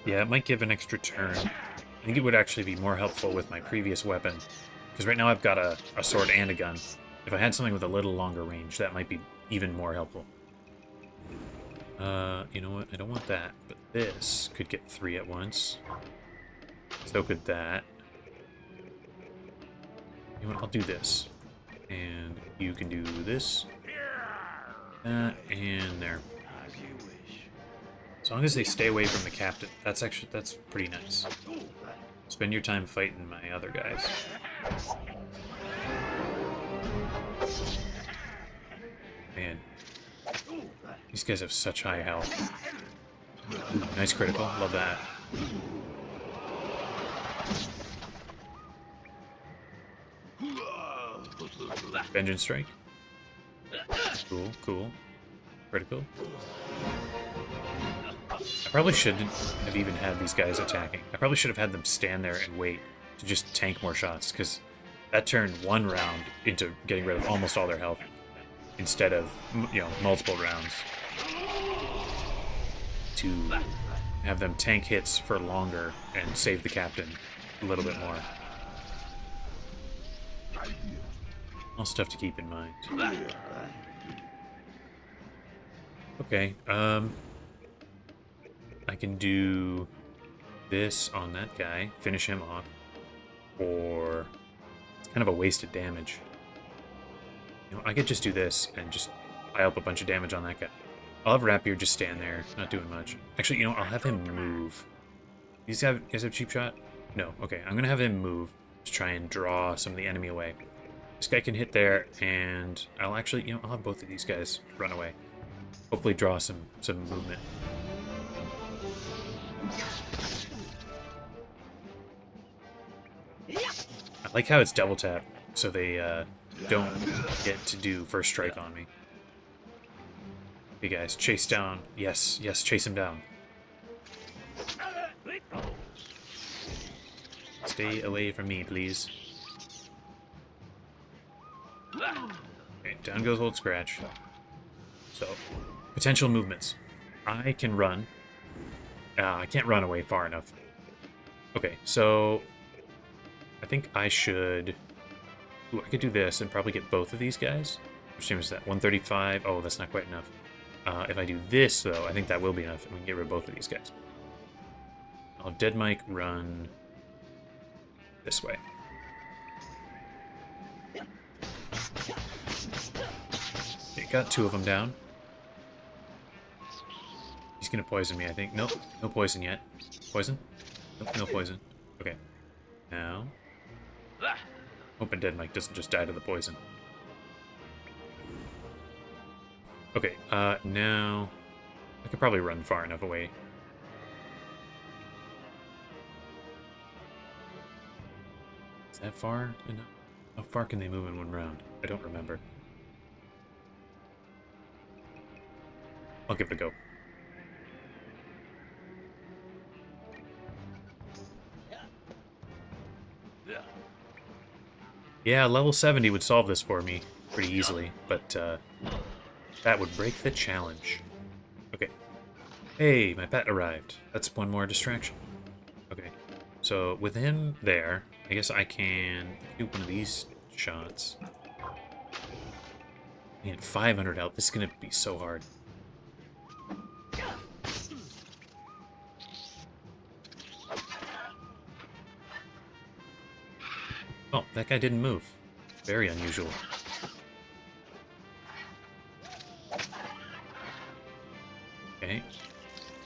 Yeah, it might give an extra turn. I think it would actually be more helpful with my previous weapon, because right now I've got a sword and a gun. If I had something with a little longer range, that might be even more helpful. You know what? I don't want that, but this could get 3 at once. So could that. You know what? I'll do this. And you can do this. That, and there. As long as they stay away from the captain, that's pretty nice. Spend your time fighting my other guys. Man, these guys have such high health. Ooh, nice critical, love that. Vengeance strike. Cool, cool. Critical. I probably shouldn't have even had these guys attacking. I probably should have had them stand there and wait to just tank more shots, because that turned one round into getting rid of almost all their health, instead of, you know, multiple rounds. To have them tank hits for longer and save the captain a little bit more. All stuff to keep in mind. Okay, I can do this on that guy, finish him off, or it's kind of a wasted damage. You know, I could just do this and just pile up a bunch of damage on that guy. I'll have Rapier just stand there, not doing much. Actually, you know, I'll have him move. These guys have cheap shot? No, okay, I'm gonna have him move to try and draw some of the enemy away. This guy can hit there, and I'll actually, you know, I'll have both of these guys run away. Hopefully draw some movement. I like how it's double tap, so they don't get to do first strike on me. Hey guys, chase down. Yes, yes, chase him down. Stay away from me, please. Okay, down goes Old Scratch. So, potential movements. I can run. I can't run away far enough. Okay, so I think I should... Ooh, I could do this and probably get both of these guys. Which team is that? 135? Oh, that's not quite enough. If I do this, though, I think that will be enough, and we can get rid of both of these guys. I'll have Dead Mike run this way. Okay, got two of them down. He's gonna poison me, I think. Nope, no poison yet. Poison? Nope, no poison. Okay. Now... hoping Dead Mike doesn't just die to the poison. Okay, now... I could probably run far enough away. Is that far enough? How far can they move in one round? I don't remember. I'll give it a go. Yeah, level 70 would solve this for me pretty easily, but that would break the challenge. Okay. Hey, my pet arrived. That's one more distraction. Okay. So, with him there, I guess I can do one of these shots. Man, 500 health. This is going to be so hard. Oh, that guy didn't move. Very unusual. Okay.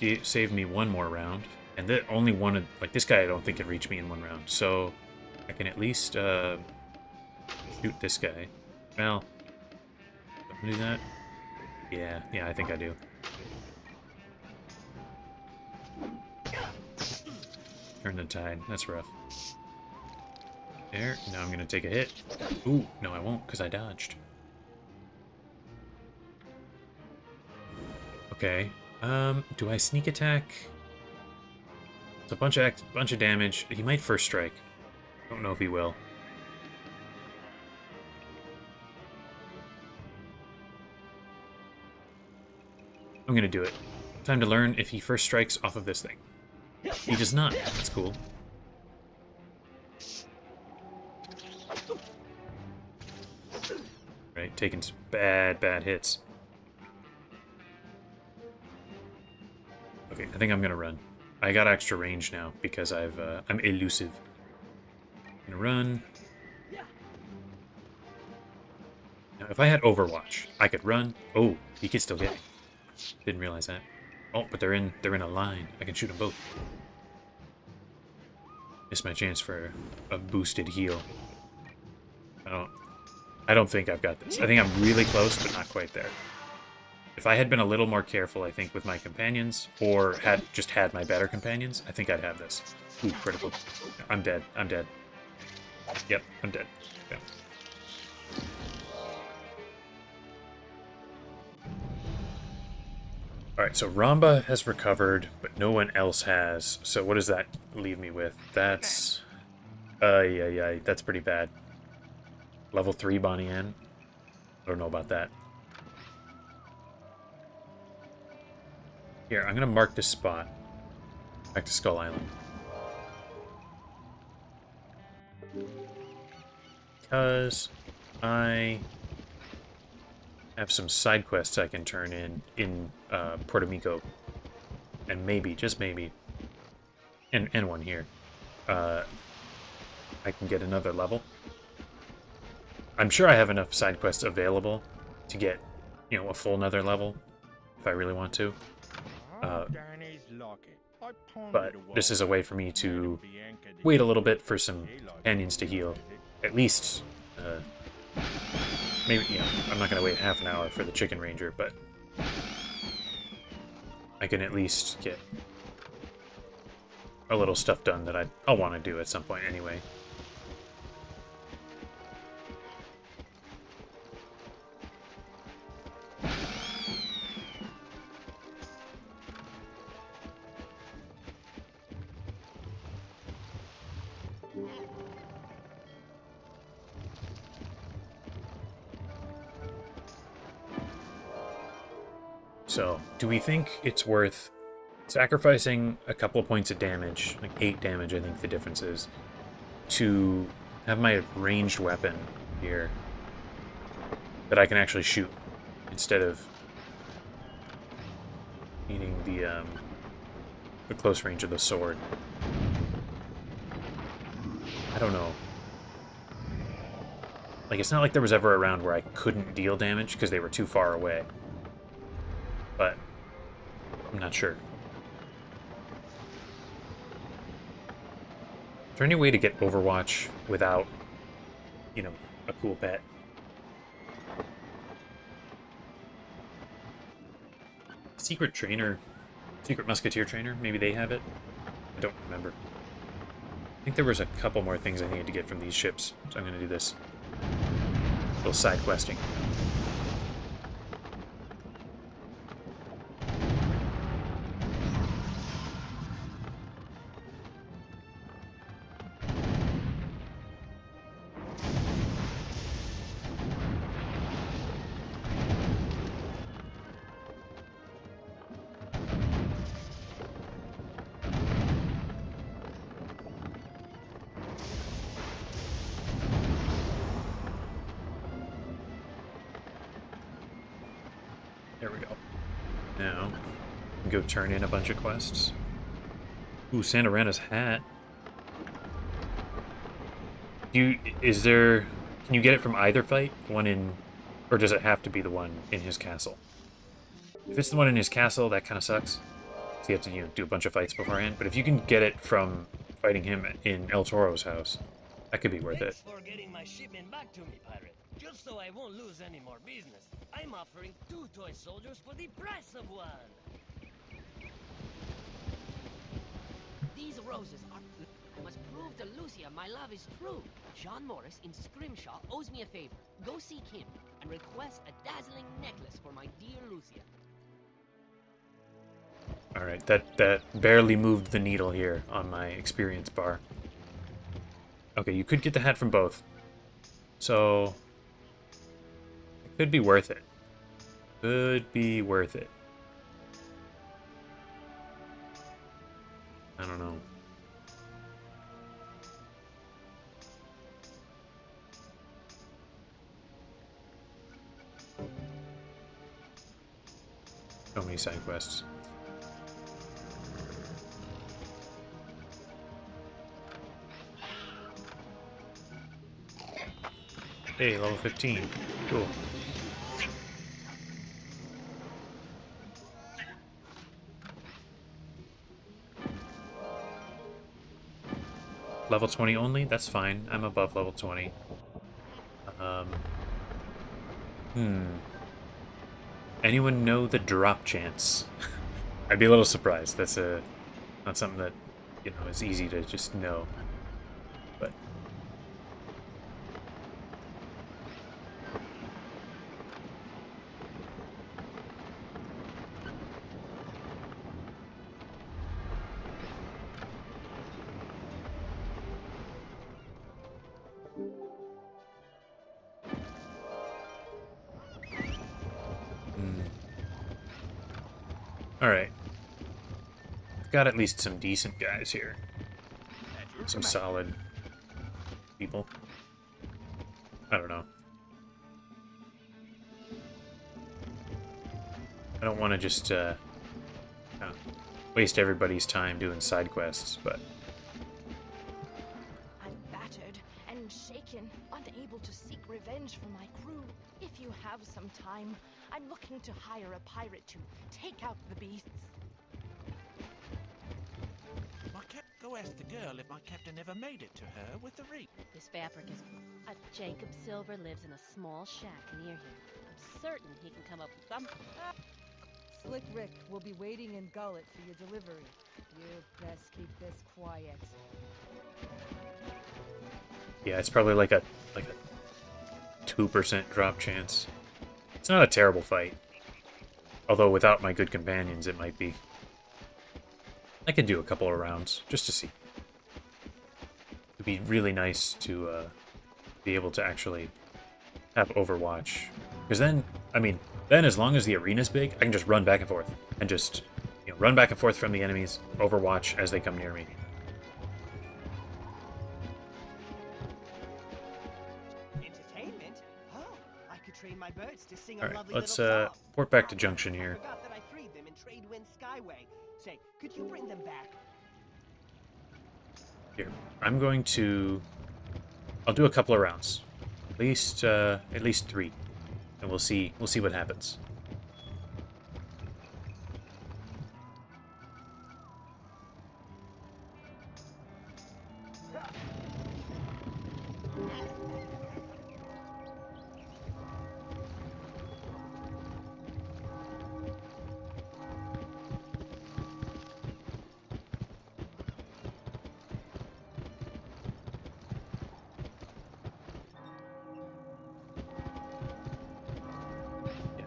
He saved me one more round. And that only one, like this guy I don't think can reach me in one round. So I can at least shoot this guy. Well, don't do that. Yeah, I think I do. Turn the tide. That's rough. There. Now I'm gonna take a hit. Ooh, no I won't, because I dodged. Okay. Do I sneak attack? It's a bunch of damage. He might first strike. Don't know if he will. I'm gonna do it. Time to learn if he first strikes off of this thing. He does not. That's cool. Right, taking some bad hits. Okay, I think I'm gonna run. I got extra range now because I'm elusive. I'm gonna run. Now, if I had Overwatch, I could run. Oh, he could still get me. Didn't realize that. Oh, but they're in a line. I can shoot them both. Missed my chance for a boosted heal. I don't think I've got this. I think I'm really close, but not quite there. If I had been a little more careful, I think, with my companions, or had my better companions, I think I'd have this. Ooh, critical. I'm dead. I'm dead. Yep, I'm dead. Yeah. Alright, so Ramba has recovered, but no one else has. So what does that leave me with? That's... that's pretty bad. Level 3 Bonnie Ann? I don't know about that. Here, I'm gonna mark this spot. Back to Skull Island. Because I have some side quests I can turn in Puerto Rico. And maybe, just maybe, and one here. I can get another level. I'm sure I have enough side quests available to get, you know, a full nether level if I really want to. But this is a way for me to wait a little bit for some companions to heal. At least, maybe, you know, I'm not going to wait half an hour for the Chicken Ranger, but I can at least get a little stuff done that I'll want to do at some point anyway. So, do we think it's worth sacrificing a couple of points of damage, like 8 damage I think the difference is, to have my ranged weapon here that I can actually shoot instead of needing the close range of the sword? I don't know. Like, it's not like there was ever a round where I couldn't deal damage because they were too far away. But I'm not sure. Is there any way to get Overwatch without, you know, a cool pet? Secret Trainer, Secret Musketeer Trainer, maybe they have it? I don't remember. I think there was a couple more things I needed to get from these ships, so I'm going to do this. A little side questing. There we go. Now, go turn in a bunch of quests. Ooh, Santorana's hat. Can you get it from either fight? One in, or does it have to be the one in his castle? If it's the one in his castle, that kind of sucks. So you have to, you know, do a bunch of fights beforehand. But if you can get it from fighting him in El Toro's house, that could be worth it. Thanks for getting my shipment back to me, pirate. Just so I won't lose any more business, I'm offering 2 toy soldiers for the price of 1. These roses are... I must prove to Lucia my love is true. John Morris in Scrimshaw owes me a favor. Go seek him and request a dazzling necklace for my dear Lucia. Alright, that barely moved the needle here on my experience bar. Okay, you could get the hat from both. So... it could be worth it. Could be worth it. I don't know. So many side quests. Hey, level 15. Cool. Level 20 only? That's fine. I'm above level 20. Anyone know the drop chance? I'd be a little surprised. That's not something that, you know, is easy to just know. But Alright. I've got at least some decent guys here. Some solid people. I don't know. I don't want to just waste everybody's time doing side quests, but... I'm battered and shaken, unable to seek revenge for my crew. If you have some time, I'm looking to hire a pirate to take out the beasts. Go ask the girl if my captain ever made it to her with the ring. This fabric is... Jacob Silver lives in a small shack near here. I'm certain he can come up with some... Slick Rick will be waiting in Gullet for your delivery. You best keep this quiet. Yeah, it's probably like a 2% drop chance. It's not a terrible fight. Although without my good companions, it might be. I could do a couple of rounds, just to see. It'd be really nice to be able to actually have Overwatch. Because then, I mean, then as long as the arena's big, I can just run back and forth. And just, you know, run back and forth from the enemies, Overwatch as they come near me. Entertainment? Oh, I could train my birds to sing a Alright, lovely let's little song. port back to Junction here. I forgot that I freed them in Tradewind Skyway. Say, could you bring them back? Here, I'm going to... I'll do a couple of rounds. At least 3. And we'll see what happens.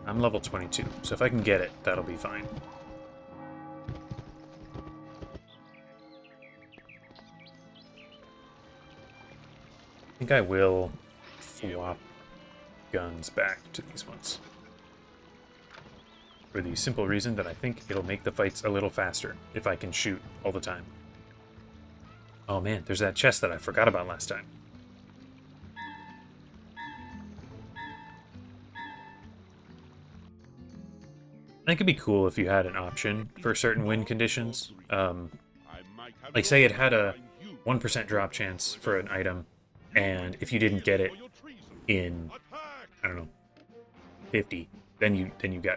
I'm level 22, so if I can get it, that'll be fine. I think I will swap guns back to these ones. For the simple reason that I think it'll make the fights a little faster if I can shoot all the time. Oh man, there's that chest that I forgot about last time. I think it'd be cool if you had an option for certain win conditions. Like, say it had a 1% drop chance for an item, and if you didn't get it in, I don't know, 50, then you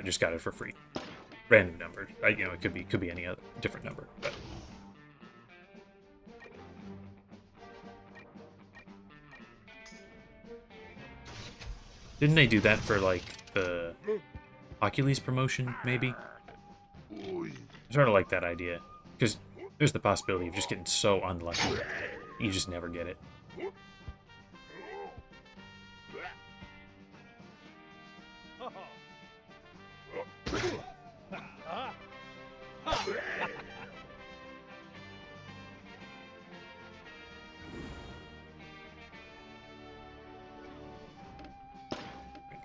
just got it for free. Random number. You know, it could be any other different number. But. Didn't they do that for like the Oculus promotion, maybe? Sort of like that idea. Because there's the possibility of just getting so unlucky. You just never get it.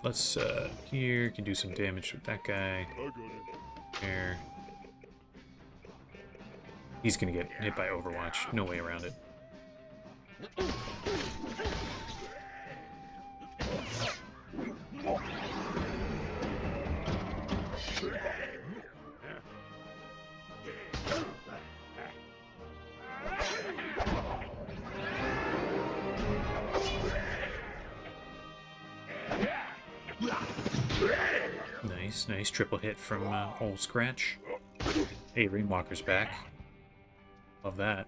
Let's, here, can do some damage with that guy. There. He's gonna get hit by Overwatch. No way around it. Nice triple hit from old Scratch. Hey, Rainwalker's back. Love that.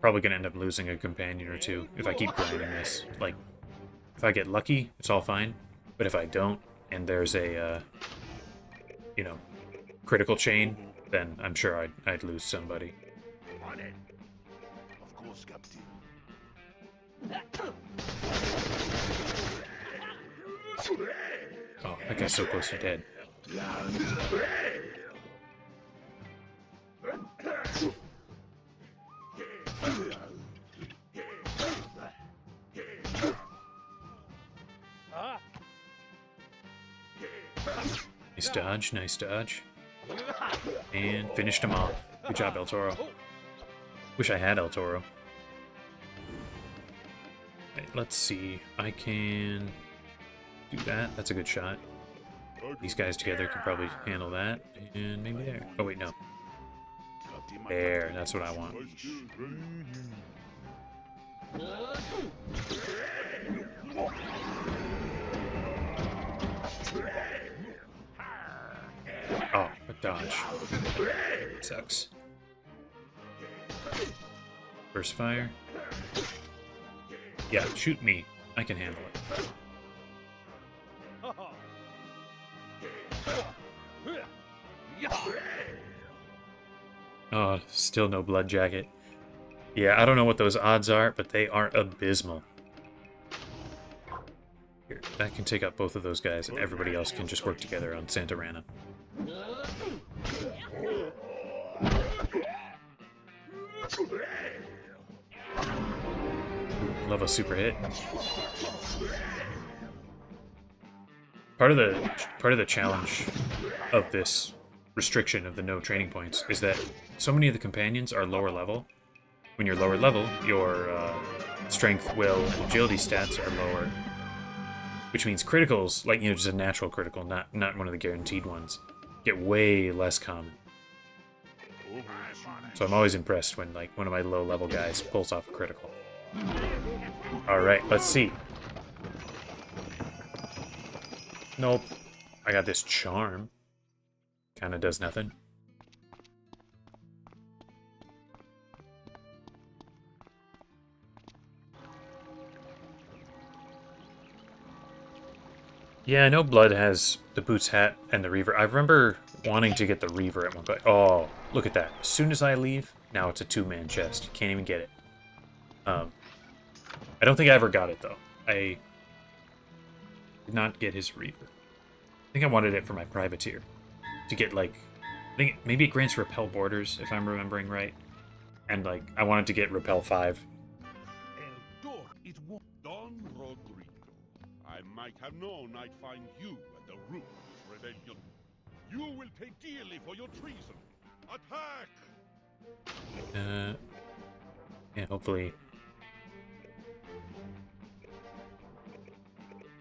Probably gonna end up losing a companion or two if I keep grinding this. Like, if I get lucky, it's all fine. But if I don't, and there's a, you know, critical chain, then I'm sure I'd lose somebody. Of course, Captain. Oh, that guy's so close to dead. Nice dodge, nice dodge. And finished him off. Good job, El Toro. Wish I had El Toro. Right, let's see. I can do that. That's a good shot. These guys together can probably handle that. And maybe there. Oh, wait, no. There, that's what I want. Oh, a dodge. Sucks. First fire. Yeah, shoot me. I can handle it. Oh, still no blood jacket. Yeah, I don't know what those odds are, but they are abysmal. Here, that can take out both of those guys, and everybody else can just work together on Santa Rana. Love a super hit. Part of the challenge of this restriction of the no training points is that so many of the companions are lower level. When you're lower level, your strength, will, and agility stats are lower, which means criticals, like, you know, just a natural critical, not one of the guaranteed ones, get way less common. So I'm always impressed when, like, one of my low level guys pulls off a critical. Alright, let's see. Nope. I got this charm. Kinda does nothing. Yeah, I know Blood has the Boots hat and the Reaver. I remember wanting to get the Reaver at one point. Oh, look at that. As soon as I leave, now it's a two-man chest. Can't even get it. I don't think I ever got it, though. I did not get his Reaver. I think I wanted it for my Privateer. To get, like... I think maybe it grants Repel Borders, if I'm remembering right. And, like, I wanted to get Repel 5. Don Rodrigo, I might have known I'd find you at the root of this rebellion. You will pay dearly for your treason. Attack! Yeah, hopefully...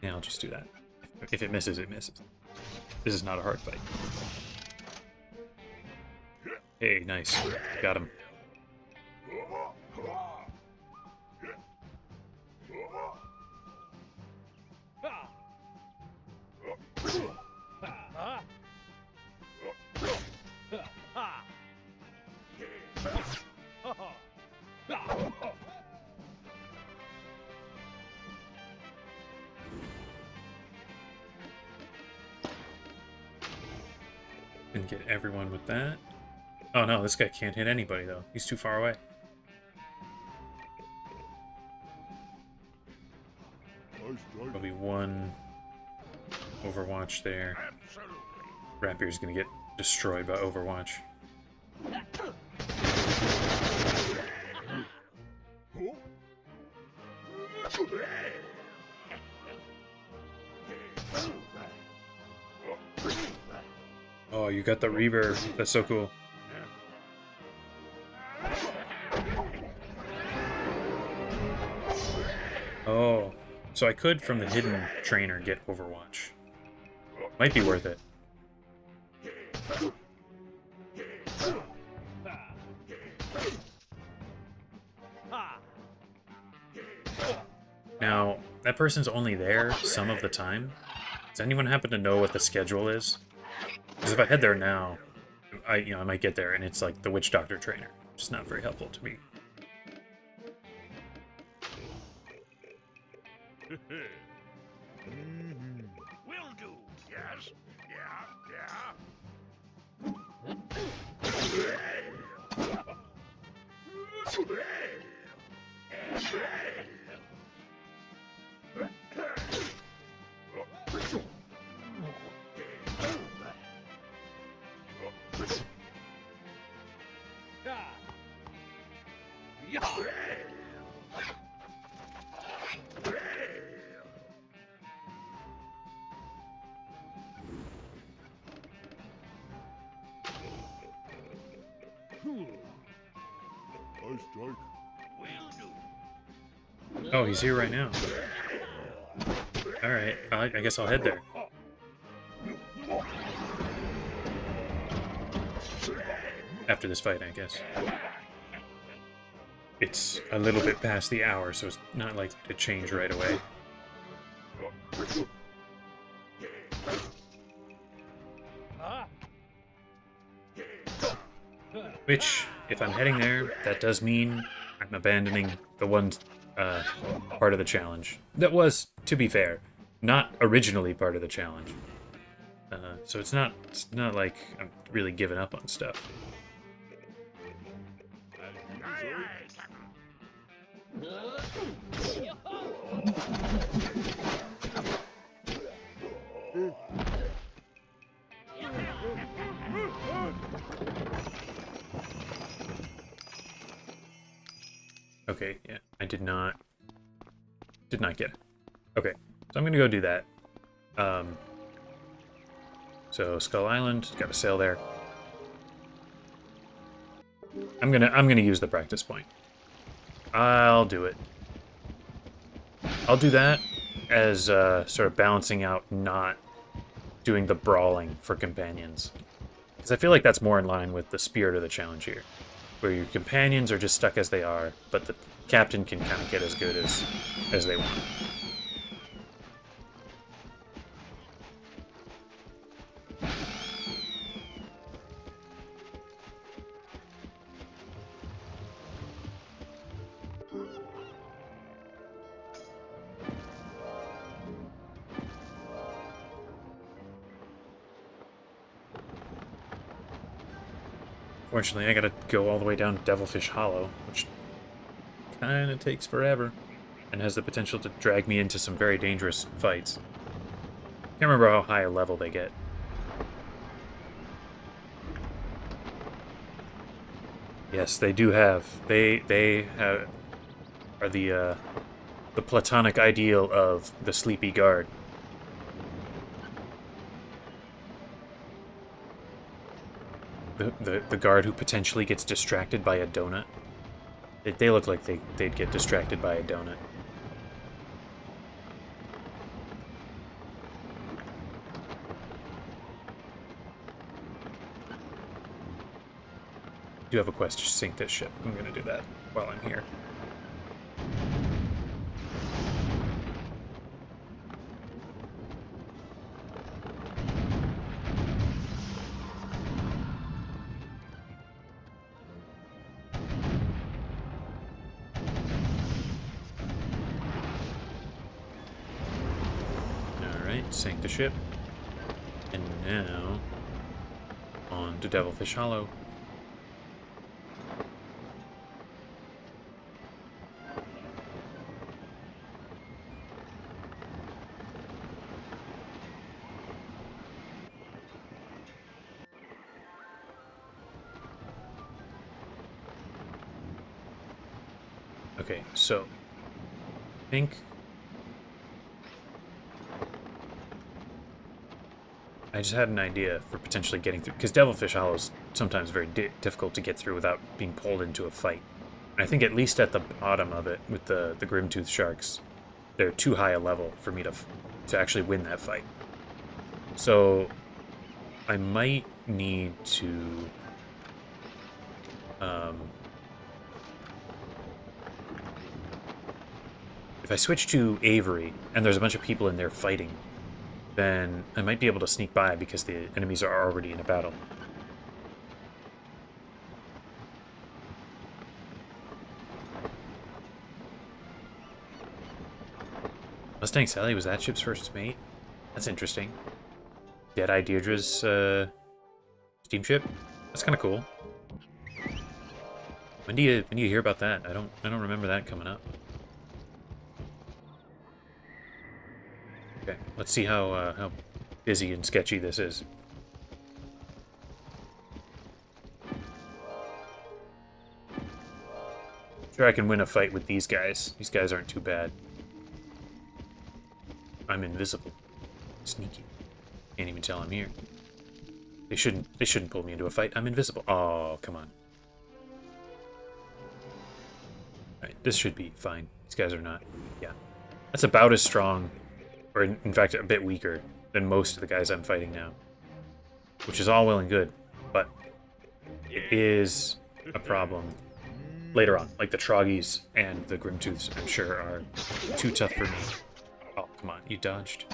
Yeah, I'll just do that. If it misses, it misses. This is not a hard fight. Hey, nice. Got him. And get everyone with that. Oh no, this guy can't hit anybody though. He's too far away. Probably one Overwatch there. Rapier's gonna get destroyed by Overwatch. Oh, you got the Reaver. That's so cool. Oh, so I could, from the hidden trainer, get Overwatch. Might be worth it. Now, that person's only there some of the time. Does anyone happen to know what the schedule is? Because if I head there now, I might get there and it's like the Witch Doctor trainer. Which is not very helpful to me. Will do. Yes. Yeah. Oh, he's here right now. Alright, I guess I'll head there. After this fight, I guess. It's a little bit past the hour, so it's not likely to change right away. Which, if I'm heading there, that does mean I'm abandoning the one part of the challenge. That was, to be fair, not originally part of the challenge. So it's not like I'm really giving up on stuff. Okay, yeah, I did not get it. Okay, so I'm gonna go do that. So Skull Island, got to sail there. I'm gonna use the practice point. I'll do it. I'll do that as sort of balancing out not doing the brawling for companions. Because I feel like that's more in line with the spirit of the challenge here. Where your companions are just stuck as they are, but the captain can kind of get as good as they want. Fortunately, I gotta go all the way down Devilfish Hollow, which kinda takes forever, and has the potential to drag me into some very dangerous fights. Can't remember how high a level they get. Yes, they do have. They are the platonic ideal of the sleepy guard. The guard who potentially gets distracted by a donut. They look like they'd get distracted by a donut. I do have a quest to sink this ship. I'm gonna do that while I'm here. Sank the ship. And now, on to Devilfish Hollow. Okay, so, I think I just had an idea for potentially getting through, because Devilfish Hollow is sometimes very difficult to get through without being pulled into a fight. And I think at least at the bottom of it, with the Grimtooth Sharks, they're too high a level for me to actually win that fight. So I might need to if I switch to Avery and there's a bunch of people in there fighting, then I might be able to sneak by because the enemies are already in a battle. Mustang Sally was that ship's first mate? That's interesting. Deadeye Deirdre's steamship? That's kind of cool. When do you hear about that? I don't remember that coming up. Okay, let's see how busy and sketchy this is. Sure, I can win a fight with these guys. These guys aren't too bad. I'm invisible. Sneaky. Can't even tell I'm here. They shouldn't pull me into a fight. I'm invisible. Oh, come on. Alright, this should be fine. These guys are not. Yeah. That's about as strong, or in fact a bit weaker, than most of the guys I'm fighting now. Which is all well and good, but it is a problem later on. Like the Troggies and the Grimtooths, I'm sure, are too tough for me. Oh, come on, you dodged.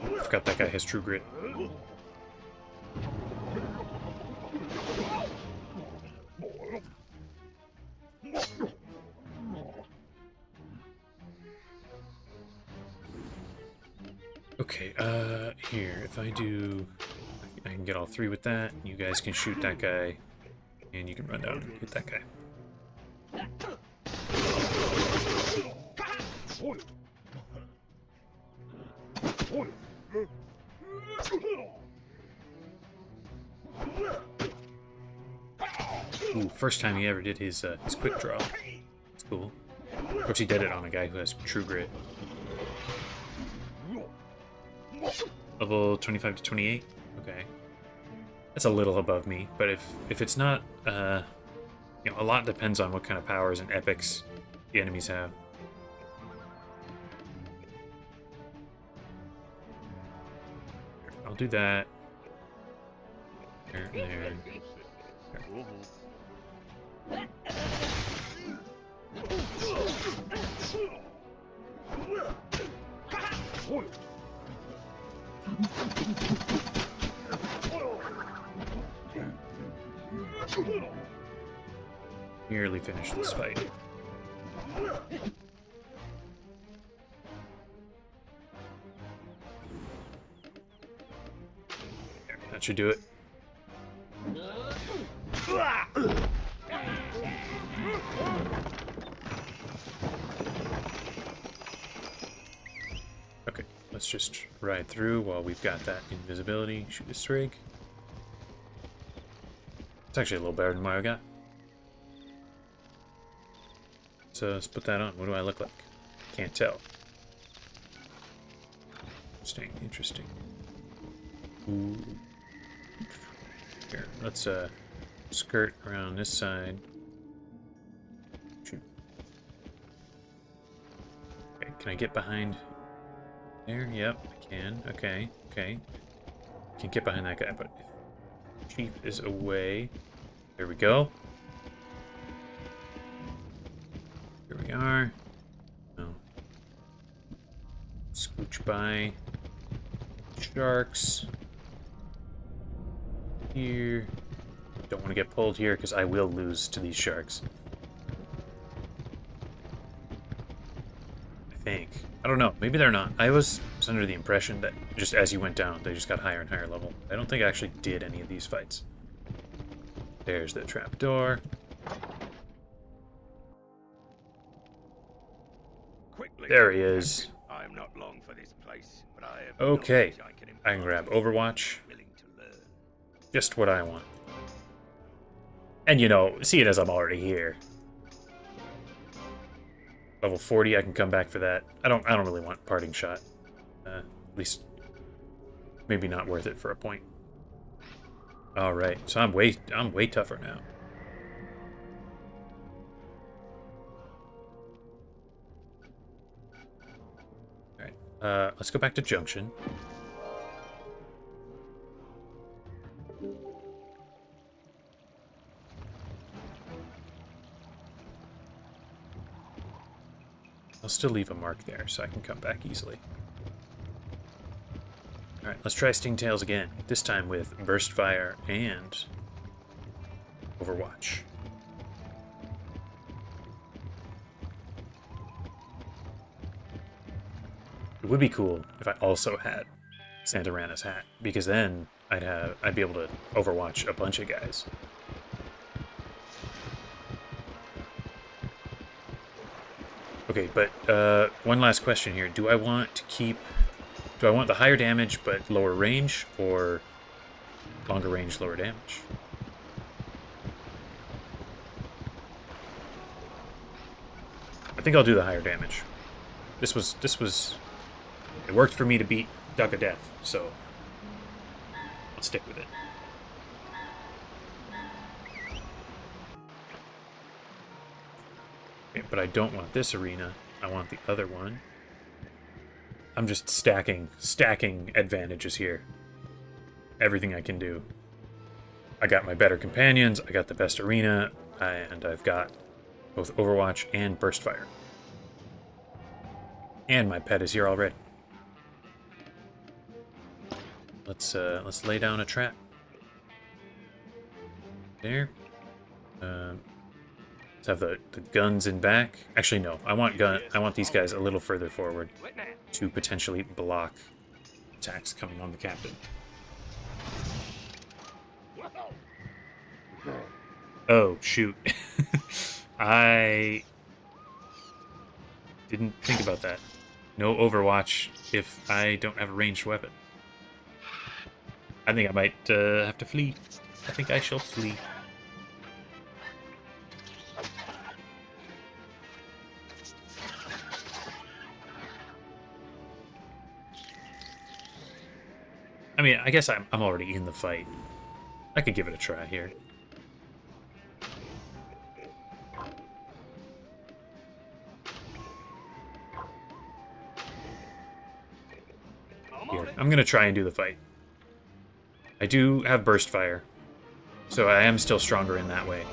I forgot that guy has True Grit. Okay, here, if I do... I can get all 3 with that, you guys can shoot that guy, and you can run down and hit that guy. Ooh, first time he ever did his quick draw. It's cool. Of course, he did it on a guy who has True Grit. Level 25 to 28? Okay. That's a little above me, but if it's not, you know, a lot depends on what kind of powers and epics the enemies have. I'll do that. There, there. Nearly finished this fight. There, that should do it. Okay, let's just ride through while we've got that invisibility. Shoot a Strig. It's actually a little better than what I got. So let's put that on. What do I look like? Can't tell. Interesting, interesting. Ooh. Here, let's skirt around this side. Shoot. Okay, can I get behind there? Yep, I can. Okay, okay. Can't get behind that guy, but if Chief is away. There we go. Here we are. Oh. Scooch by. Sharks. Here. Don't want to get pulled here because I will lose to these sharks. I think. I don't know. Maybe they're not. I was under the impression that just as you went down, they just got higher and higher level. I don't think I actually did any of these fights. There's the trapdoor. There he is. I'm not long for this place, but I have okay. I can grab Overwatch. Just what I want. And you know, seeing as I'm already here. Level 40, I can come back for that. I don't really want Parting Shot. At least maybe not worth it for a point. Alright, so I'm way tougher now. Alright, let's go back to Junction. I'll still leave a mark there so I can come back easily. Alright, let's try Stingtails again. This time with Burst Fire and Overwatch. It would be cool if I also had Santarana's hat, because then I'd be able to Overwatch a bunch of guys. Okay, but one last question here. Do I want the higher damage but lower range, or longer range, lower damage? I think I'll do the higher damage. This was it worked for me to beat Duck of Death, so stick with it. Okay, but I don't want this arena. I want the other one. I'm just stacking advantages here. Everything I can do. I got my better companions, I got the best arena, and I've got both Overwatch and Burst Fire. And my pet is here already. Let's lay down a trap. There. Let's have the guns in back. Actually, no. I want these guys a little further forward to potentially block attacks coming on the captain. Oh, shoot. I didn't think about that. No Overwatch if I don't have a ranged weapon. I think I might have to flee. I think I shall flee. I mean, I guess I'm already in the fight. I could give it a try here. Here, I'm gonna try and do the fight. I do have burst fire, so I am still stronger in that way.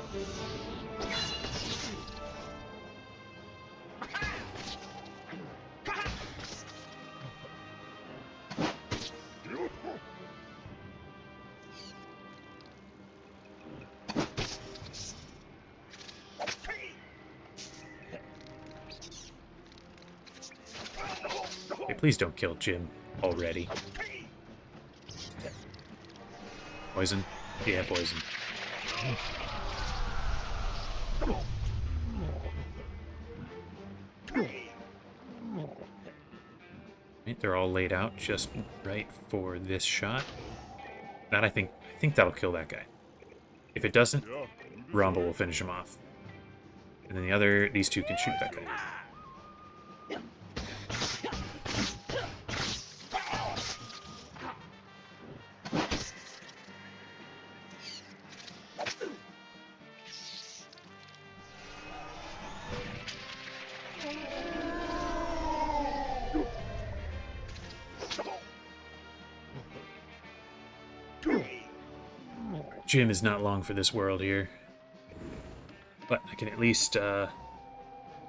Okay, please don't kill Jim already. Poison? Yeah, poison. Right, they're all laid out just right for this shot. That I think that'll kill that guy. If it doesn't, Rumble will finish him off. And then these two can shoot that guy. Jim is not long for this world here. But I can at least,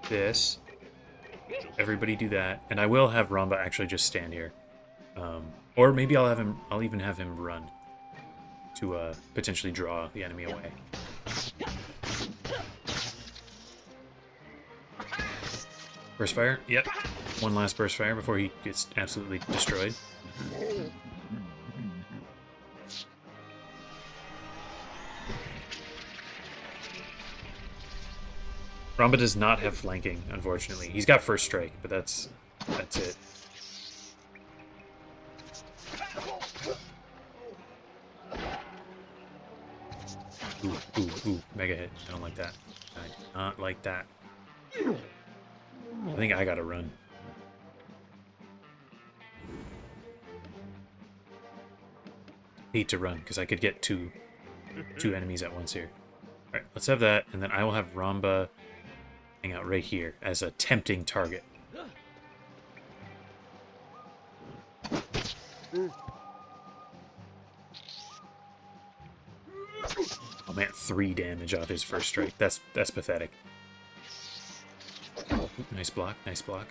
this. Everybody do that. And I will have Ramba actually just stand here. Or maybe I'll even have him run to, potentially draw the enemy away. Burst fire? Yep. One last burst fire before he gets absolutely destroyed. Ramba does not have flanking, unfortunately. He's got first strike, but that's it. Ooh, mega hit. I don't like that. I do not like that. I think I gotta run. Hate to run, because I could get two enemies at once here. Alright, let's have that, and then I will have Ramba hang out right here as a tempting target. Oh man, 3 damage off his first strike. That's pathetic. Ooh, nice block, nice block.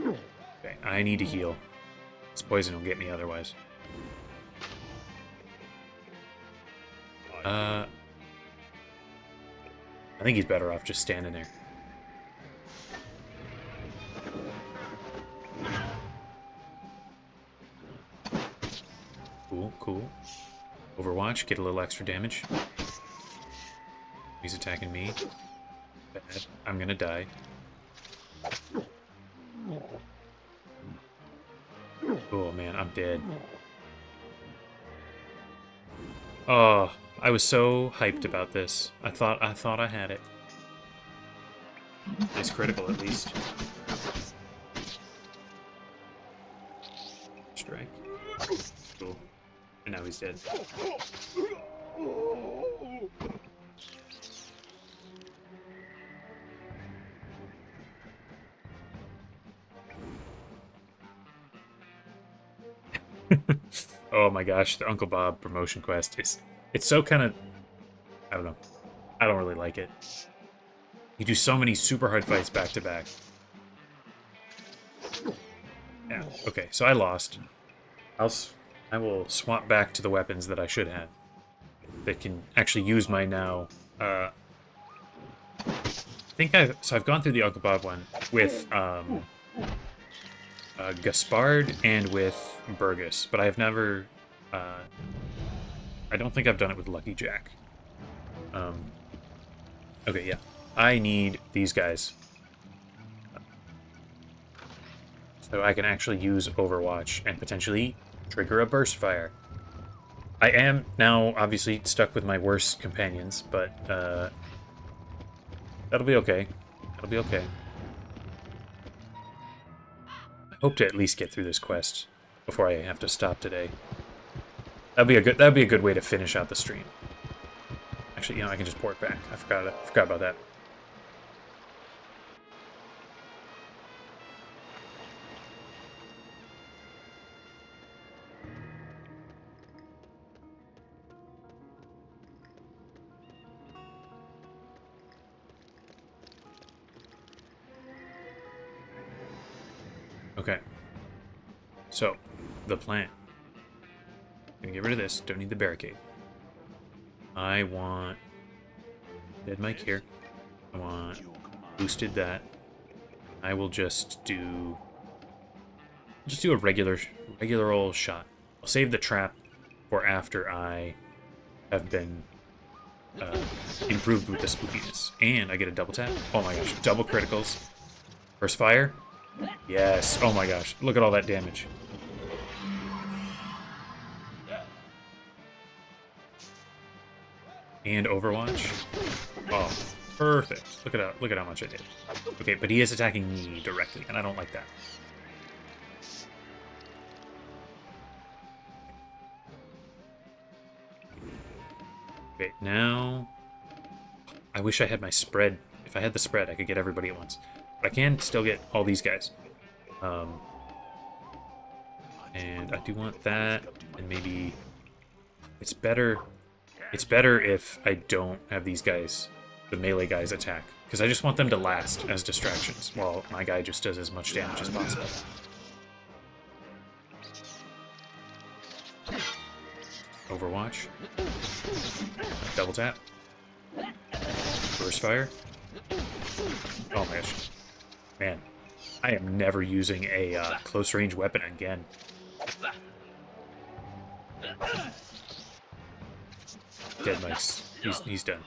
Okay, I need to heal. This poison will get me otherwise. I think he's better off just standing there. Cool. Overwatch, get a little extra damage. He's attacking me. Bad. I'm gonna die. Oh man, I'm dead. Oh, I was so hyped about this. I thought I had it. Nice critical at least. Strike. Cool. And now he's dead. Oh my gosh, the Uncle Bob promotion quest. It's so kind of... I don't know. I don't really like it. You do so many super hard fights back to back. Yeah, okay, so I lost. I will swap back to the weapons that I should have. That can actually use my now... I think I've gone through the Uncle Bob one with Gaspard and with Burgess, but I've never... I don't think I've done it with Lucky Jack. Okay, yeah. I need these guys. So I can actually use Overwatch and potentially trigger a burst fire. I am now obviously stuck with my worst companions, but that'll be okay. That'll be okay. I hope to at least get through this quest before I have to stop today. That'd be a good way to finish out the stream. Actually, you know, I can just port back. I forgot about that. Okay. So, the plan. Gonna get rid of this. Don't need the barricade. I want dead mic here. I want boosted that. I will just do a regular old shot. I'll save the trap for after I have been improved with the spookiness. And I get a double tap. Oh my gosh, double criticals. First fire. Yes. Oh my gosh, look at all that damage. And Overwatch. Oh, perfect. Look at how much I did. Okay, but he is attacking me directly, and I don't like that. Okay, now I wish I had my spread. If I had the spread, I could get everybody at once. But I can still get all these guys. And I do want that, and maybe it's better if I don't have these guys, the melee guys, attack. Because I just want them to last as distractions, while my guy just does as much damage as possible. Overwatch. Double tap. Burst fire. Oh my gosh. Man, I am never using a close range weapon again. Dead mice. He's done.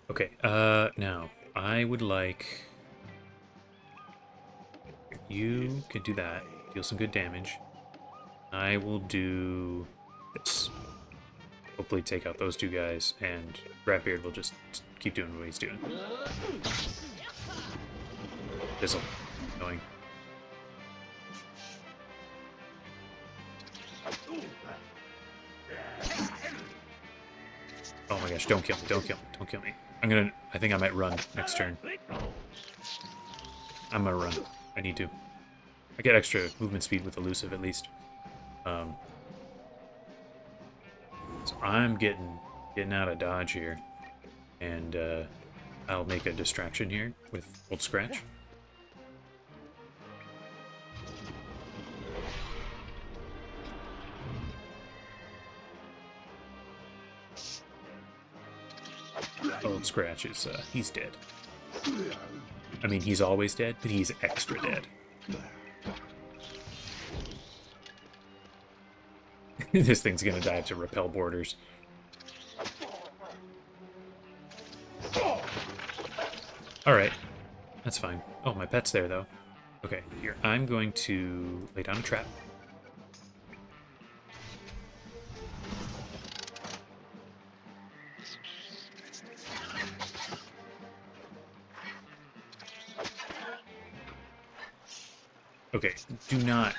Okay, now, I would like... You can do that. Deal some good damage. I will do this. Hopefully take out those two guys, and Ratbeard will just keep doing what he's doing. This'll annoying. Oh my gosh, don't kill me, don't kill me, don't kill me. I think I might run next turn. I'm gonna run. I need to. I get extra movement speed with elusive at least. So I'm getting out of dodge here, and I'll make a distraction here with Old Scratch. Old Scratch is he's dead. I mean, he's always dead, but he's extra dead. This thing's gonna die to repel borders. Alright. That's fine. Oh, my pet's there, though. Okay, here. I'm going to lay down a trap. Okay, do not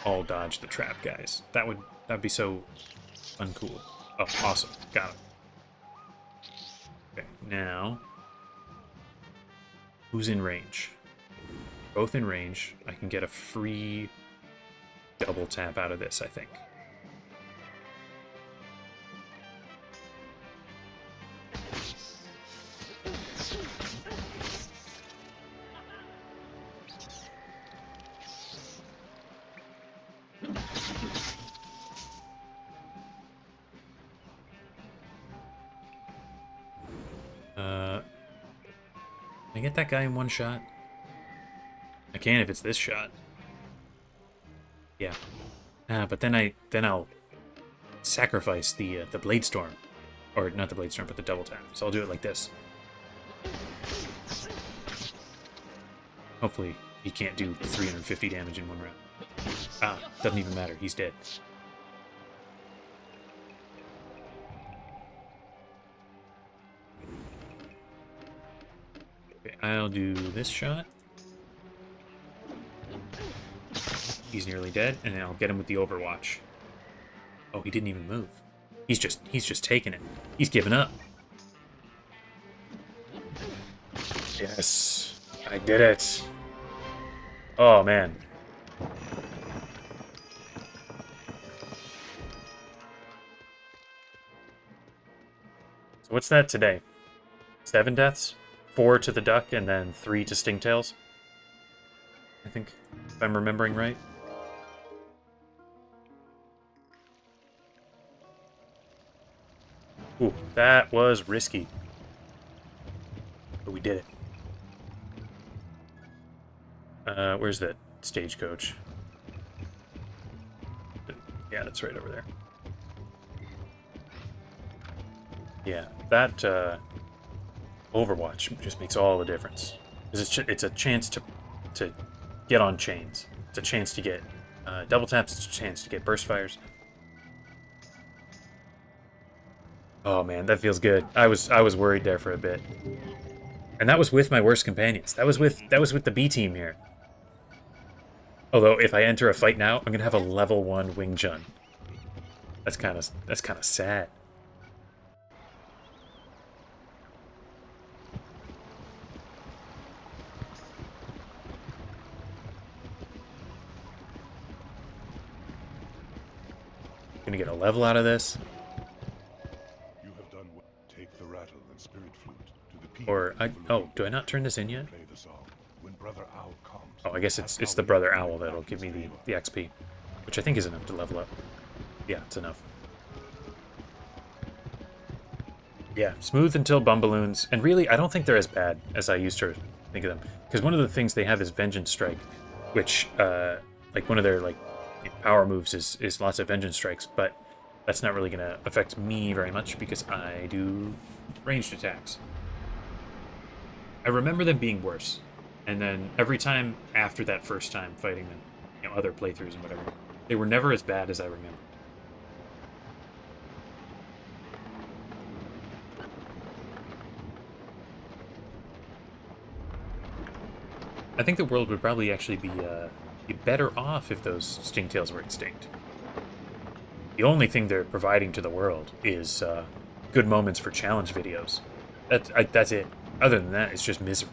all dodge the trap, guys. That'd be so uncool. Oh, awesome. Got it. Okay, now who's in range? Both in range. I can get a free double tap out of this, I think. Can I get that guy in one shot? I can if it's this shot. Yeah. But then I'll sacrifice the Blade Storm. Or not the Blade Storm, but the double tap. So I'll do it like this. Hopefully he can't do 350 damage in one round. Ah, doesn't even matter. He's dead. Okay, I'll do this shot. He's nearly dead, and then I'll get him with the Overwatch. Oh, he didn't even move. He's just taking it. He's giving up. Yes, I did it. Oh man. So what's that today? 7 deaths? 4 to the duck and then 3 to Stingtails? I think, if I'm remembering right. Ooh, that was risky. But we did it. Where's that stagecoach? Yeah, that's right over there. Yeah, that Overwatch just makes all the difference. It's a chance to get on chains. It's a chance to get double taps. It's a chance to get burst fires. Oh man, that feels good. I was worried there for a bit, and that was with my worst companions. That was with the B team here. Although if I enter a fight now, I'm gonna have a level 1 Wing Chun. That's kind of sad. Gonna get a level out of this. You have done well. Take the rattle and spirit flute to the people. Or oh, do I not turn this in yet? Play the song. When Brother Owl comes. Oh, I guess it's the Brother Owl that'll give me the XP, which I think is enough to level up. Yeah, it's enough. Yeah, smooth until Bumballoons, and really, I don't think they're as bad as I used to think of them. Because one of the things they have is Vengeance Strike, which, like, one of their, like, power moves is lots of Vengeance Strikes, but that's not really going to affect me very much because I do ranged attacks. I remember them being worse, and then every time after that first time fighting them, you know, other playthroughs and whatever, they were never as bad as I remember. I think the world would probably actually be better off if those Stingtails were extinct. The only thing they're providing to the world is good moments for challenge videos. That's it. Other than that, it's just misery.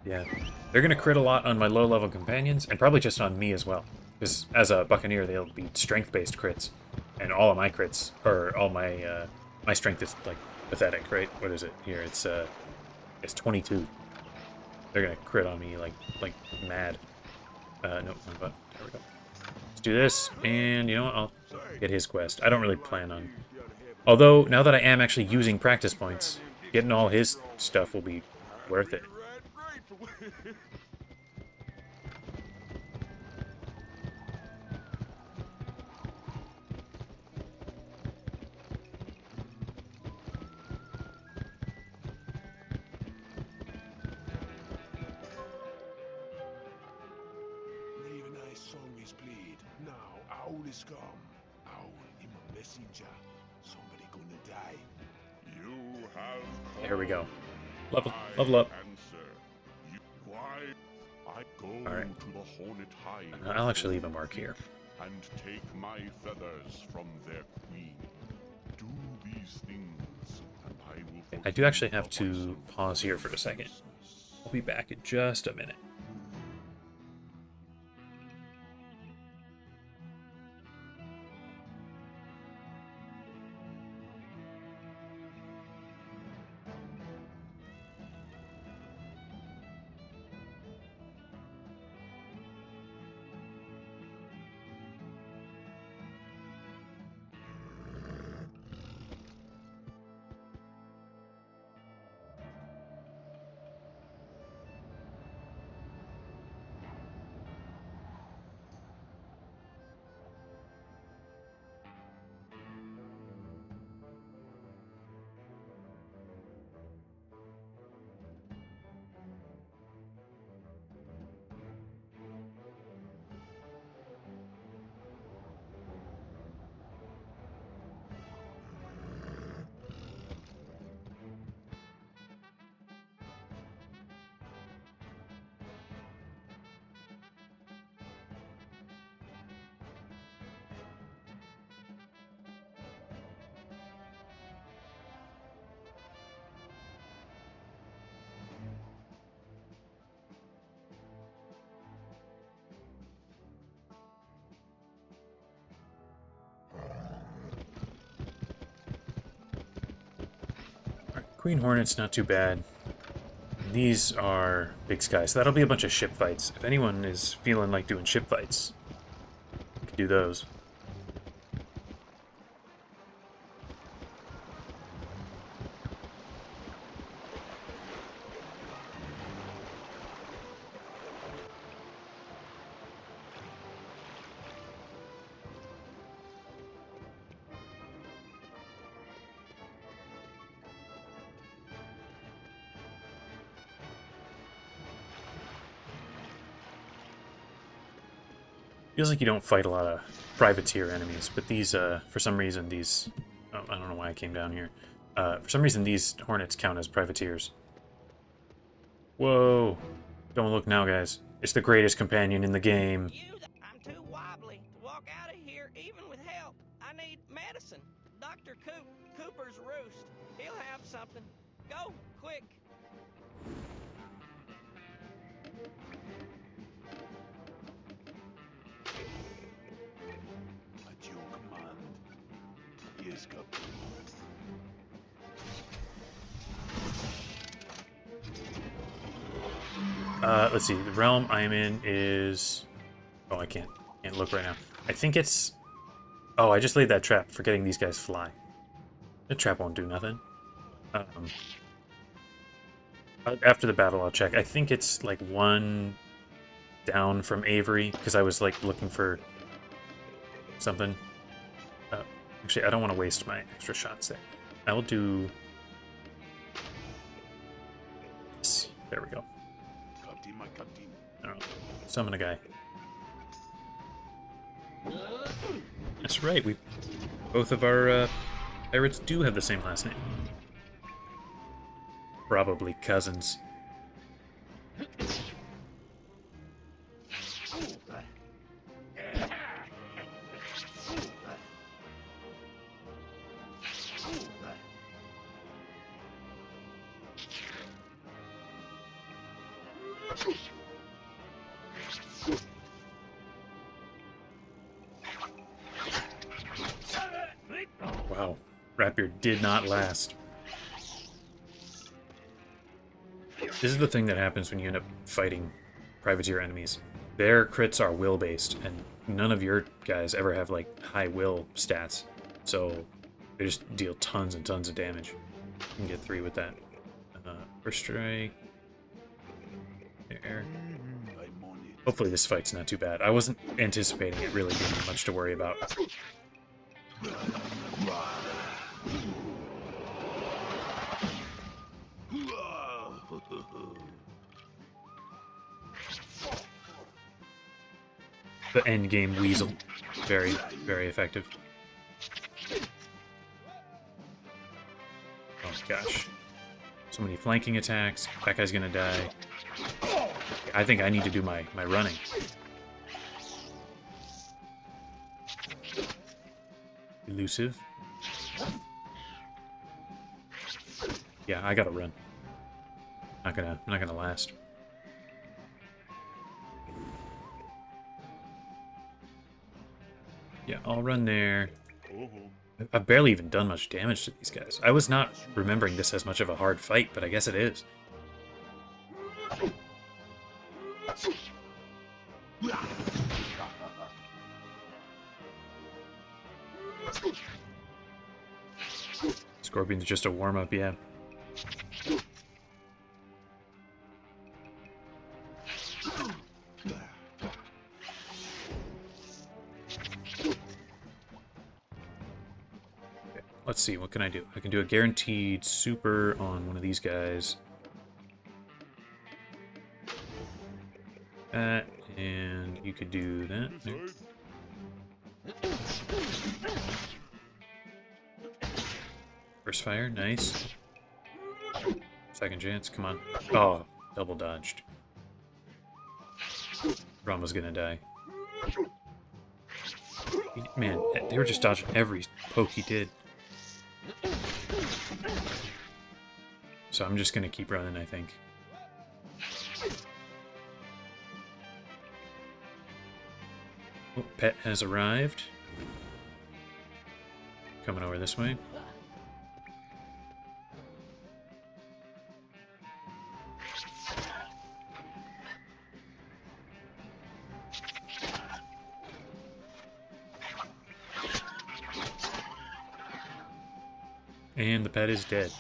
Yeah, they're going to crit a lot on my low-level companions, and probably just on me as well. Because as a Buccaneer, they'll be strength-based crits, and all of my crits, or all my my strength is like pathetic, right? What is it here? It's 22. They're gonna crit on me like mad. No, wrong button. There we go. Let's do this, and you know what? I'll get his quest. I don't really plan on. Although now that I am actually using practice points, getting all his stuff will be worth it. Brave and I song is played. Now, Owl is come. Owl messenger. Somebody gonna die. You have There we go. Level my up. answer. Why I go Alright. to the Hornet Hive I'll actually leave a mark here. and take my feathers from their queen. Do these things, and I will. I do actually have to pause here for a second. I'll be back in just a minute. Queen Hornet's not too bad. These are Big Sky, so that'll be a bunch of ship fights. If anyone is feeling like doing ship fights, we could do those. Feels like you don't fight a lot of privateer enemies, but these, for some reason, these... Oh, I don't know why I came down here. For some reason, these Hornets count as privateers. Whoa! Don't look now, guys. It's the greatest companion in the game. I'm too wobbly to walk out of here, even with help. I need medicine. Dr. Cooper's Roost. He'll have something. Go, quick. At your command. Yes, Captain. Let's see. The realm I'm in is... Oh, I can't look right now. I think it's... Oh, I just laid that trap, forgetting these guys fly. The trap won't do nothing. After the battle, I'll check. I think it's like one down from Avery, because I was like looking for something. Actually, I don't want to waste my extra shots there. I'll do... There we go. Captain, my captain. I don't know. Summon a guy. That's right, we... Both of our pirates do have the same last name. Probably cousins. Wow, Ratbeard did not last. This is the thing that happens when you end up fighting privateer enemies. Their crits are will-based, and none of your guys ever have, like, high will stats. So they just deal tons and tons of damage. You can get 3 with that. First strike. There. Hopefully this fight's not too bad. I wasn't anticipating it really being much to worry about. The endgame weasel. Very, very effective. Gosh. So many flanking attacks. That guy's gonna die. I think I need to do my running. Elusive. Yeah, I gotta run. Not gonna last. Yeah, I'll run there. I've barely even done much damage to these guys. I was not remembering this as much of a hard fight, but I guess it is. Scorpion's just a warm-up, yeah. Let's see, what can I do? I can do a guaranteed super on one of these guys. That, and you could do that. There. First fire, nice. Second chance, come on. Oh, double dodged. Ron was gonna die. Man, they were just dodging every poke he did. So I'm just gonna keep running, I think. Oh, pet has arrived. Coming over this way. And the pet is dead.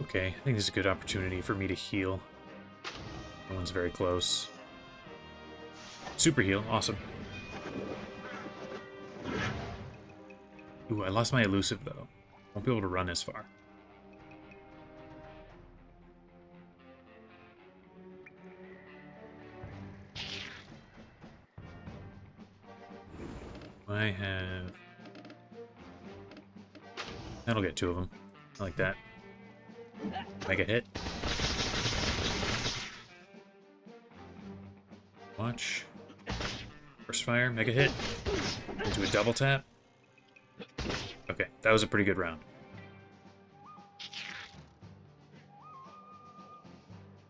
Okay, I think this is a good opportunity for me to heal. No one's very close. Super heal, awesome. Ooh, I lost my elusive though. Won't be able to run as far. I have... That'll get two of them. I like that. Mega hit. Watch. First fire, mega hit. Into a double tap. Okay, that was a pretty good round.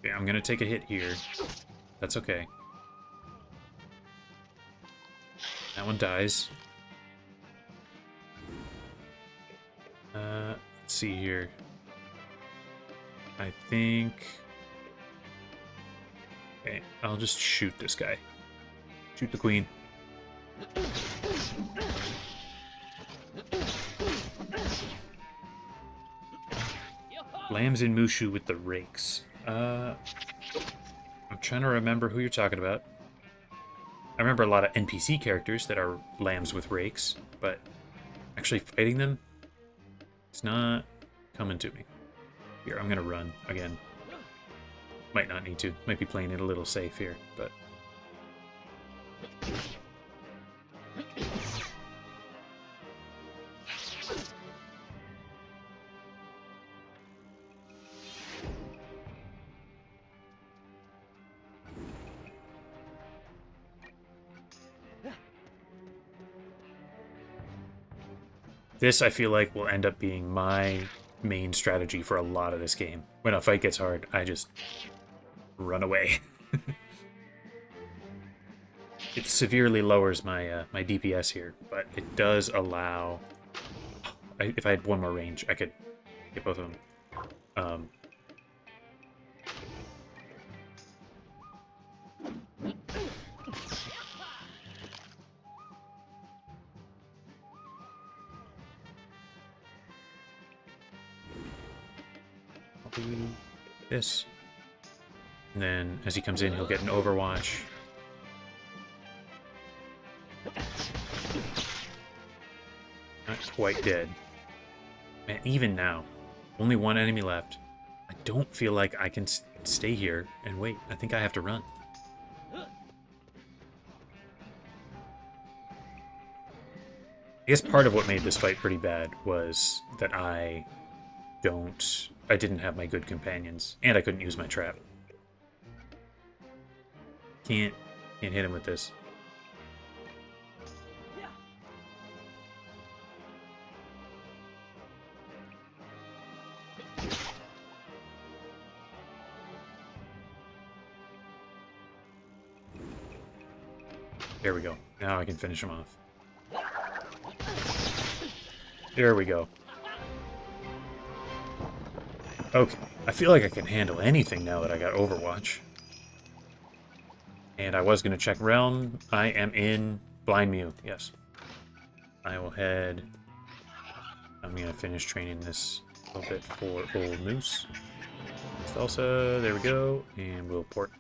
Okay, I'm gonna take a hit here. That's okay. That one dies. Let's see here. I think... Okay, I'll just shoot this guy. Shoot the queen. Lambs in Mushu with the rakes. I'm trying to remember who you're talking about. I remember a lot of NPC characters that are lambs with rakes, but actually fighting them, it's not coming to me. Here, I'm gonna run again. Might not need to. Might be playing it a little safe here, but... This, I feel like, will end up being my main strategy for a lot of this game. When a fight gets hard, I just run away. It severely lowers my my DPS here, but it does allow... if I had one more range, I could get both of them. Do this. And then, as he comes in, he'll get an Overwatch. Not quite dead. Man, even now, only one enemy left. I don't feel like I can stay here and wait. I think I have to run. I guess part of what made this fight pretty bad was that I didn't have my good companions, and I couldn't use my trap. Can't hit him with this. There we go. Now I can finish him off. There we go. Okay, I feel like I can handle anything now that I got Overwatch. And I was going to check Realm. I am in Blind Mew, yes. I will head... I'm going to finish training this a little bit for Old Moose. Salsa, there we go, and we'll port.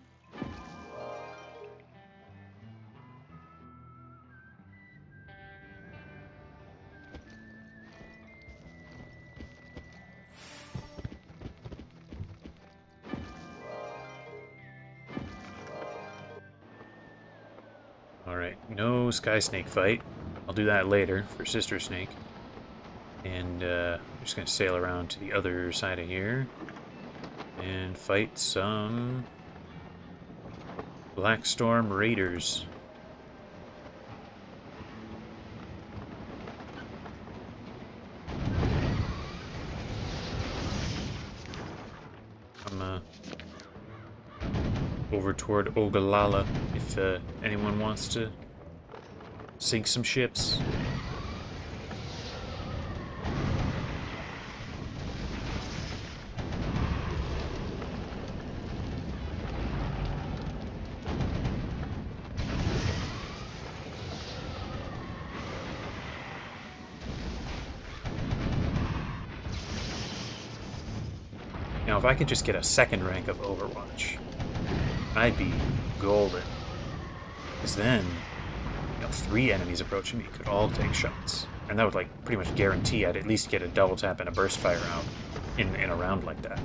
Alright, no Sky Snake fight. I'll do that later for Sister Snake. And I'm just going to sail around to the other side of here and fight some Blackstorm Raiders. I'm over toward Ogallala if anyone wants to sink some ships. Now, if I could just get a second rank of Overwatch, I'd be golden. Because then, 3 enemies approaching me could all take shots. And that would, like, pretty much guarantee I'd at least get a double tap and a burst fire out in a round like that.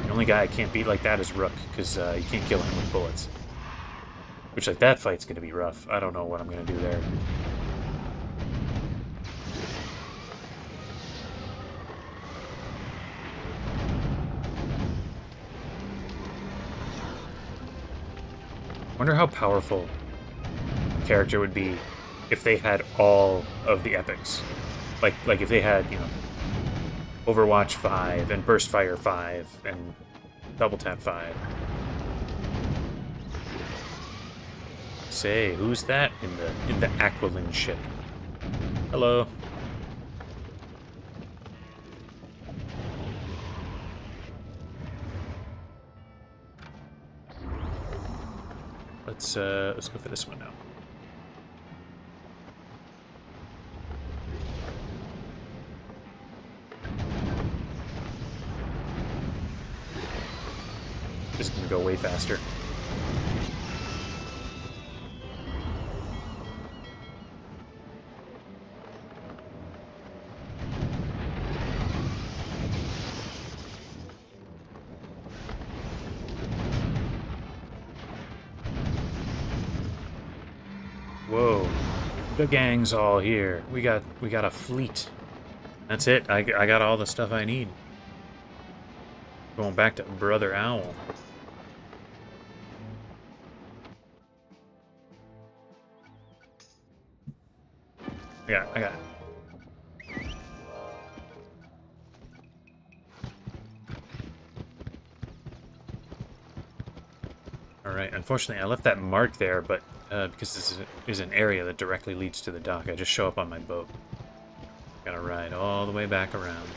The only guy I can't beat like that is Rook, because you can't kill him with bullets. Which, like, that fight's gonna be rough. I don't know what I'm gonna do there. Wonder how powerful a character would be if they had all of the epics. Like if they had, Overwatch 5 and Burst Fire 5 and Double Tap 5. Say, who's that in the Aquilin ship? Hello. Let's go for this one now. This is gonna go way faster. Whoa, the gang's all here. We got a fleet. That's it. I got all the stuff I need. Going back to Brother Owl. I got it. Alright, unfortunately I left that mark there, but because this is an area that directly leads to the dock, I just show up on my boat. Gotta ride all the way back around.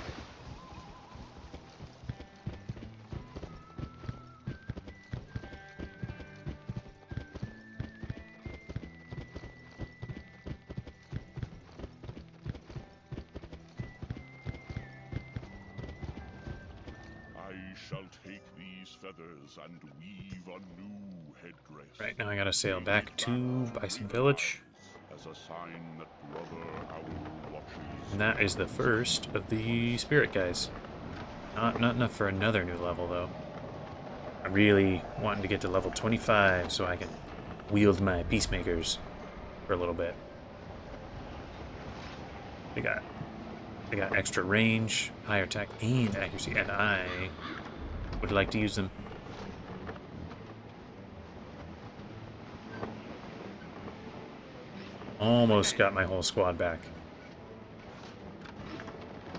I shall take these feathers and weave a new headdress. Right, now I gotta sail back to Bison Village. As a sign that Brother Owl watches. And that is the first of the spirit guys. Not enough for another new level, though. I'm really wanting to get to level 25 so I can wield my peacemakers. for a little bit. They got extra range, higher attack, and accuracy, and I would like to use them. Almost got my whole squad back.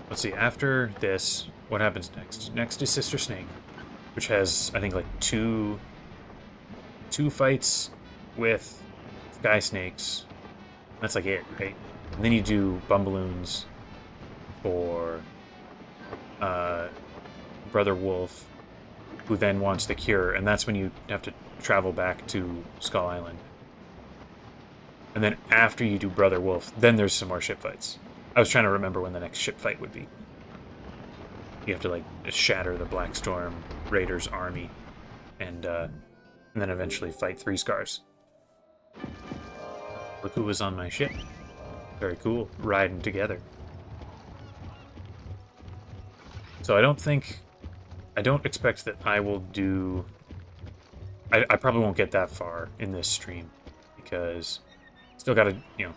Let's see, after this, what happens next? Next is Sister Snake, which has, I think, like two fights with Sky Snakes. That's like it, right? And then you do Bumballoons for Brother Wolf, who then wants the cure, and that's when you have to travel back to Skull Island. And then after you do Brother Wolf, then there's some more ship fights. I was trying to remember when the next ship fight would be. You have to, like, shatter the Blackstorm Raiders' army, and then eventually fight 3 Scars. Look who was on my ship. Very cool. Riding together. So I don't expect that I will do... I probably won't get that far in this stream, because still gotta, you know,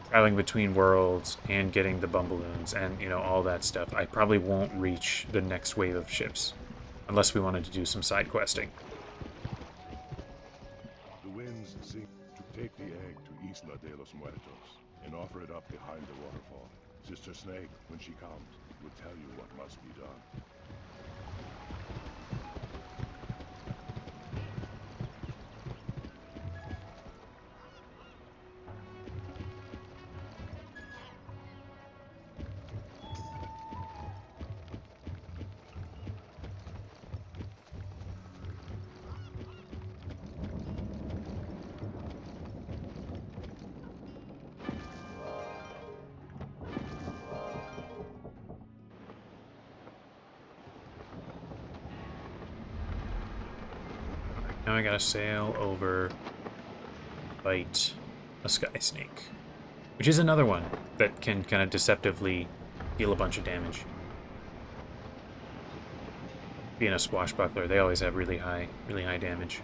traveling between worlds and getting the Bumballoons and, you know, all that stuff. I probably won't reach the next wave of ships unless we wanted to do some side questing. The winds seem to take the egg to Isla de los Muertos and offer it up behind the waterfall. Sister Snake, when she comes, will tell you what must be done. Now I gotta sail over, fight a Sky Snake, which is another one that can kind of deceptively deal a bunch of damage. Being a swashbuckler, they always have really high damage.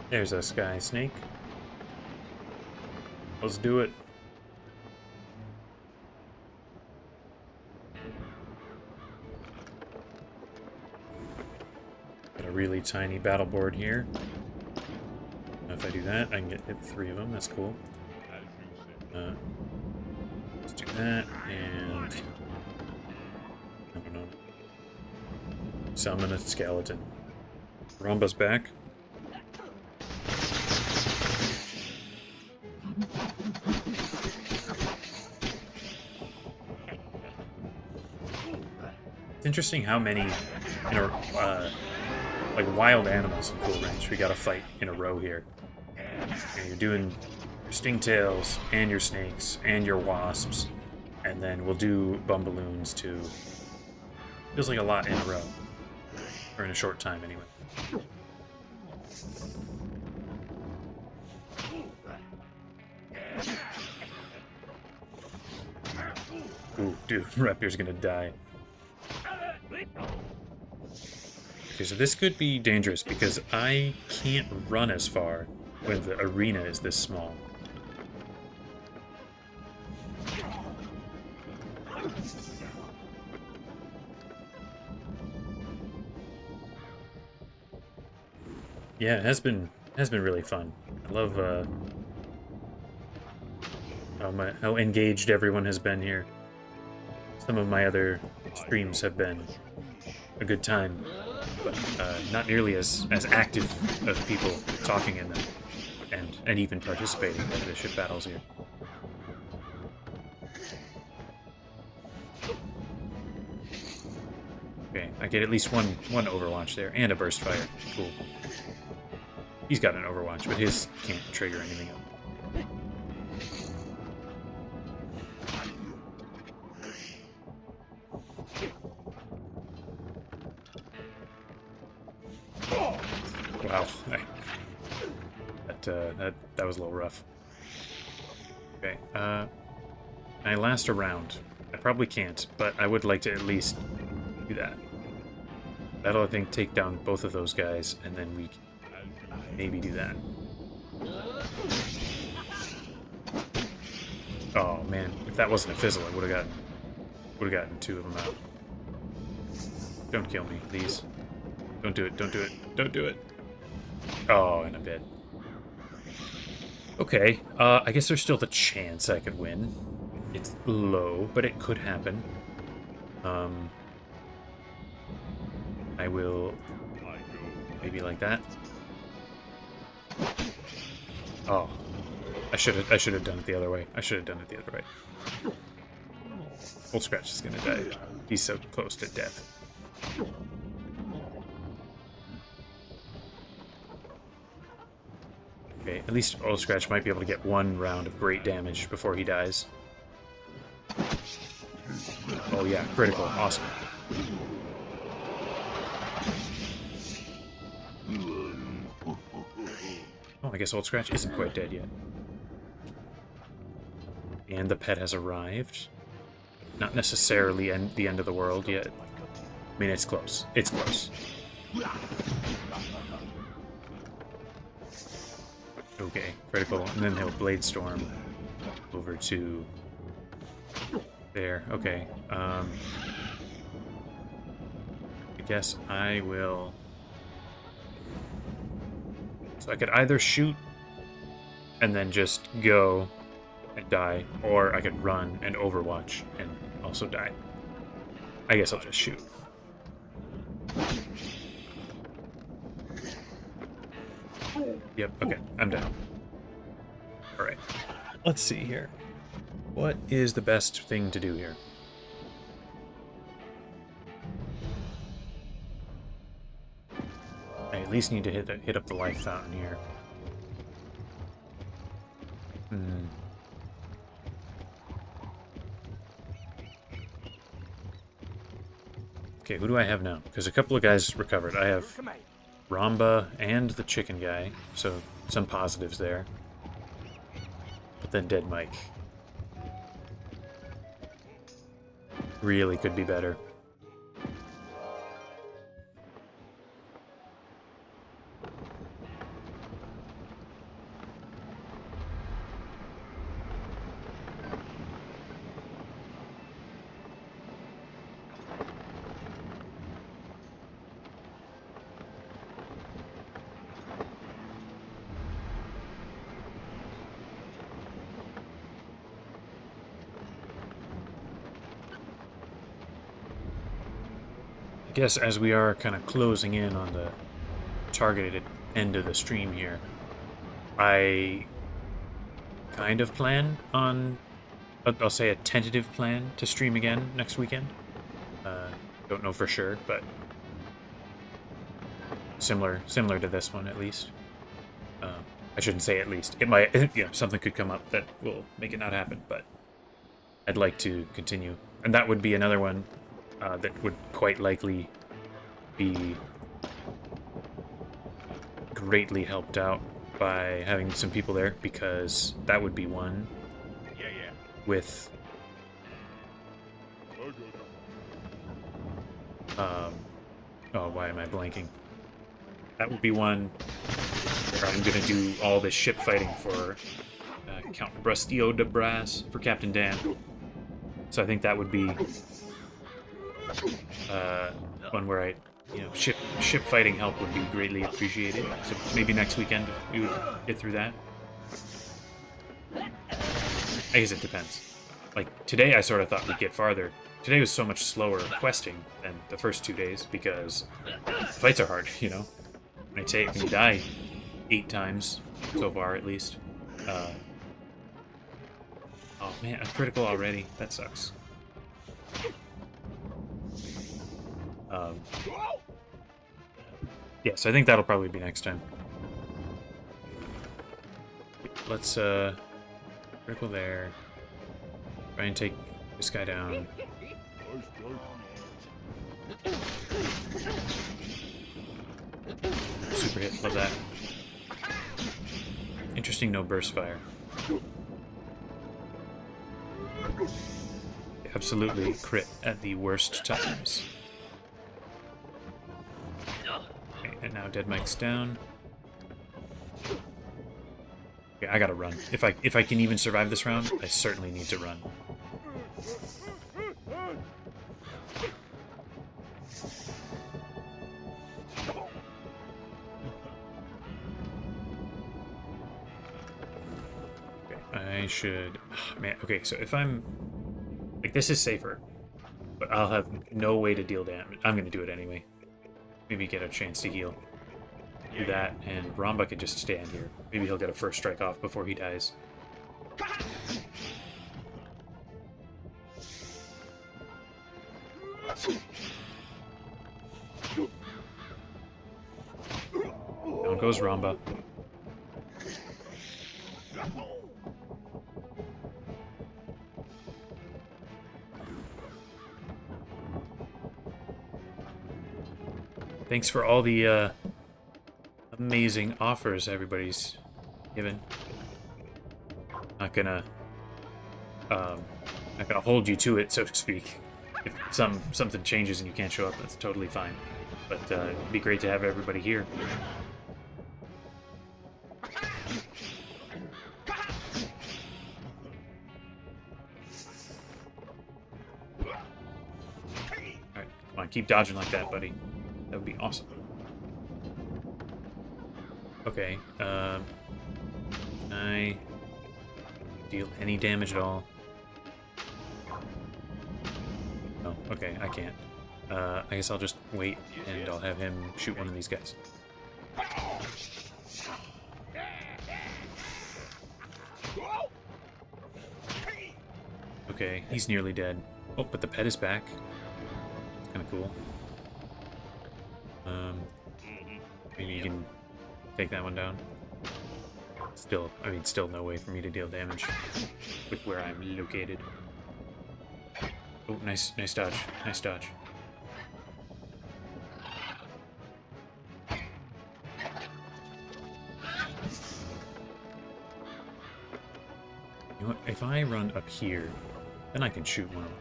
There's a Sky Snake. Let's do it. Got a really tiny battle board here. If I do that, I can hit 3 of them. That's cool. Let's do that, and I don't know. Summon a skeleton. Ramba's back. It's interesting how many, you know, like wild animals in Cool Ranch we gotta fight in a row here. And you're doing your stingtails and your snakes and your wasps, and then we'll do Bumballoons too. Feels like a lot in a row, or in a short time anyway. Ooh, dude, Rapier's gonna die. Okay, so this could be dangerous because I can't run as far when the arena is this small. Yeah, it has been really fun. I love how engaged everyone has been here. Some of my other streams have been a good time, but not nearly as active of people talking in them and even participating in the ship battles here. Okay, I get at least one Overwatch there, and a Burst Fire. Cool. He's got an Overwatch, but his can't trigger anything else. that was a little rough. Okay, can I last a round? I probably can't, but I would like to at least do that. That'll, I think, take down both of those guys, and then we can maybe do that. Oh man, if that wasn't a fizzle, I would have gotten 2 of them out. Don't kill me, please. Don't do it, don't do it, don't do it. Oh, and I'm dead. Okay, I guess there's still the chance I could win. It's low, but it could happen. I will maybe like that. Oh, I should have done it the other way. I should have done it the other way. Old Scratch is gonna die. He's so close to death. Okay, at least Old Scratch might be able to get 1 round of great damage before he dies. Oh yeah, critical, awesome. Oh, I guess Old Scratch isn't quite dead yet. And the pet has arrived. Not necessarily the end of the world yet. I mean, it's close. It's close. Okay, critical, and then he'll Blade Storm over to there. Okay, I guess I will. So I could either shoot and then just go and die, or I could run and Overwatch and also die. I guess I'll just shoot. Yep, okay, I'm down. Alright, let's see here. What is the best thing to do here? I at least need to hit up the life fountain here. Okay, who do I have now? Because a couple of guys recovered. I have Ramba and the chicken guy, so some positives there. But then Dead Mike. Really could be better. I guess as we are kind of closing in on the targeted end of the stream here, I kind of plan on, I'll say a tentative plan to stream again next weekend. Don't know for sure, but similar to this one at least. I shouldn't say at least. It might, you know, something could come up that will make it not happen, but I'd like to continue. And that would be another one that would quite likely be greatly helped out by having some people there, because that would be one with oh, why am I blanking? That would be one where I'm gonna do all this ship fighting for Count Brustio de Brass for Captain Dan. So I think that would be one where I, you know, ship fighting help would be greatly appreciated. So maybe next weekend we would get through that. I guess it depends. Like today, I sort of thought we'd get farther. Today was so much slower questing than the first 2 days because the fights are hard. You know, when you die 8 times so far at least. Oh man, I'm critical already. That sucks. Yeah, so I think that'll probably be next time. Let's critical there. Try and take this guy down. Super hit, love that. Interesting, no burst fire. Absolutely crit at the worst times. Okay, and now Dead Mike's down. Okay, I gotta run. If I can even survive this round, I certainly need to run. Okay, I should... Oh, man, okay, so if I'm... Like, this is safer, but I'll have no way to deal damage. I'm gonna do it anyway. Maybe get a chance to heal. Do that, and Ramba could just stand here. Maybe he'll get a first strike off before he dies. Down goes Ramba. Thanks for all the amazing offers everybody's given. Not gonna hold you to it, so to speak. If something changes and you can't show up, that's totally fine. But it'd be great to have everybody here. Alright, come on, keep dodging like that, buddy. That would be awesome. Okay, can I deal any damage at all? Oh, okay, I can't. I guess I'll just wait and I'll have him shoot one of these guys. Okay, he's nearly dead. Oh, but the pet is back. It's kind of cool. Maybe you can take that one down. Still, I mean, still no way for me to deal damage with where I'm located. Oh, nice dodge, nice dodge. You know what, if I run up here, then I can shoot one of them.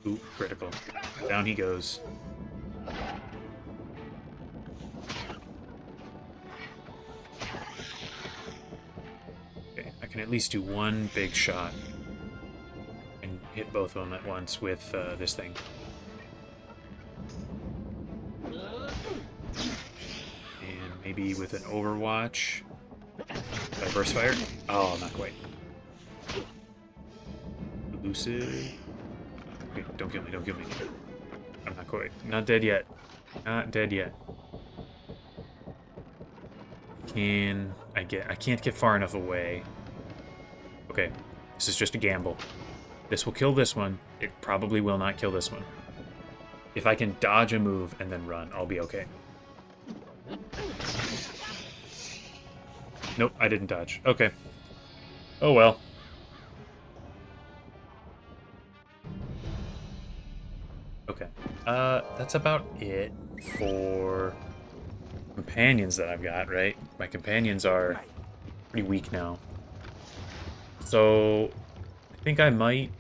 Ooh, critical. Down he goes. Okay, I can at least do one big shot and hit both of them at once with this thing. And maybe with an Overwatch. Did I burst fire? Oh, not quite. Elusive. Okay, don't kill me, don't kill me. I'm not quite. Not dead yet. Not dead yet. I can't get far enough away. Okay, this is just a gamble. This will kill this one. It probably will not kill this one. If I can dodge a move and then run, I'll be okay. Nope, I didn't dodge. Okay. Oh well. Okay. That's about it for companions that I've got, right? My companions are pretty weak now. So, I think I might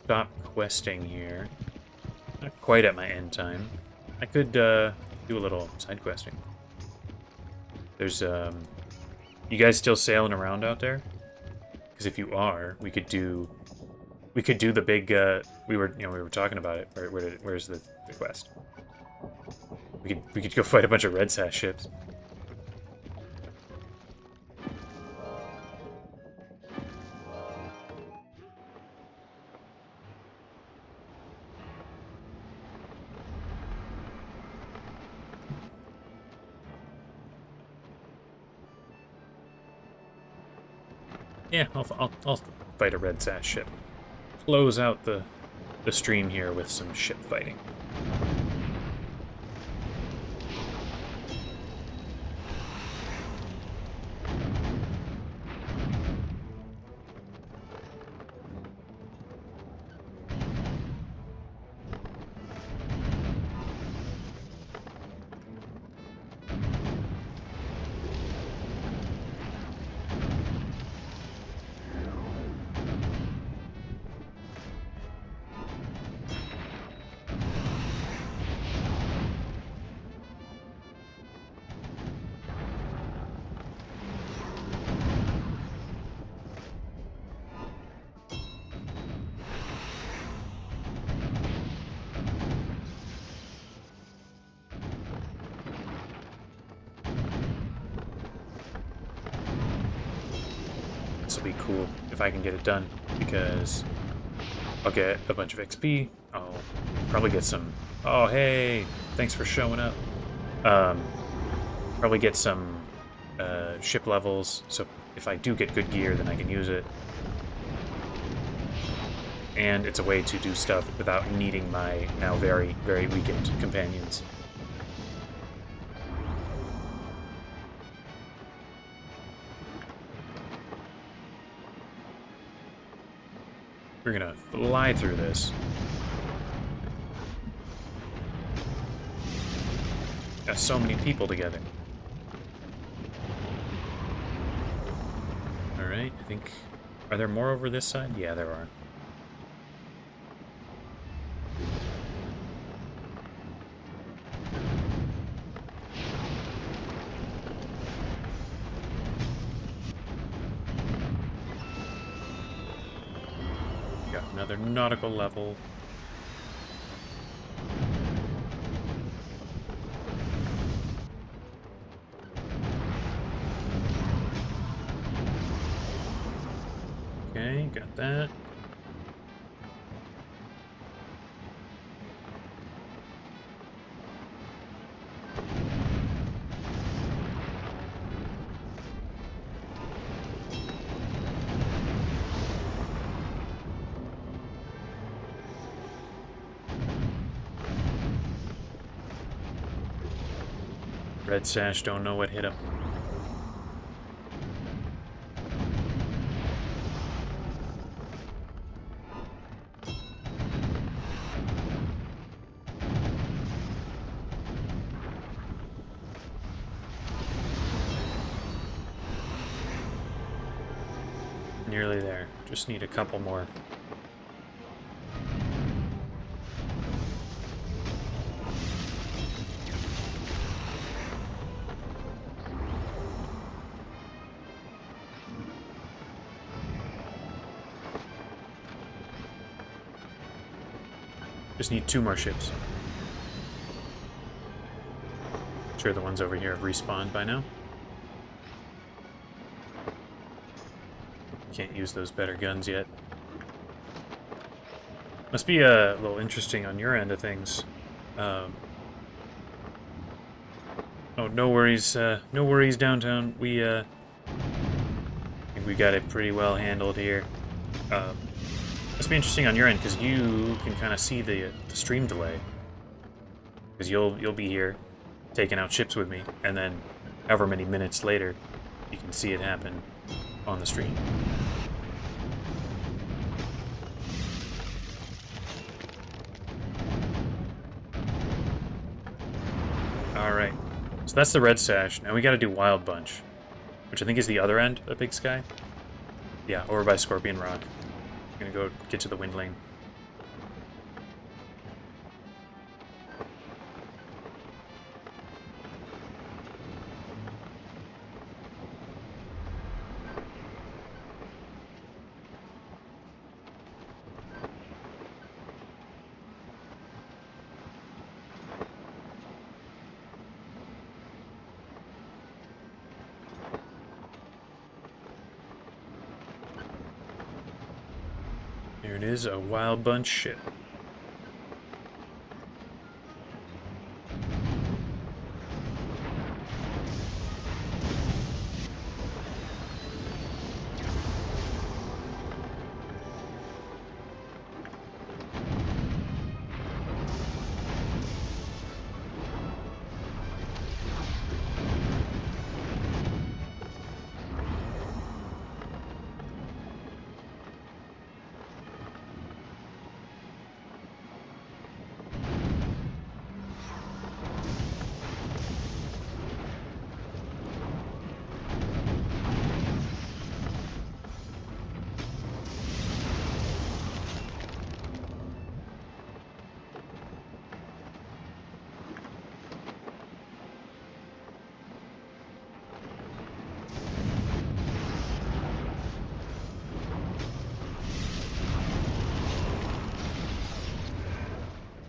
stop questing here. Not quite at my end time. I could, do a little side questing. There's, you guys still sailing around out there? Because if you are, we could do the big, we were talking about it. Where's the quest? We could go fight a bunch of red sash ships. Yeah, I'll fight a red sash ship. Close out the stream here with some ship fighting. this will be cool if I can get it done, because I'll get a bunch of XP. I'll probably get some... Oh, hey! Thanks for showing up. Probably get some ship levels, so if I do get good gear, then I can use it. And it's a way to do stuff without needing my now very, very weakened companions. We're gonna fly through this. Got so many people together. Alright, I think... Are there more over this side? Yeah, there are. Got another nautical level. Okay, got that. Red Sash, don't know what hit him. Nearly there. Just need a couple more. Just need 2 more ships. Sure, the ones over here have respawned by now. Can't use those better guns yet. Must be a little interesting on your end of things. Oh, no worries. No worries, downtown. I think we got it pretty well handled here. Must be interesting on your end because you can kind of see the stream delay. Because you'll be here, taking out ships with me, and then however many minutes later, you can see it happen on the stream. Alright, so that's the Red Sash. Now we gotta do Wild Bunch, which I think is the other end of Big Sky. Yeah, over by Scorpion Rock. I'm gonna go get to the Wind Lane. There it is, a Wild Bunch ship.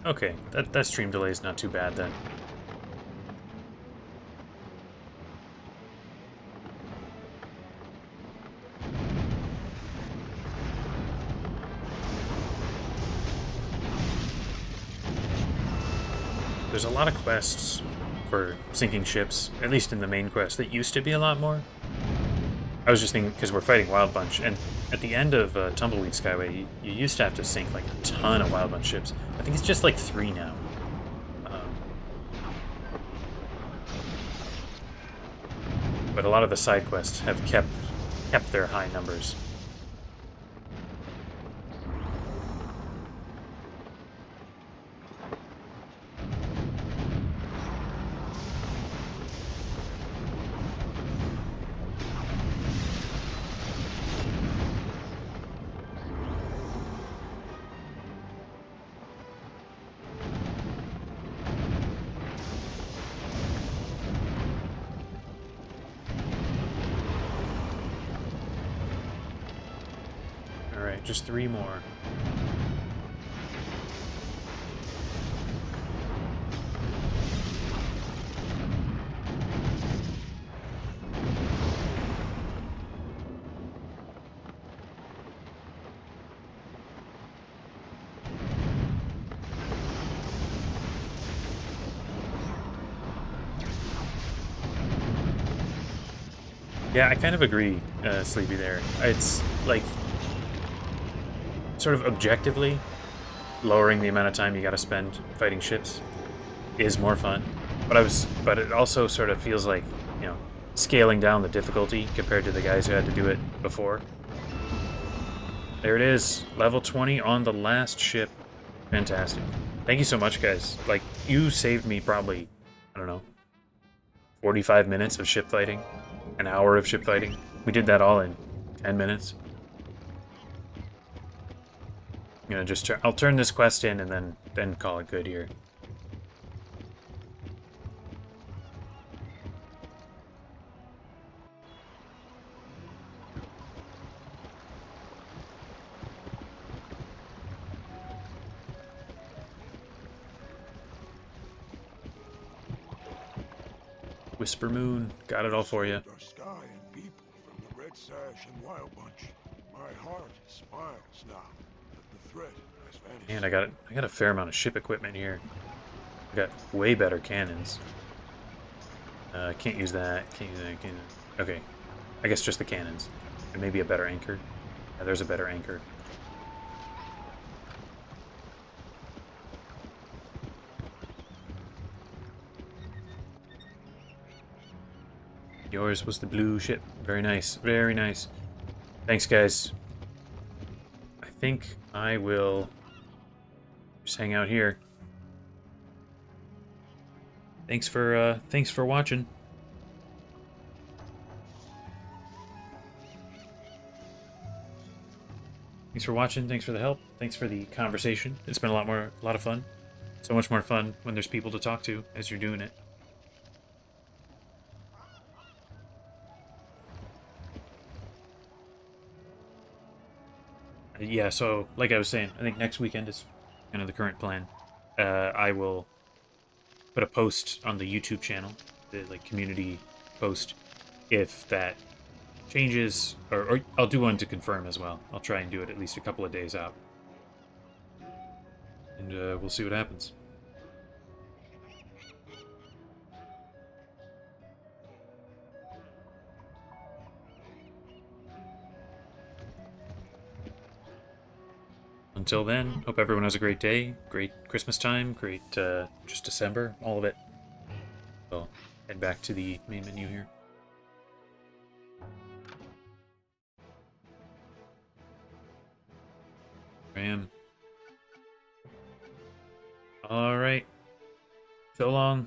Okay, that stream delay is not too bad then. there's a lot of quests for sinking ships, at least in the main quest. That used to be a lot more. I was just thinking, because we're fighting Wild Bunch, and at the end of Tumbleweed Skyway, you used to have to sink like a ton of Wild Bunch ships. I think it's just like 3 now. But a lot of the side quests have kept their high numbers. Alright, just 3 more. Yeah, I kind of agree, Sleepy there. It's like, sort of objectively, lowering the amount of time you gotta spend fighting ships is more fun. But it also sort of feels like, you know, scaling down the difficulty compared to the guys who had to do it before. There it is, level 20 on the last ship. Fantastic. Thank you so much, guys. Like, you saved me probably, I don't know, 45 minutes of ship fighting. An hour of ship fighting. We did that all in 10 minutes. I'm gonna just I'll turn this quest in and then call it good here. Whisper Moon, got it all for you. The sky and people from the Red Sash and Wild Bunch. My heart smiles now that the threat has vanished. And I got a fair amount of ship equipment here. I got way better cannons. Can't use that. Can't use that. Can't... Okay, I guess just the cannons. And maybe a better anchor. Yeah, there's a better anchor. Yours was the blue ship. Very nice. Very nice. Thanks, guys. I think I will just hang out here. Thanks for watching. Thanks for watching. Thanks for the help. Thanks for the conversation. It's been a lot of fun. So much more fun when there's people to talk to as you're doing it. Yeah, so like I was saying, I think next weekend is kind of the current plan. I will put a post on the YouTube channel, the like community post, if that changes, or I'll do one to confirm as well. I'll try and do it at least a couple of days out, and we'll see what happens. Until then, hope everyone has a great day, great Christmas time, great just December, all of it. So, head back to the main menu here. I am. Alright. So long.